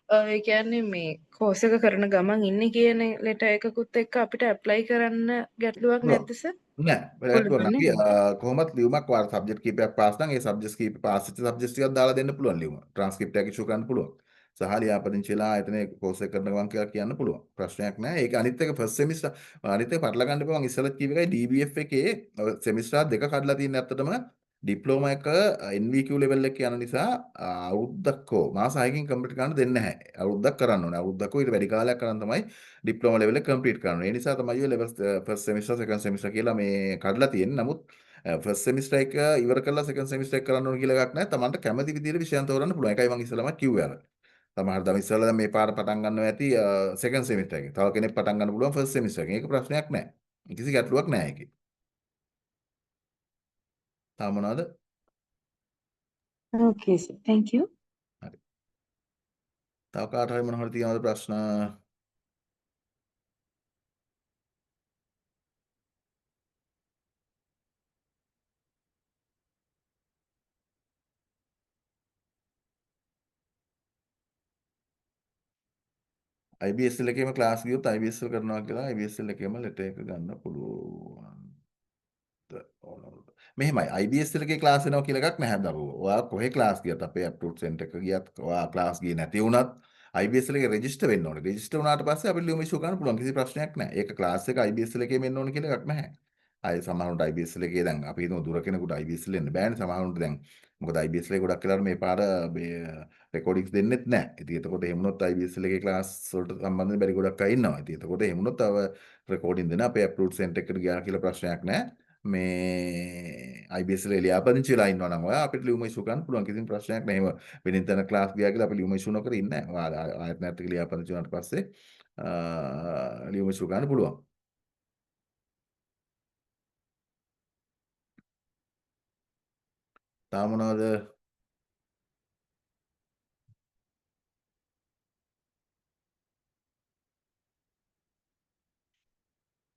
Speaker 9: ඒ කියන්නේ මේ කෝස් එක කරන ගමන් ඉන්නේ කියන ලෙටර් එකකුත් එක්ක අපිට ඇප්ලයි කරන්න ගැටලුවක් නැද්ද සර්?
Speaker 7: නෑ වැරද්දුවක්
Speaker 9: පුළුවන්
Speaker 7: අපි
Speaker 9: නේද?
Speaker 7: කොහොමත් ලියුමක් වාර සබ්ජෙක්ට් කීපයක් පාස් නම් ඒ සබ්ජෙක්ට්ස් කීප පාස් වෙච්ච සබ්ජෙක්ට්ස් ටිකක් දාලා දෙන්න පුළුවන් ලියුම. ට්‍රාන්ස්ක්‍රිප්ට් එකක් ඉෂුව කරන්න පුළුවන්. සහ ලියාපදිංචි වෙලා ආයතනයේ කෝස් එක කරන ගමන් කියලා කියන්න පුළුවන්. ප්‍රශ්නයක් නෑ. ඒක අනිත් එක ෆස්ට් සෙමිස්ටර් අනිත් එක පටල ගන්න පුළුවන් ඉස්සෙල්ලා කිව්ව එකයි DBF එකේ සෙමිස්ටර් දෙක කඩලා තියෙන ඇත්තටම ඩිප්ලෝමා එක NVQ ලෙවල් එක යන නිසා අවුරුද්දක් හෝ මාස 6කින් කම්ප්ලීට් කරන්න දෙන්නේ නැහැ. අවුරුද්දක් කරන්න ඕනේ. අවුරුද්දක් හෝ ඊට වැඩි කාලයක් කරන් තමයි ඩිප්ලෝමා ලෙවල් එක කම්ප්ලීට් කරන්න ඕනේ. ඒ නිසා තමයි ඔය ලෙවල් ෆස්ට් සෙමිස්ටර් සෙකන්ඩ් සෙමිස්ටර් කියලා මේ කඩලා තියෙන්නේ. නමුත් ෆස්ට් සෙමිස්ටර් එක ඉවර කරලා සෙකන්ඩ් සෙමිස්ටර් එක කරන්න ඕන කියලා එකක් නැහැ. Tamanට කැමති විදිහට විෂයන් තෝරන්න පුළුවන්. ඒකයි මම ඉස්සෙල්ලාම කිව්වේ අර. සමහර දම ඉස්සෙල්ලා මේ පාර පටන් ගන්නවා ඇති සෙකන්ඩ් සෙමිස්ටර් එකේ. තව කෙනෙක් පටන් ගන්න පුළුවන් ෆස්ට් සෙමිස්ටර් එකේ. ඒක ප්‍රශ්නයක් නැහැ. කිසි ගැටලුවක් නැහැ ඒකේ. තාම මොනවද?
Speaker 9: ඕකේ සර්. thank you.
Speaker 7: හරි. තව කාට හරි මොන හරි තියෙනවද ප්‍රශ්න? IBSL එකේම ක්ලාස් ගියොත් IBSL කරනවා කියලා IBSL එකේම ලෙටර් එක ගන්න පුළුවන්. මෙහෙමයි IBSL එකේ ක්ලාස් වෙනවා කියලා එකක් නැහැ දරුවෝ. ඔයා කොහේ ක්ලාස් ගියත් අපේ අප්ටූට් සෙන්ටර් එක ගියත් ඔයා ක්ලාස් ගියේ නැති වුණත් IBSL එකේ රෙජිස්ටර් වෙන්න ඕනේ. රෙජිස්ටර් වුණාට පස්සේ අපිට ලියුම ඉෂුව කරන්න පුළුවන්. කිසි ප්‍රශ්නයක් නැහැ. ඒක ක්ලාස් එක IBSL එකේම එන්න ඕනේ කියලා එකක් නැහැ. අය සමහරුන්ට IBSL එකේ දැන් අපි හිතමු දුර කෙනෙකුට IBSL එන්න බෑනේ. සමහරුන්ට දැන් මොකද IBSL එක ගොඩක් වෙලාවට මේ පාර මේ රෙකෝඩින්ග්ස් දෙන්නෙත් නැහැ. ඉතින් එතකොට එහෙම වුණොත් IBSL එකේ ක්ලාස් වලට සම්බන්ධ බැරි ගොඩක් අය ඉන්නවා. ඉතින් එතකොට එහෙම වුණොත් තව රෙකෝඩින් දෙන අපේ අප්ලෝඩ් සෙන්ටර් එකට ගියා කියලා ප්‍රශ්නයක් නැහැ. මේ IBSL එකේ ලියාපදිංචි වෙලා ඉන්නවා නම් ඔයා අපිට ලියුම ඉෂු කරන්න පුළුවන්. කිසිම ප්‍රශ්නයක් නැහැ. එහෙම වෙනින් තැන ක්ලාස් ගියා කියලා අපි ලියුම ඉෂු නොකර ඉන්නේ නැහැ. ඔයා ආයතනයත් එක්ක ලියාපදිංචි වුණාට පස්සේ ලියුම ඉෂු කරන්න පුළුවන්. තාම මොනවද?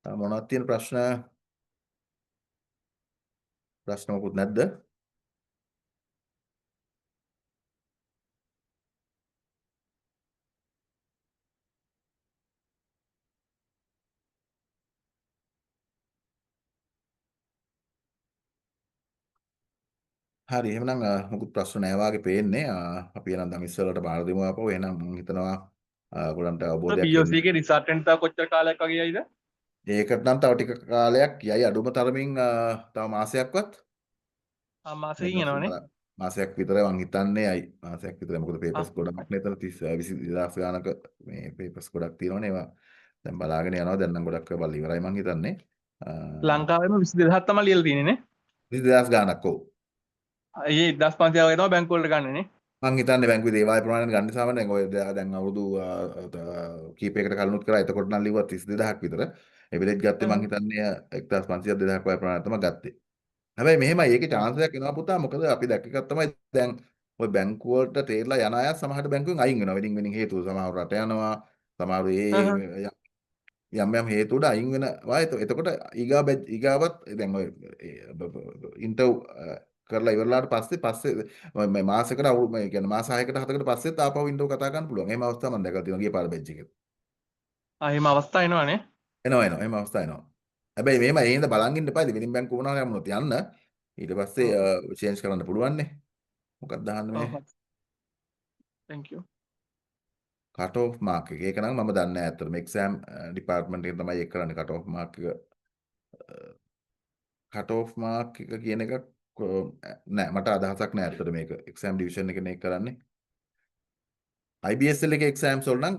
Speaker 7: තාම මොනවද තියෙන ප්‍රශ්න? ප්‍රශ්න මොකුත් නැද්ද? හරි එහෙනම් මොකුත් ප්‍රශ්න නැහැ වාගේ පේන්නේ. අපි එනම් දැන් ඉස්සරලට බාර දෙමු ආපහු. එහෙනම් මම හිතනවා ඔයගොල්ලන්ට අවබෝධයක්
Speaker 8: POC එකේ රිසල්ට් එක කොච්චර කාලයක් වගේ යයිද?
Speaker 7: ඒකට නම් තව ටික කාලයක් යයි අඩුම තරමින් තව මාසයක්වත්
Speaker 8: මාසෙකින් එනවනේ.
Speaker 7: මාසයක් විතර මං හිතන්නේ අයි මාසයක් විතර මොකද පේපර්ස් ගොඩක් නේතර 30 20000 ගානක මේ පේපර්ස් ගොඩක් තියෙනවනේ ඒවා දැන් බලාගෙන යනවා දැන් නම් ගොඩක් බලලා ඉවරයි මං හිතන්නේ
Speaker 8: ලංකාවේම 22000ක් තමයි ලියලා තියෙන්නේ නේ
Speaker 7: 20000 ගානක් ඔව්
Speaker 8: ඒ 1500 වගේ තමයි බැංකුව වලට ගන්න නේ
Speaker 7: මං හිතන්නේ බැංකුවේ දේවාල ප්‍රමාණය ගන්න සාමාන්‍ය දැන් ඔය දැන් අවුරුදු කීපයකට කලිනුත් කරා එතකොට නම් ලිව්වා 32000ක් විතර ඒ වෙලෙත් ගත්තේ මං හිතන්නේ 1500 2000ක් වගේ ප්‍රමාණයක් තමයි ගත්තේ හැබැයි මෙහෙමයි ඒකේ chance එකක් එනවා පුතා මොකද අපි දැක්ක එකක් තමයි දැන් ඔය බැංකුව වලට තේරලා යන අය සමහර බැංකුවෙන් අයින් වෙනවා වෙනින් හේතුව සමහර රට යනවා සමහර යම් හේතු උඩ අයින් වෙනවා එතකොට ඊගාවත් දැන් ඔය ඉන්ටර්ව් කරලා ඉවරලාට පස්සේ මේ මාසෙකට මේ කියන්නේ මාස 6කට 7කට පස්සෙත් ආපහු ඉන්ටර්ව් කතා කරන්න පුළුවන්. එහෙම අවස්ථා මම දැකලා තියෙනවා ගිය පාර බෙන්ච් එකේ.
Speaker 8: එහෙම අවස්ථා එනවනේ.
Speaker 7: එනවා එහෙම අවස්ථා එනවා. හැබැයි මේම ඒ හින්දා බලන් ඉන්න එපා. වෙනින් බැංකුව මොනවා යමුනොත් යන්න. ඊට පස්සේ චේන්ජ් කරන්න පුළුවන් නේ. මොකක්ද දාන්න මේ?
Speaker 8: thank you.
Speaker 7: Cut off mark එක. ඒක නම් මම දන්නේ නැහැ අතට. එක්සෑම් ඩිපාර්ට්මන්ට් එකෙන් තමයි ඒක කරන්නේ කට් ඔෆ් මාක් එක. කට් ඔෆ් මාක් එක කියන එක නෑ මට අදහසක් නෑ අතට මේක. එක්සෑම් ඩිවිෂන් එකේ නේ කරන්නේ. IBSL එකේ එක්සෑම්ස් වල නම්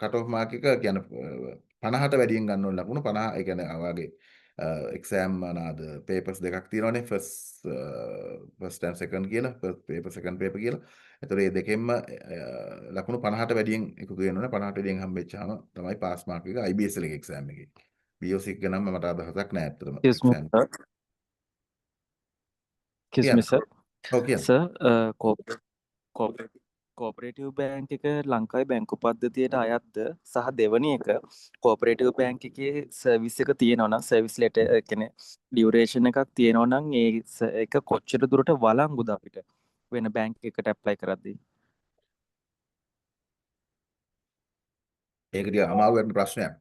Speaker 7: කට් ඔෆ් මාක් එක කියන්නේ 50ට වැඩියෙන් ගන්න ඕන ලකුණු 50 ඒ කියන්නේ ඔයාගේ එක්සෑම් මොනවාද පේපර්ස් දෙකක් තියෙනවානේ ෆස්ට් and second කියලා ෆස්ට් පේපර් සෙකන්ඩ් පේපර් කියලා. ඒතකොට මේ දෙකෙන්ම ලකුණු 50ට වැඩියෙන් එකතු වෙන්න ඕනේ. 50ට වැඩියෙන් හම්බෙච්චාම තමයි පාස් මාක් එක IBSL එකේ එක්සෑම් එකේ. BOC එක නම් මට අදහසක් නෑ අත්‍තරම.
Speaker 10: Excuse me, sir.
Speaker 7: ඔව් කියන්න.
Speaker 10: Sir, කෝපරේටිව් බෑන්ක් එක ලංකාවේ බැංකු පද්ධතියට අයත්ද සහ දෙවැනි එක කෝපරේටිව් බෑන්ක් එකේ සර්විස් එක තියෙනවා නම් සර්විස් ලෙටර් කියන්නේ ඩියුරේෂන් එකක් තියෙනවා නම් ඒ එක කොච්චර දුරට වළංගුද අපිට වෙන බැංක් එකකට ඇප්ලයි කරද්දී?
Speaker 7: ඒක ටික අමාරු වෙන ප්‍රශ්නයක්.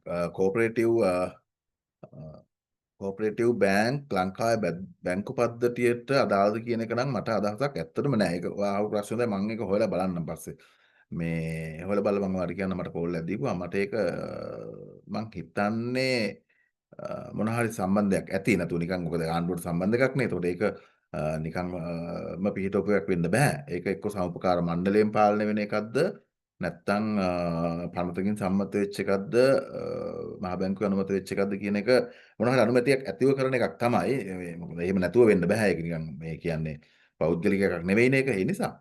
Speaker 7: කෝපරේටිව් බෑන්ක් ලංකාවේ බැංකු පද්ධතියට අදාළද කියන එක නම් මට අදහසක් ඇත්තටම නෑ. ඒක ආව ප්‍රශ්නේ මම ඒක හොයලා බලන්නම් පස්සේ. මේ හොයලා බලලා මම වාට කියන්න මට කෝල් එකක් දීපුවා. මට ඒක මං හිතන්නේ මොන හරි සම්බන්ධයක් ඇති නතු නිකන් මොකද ආණ්ඩුවට සම්බන්ධ එකක් නේ. ඒතකොට ඒක නිකන්ම පිහිටවපු එකක් වෙන්න බෑ. ඒක එක්ක සමුපකාර මණ්ඩලයෙන් පාලනය වෙන එකක්ද නැත්තම් පනතකින් සම්මත වෙච්ච එකක්ද මහ බැංකුවේ අනුමත වෙච්ච එකක්ද කියන එක මොන හරි අනුමැතියක් ඇතිව කරන එකක් තමයි. මොකද එහෙම නැතුව වෙන්න බෑ. ඒක නිකන් මේ කියන්නේ පෞද්ගලික එකක් නෙවෙයිනේ ඒක. ඒ නිසා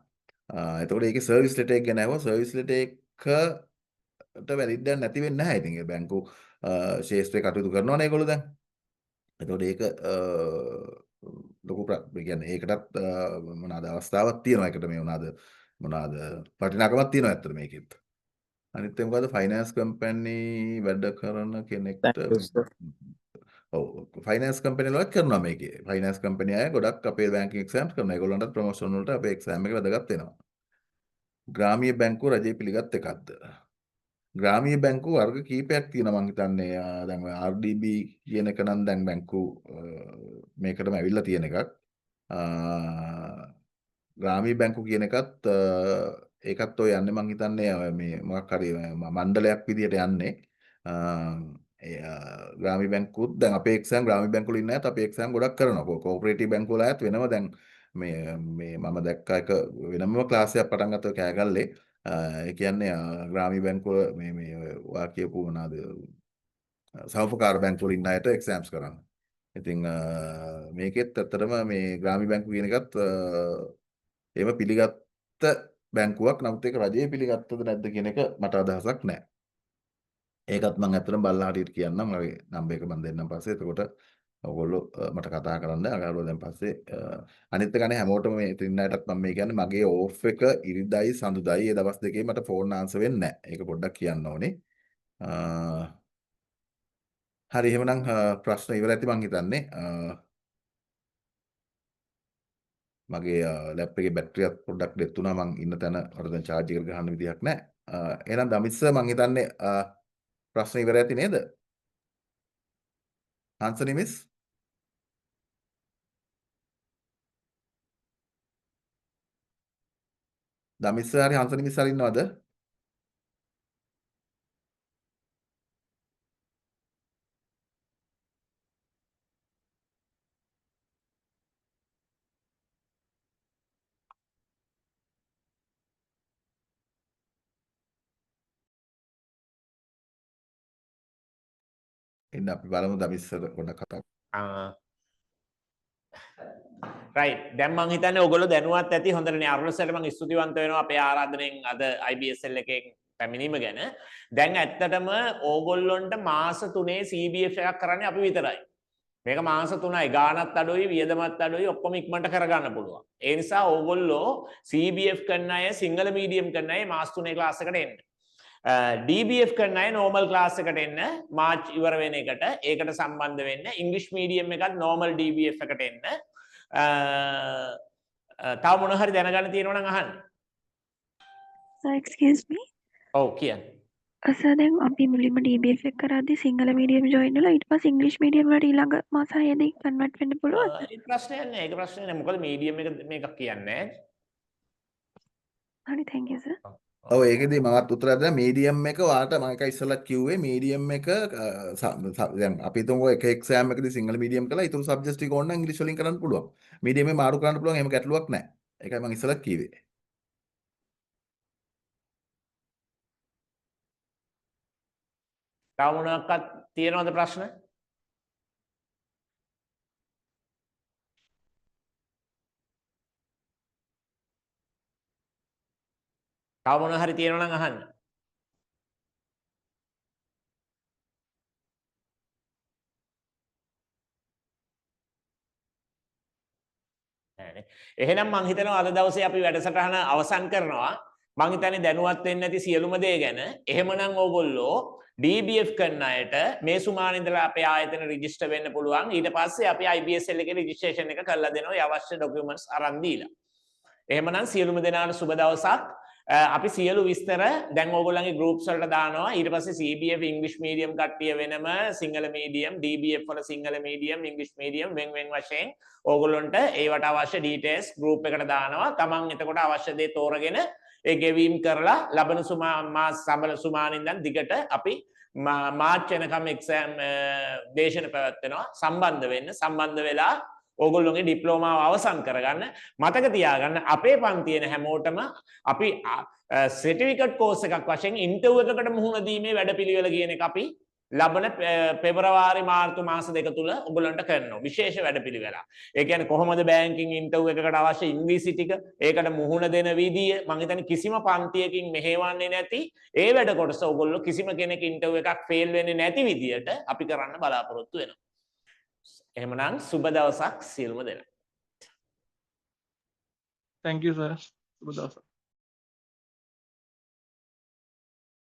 Speaker 7: එතකොට ඒකේ සර්විස් ලෙටර් එක ගැන අහුවා. සර්විස් ලෙටර් එකට වැලිඩ් නැති වෙන්නේ නැහැ. ඉතින් ඒ බැංකු ශේෂ්ත්‍රයේ කටයුතු කරනවනේ ඒගොල්ලෝ දැන්. එතකොට ඒක ලොකු කියන්නේ ඒකටත් මොනවාද අවස්ථාවක් තියෙනවා. ඒකට මේ මොනවාද වටිනාකමක් තියෙනවා ඇත්තට මේකෙත්. අනිත් එක මොකද්ද ෆයිනෑන්ස් කම්පැනි වැඩ කරන කෙනෙක්ට ඔව් ෆයිනෑන්ස් කම්පැනි වල කරනවා මේකේ. ෆයිනෑන්ස් කම්පැනි අය ගොඩක් අපේ බැංකින් එක්සෑම්ස් කරනවා. ඒගොල්ලන්ට ප්‍රොමෝෂන් වලට අපේ එක්සෑම් එක වැදගත් වෙනවා. ග්‍රාමීය බැංකුව රජයේ පිළිගත් එකක්ද? ග්‍රාමීය බැංකු වර්ග කීපයක් තියෙනවා මං හිතන්නේ. දැන් RDB කියන එක නම් දැන් බැංකු මේකටම ඇවිල්ලා තියෙන එකක්. ග්‍රාමීය බැංකු කියන එකත් ඒකත් ඔය යන්නේ මං හිතන්නේ මේ මොකක් හරි මණ්ඩලයක් විදියට යන්නේ. ග්‍රාමීය බැංකුත් දැන් අපේ එක්සෑම් ග්‍රාමීය බැංකුවල ඉන්න අයත් අපේ එක්සෑම් ගොඩක් කරනවා. කෝපරේටිව් බැංකුවල අයත් වෙනම දැන් මේ මම දැක්ක එක වෙනම ක්ලාස් එකක් පටන් ගත්තා කෑගල්ලේ. ඒ කියන්නේ ග්‍රාමීය බැංකුව මේ ඔයා කියපු මොනවාද සහෝපකාර බැංකුවල ඉන්න අයට එක්සෑම්ස් කරන්න. ඉතින් මේකෙත් ඇත්තටම මේ ග්‍රාමීය බැංකුව කියන එකත් එහෙම පිළිගත්ත බැංකුවක්. නමුත් ඒක රජයේ පිළිගත්තද නැද්ද කියන එක මට අදහසක් නැහැ. ඒකත් මම ඇත්තටම බලලා හරියට කියන්නම්. මගේ නම්බර් එක මම දෙන්නම් පස්සේ. එතකොට ඔයගොල්ලෝ මට කතා කරන්න. අගාරුව දැන් පස්සේ අනිත් එක අනේ හැමෝටම මේ තින්නයටත් මම මේ කියන්නේ මගේ ඕෆ් එක ඉරිදයි සඳුදායි ඒ දවස් දෙකේ මට ෆෝන් ආන්සර් වෙන්නේ නැහැ. ඒක පොඩ්ඩක් කියන්න ඕනේ. හරි එහෙනම් ප්‍රශ්න ඉවර ඇති මං හිතන්නේ. මගේ ලැප් එකේ බැටරියක් පොඩ්ඩක් ඩෙත් වුණා. මං ඉන්න තැන අර දැන් charge එක ගහන්න විදියක් නැහැ. එහෙනම් දමිස් සර් මං හිතන්නේ ප්‍රශ්න ඉවර ඇති නේද? හංසනි මිස් දමිස් සර් හරි හංසනි මිස් හරි ඉන්නවද? එන්න අපි බලමු දමිස් සර් පොඩ්ඩක් කතා
Speaker 3: රයිට් දැන් මං හිතන්නේ ඔයගොල්ලෝ දැනුවත් ඇති හොඳටනේ අරුණ සර්ට මං ස්තුතිවන්ත වෙනවා අපේ ආරාධනෙන් අද IBSL එකෙන් පැමිණීම ගැන. දැන් ඇත්තටම ඕගොල්ලොන්ට මාස 3 CBF එකක් කරන්නේ අපි විතරයි. මේක මාස 3යි ගාණත් අඩුයි වියදමත් අඩුයි ඔක්කොම ඉක්මනට කරගන්න පුළුවන්. ඒ නිසා ඕගොල්ලෝ CBF කරන අය සිංගල මීඩියම් කරන අය මාස 3 ක්ලාස් එකට එන්න. DBF කරන අය normal class එකට එන්න මාර්ච් ඉවර වෙන එකට ඒකට සම්බන්ධ වෙන්න ඉංග්‍රීසි මීඩියම් එකත් normal DBF එකට එන්න තව මොන හරි දැනගන්න තියෙනවා නම් අහන්න.
Speaker 4: Sir, excuse me.
Speaker 3: ඔව් කියන්න.
Speaker 4: සර් දැන් අපි මුලින්ම DBS එක කරද්දි සිංහල මීඩියම් ජොයින් වෙලා ඊට පස්සේ ඉංග්‍රීසි මීඩියම් වලට ඊළඟ මාස 6 දී කන්වර්ට් වෙන්න පුළුවන්ද?
Speaker 3: ඒක ප්‍රශ්නයක් නෑ. ඒක ප්‍රශ්නයක් නෑ. මොකද මීඩියම් එක මේකක් කියන්නේ නෑ.
Speaker 4: හරි thank you sir.
Speaker 7: ඔව් ඒකෙදි මමත් උත්තරයක් දෙන්න මීඩියම් එක ඔයාලට මම එකයි ඉස්සෙල්ලා කිව්වේ මීඩියම් එක දැන් අපි හිතමු එක එක්සෑම් එකදී සිංගල් මීඩියම් කළා ඊටු සබ්ජෙක්ට් ටික ඕන නම් ඉංග්‍රීසි වලින් කරන්න පුළුවන්. මීඩියම් එකේ මාරු කරන්න පුළුවන් එහෙම ගැටලුවක් නැහැ. ඒකයි මම ඉස්සෙල්ලා කිව්වේ.
Speaker 3: තව මොනවාක්වත් තියෙනවද ප්‍රශ්න? තව මොනවා හරි තියෙනවා නම් අහන්න. නෑනේ. එහෙනම් මං හිතනවා අද දවසේ අපි වැඩසටහන අවසන් කරනවා. මං හිතන්නේ දැනුවත් වෙන්න ඇති සියලුම දේ ගැන. එහෙමනම් ඕගොල්ලෝ DBF කරන අයට මේ සුමාන ඉඳලා අපේ ආයතන රෙජිස්ටර් වෙන්න පුළුවන්. ඊට පස්සේ අපි IBSL එකේ රෙජිස්ට්‍රේෂන් එක කරලා දෙනවා. ඒ අවශ්‍ය ડોකියුමන්ට්ස් අරන් දීලා. එහෙමනම් සියලුම දෙනාට සුබ දවසක්. අපි සියලු විස්තර දැන් ඕගොල්ලන්ගේ groups වලට දානවා. ඊට පස්සේ CBF English medium කට්ටිය වෙනම සිංහල medium, DBF වල සිංහල medium, English medium වෙන වශයෙන් ඕගොල්ලන්ට ඒවට අවශ්‍ය details group එකට දානවා. තමන් එතකොට අවශ්‍ය දේ තෝරගෙන ඒ ගෙවීම් කරලා ලබන මාස සම්බල සුමානින්දන් දිගට අපි මාර්ච් වෙනකම් එක්සෑම් දේශන පැවැත්වෙනවා. සම්බන්ධ වෙන්න. සම්බන්ධ වෙලා ඕගොල්ලොන්ගේ ඩිප්ලෝමාව අවසන් කරගන්න. මතක තියාගන්න අපේ පන්තියන හැමෝටම අපි සර්ටිෆිකට් කෝස් එකක් වශයෙන් ඉන්ටර්වයුව එකකට මුහුණ දීමේ වැඩපිළිවෙල කියන එක අපි ලබන පෙබරවාරි මාර්තු මාස දෙක තුල ඔයගොල්ලන්ට කරනවා. විශේෂ වැඩපිළිවෙලක්. ඒ කියන්නේ කොහොමද බැංකින් ඉන්ටර්වයුව එකකට අවශ්‍ය ඉංග්‍රීසි ටික ඒකට මුහුණ දෙන විදිය මම හිතන්නේ කිසිම පන්තියකින් මෙහෙවන්නේ නැති ඒ වැඩ කොටස ඔයගොල්ලෝ කිසිම කෙනෙක් ඉන්ටර්වයුව එකක් ෆේල් වෙන්නේ නැති විදියට අපි කරන්න බලාපොරොත්තු වෙනවා. එහෙමනම් සුබ දවසක් සියලුම දෙනාට.
Speaker 8: Thank you sir. සුබ දවසක්.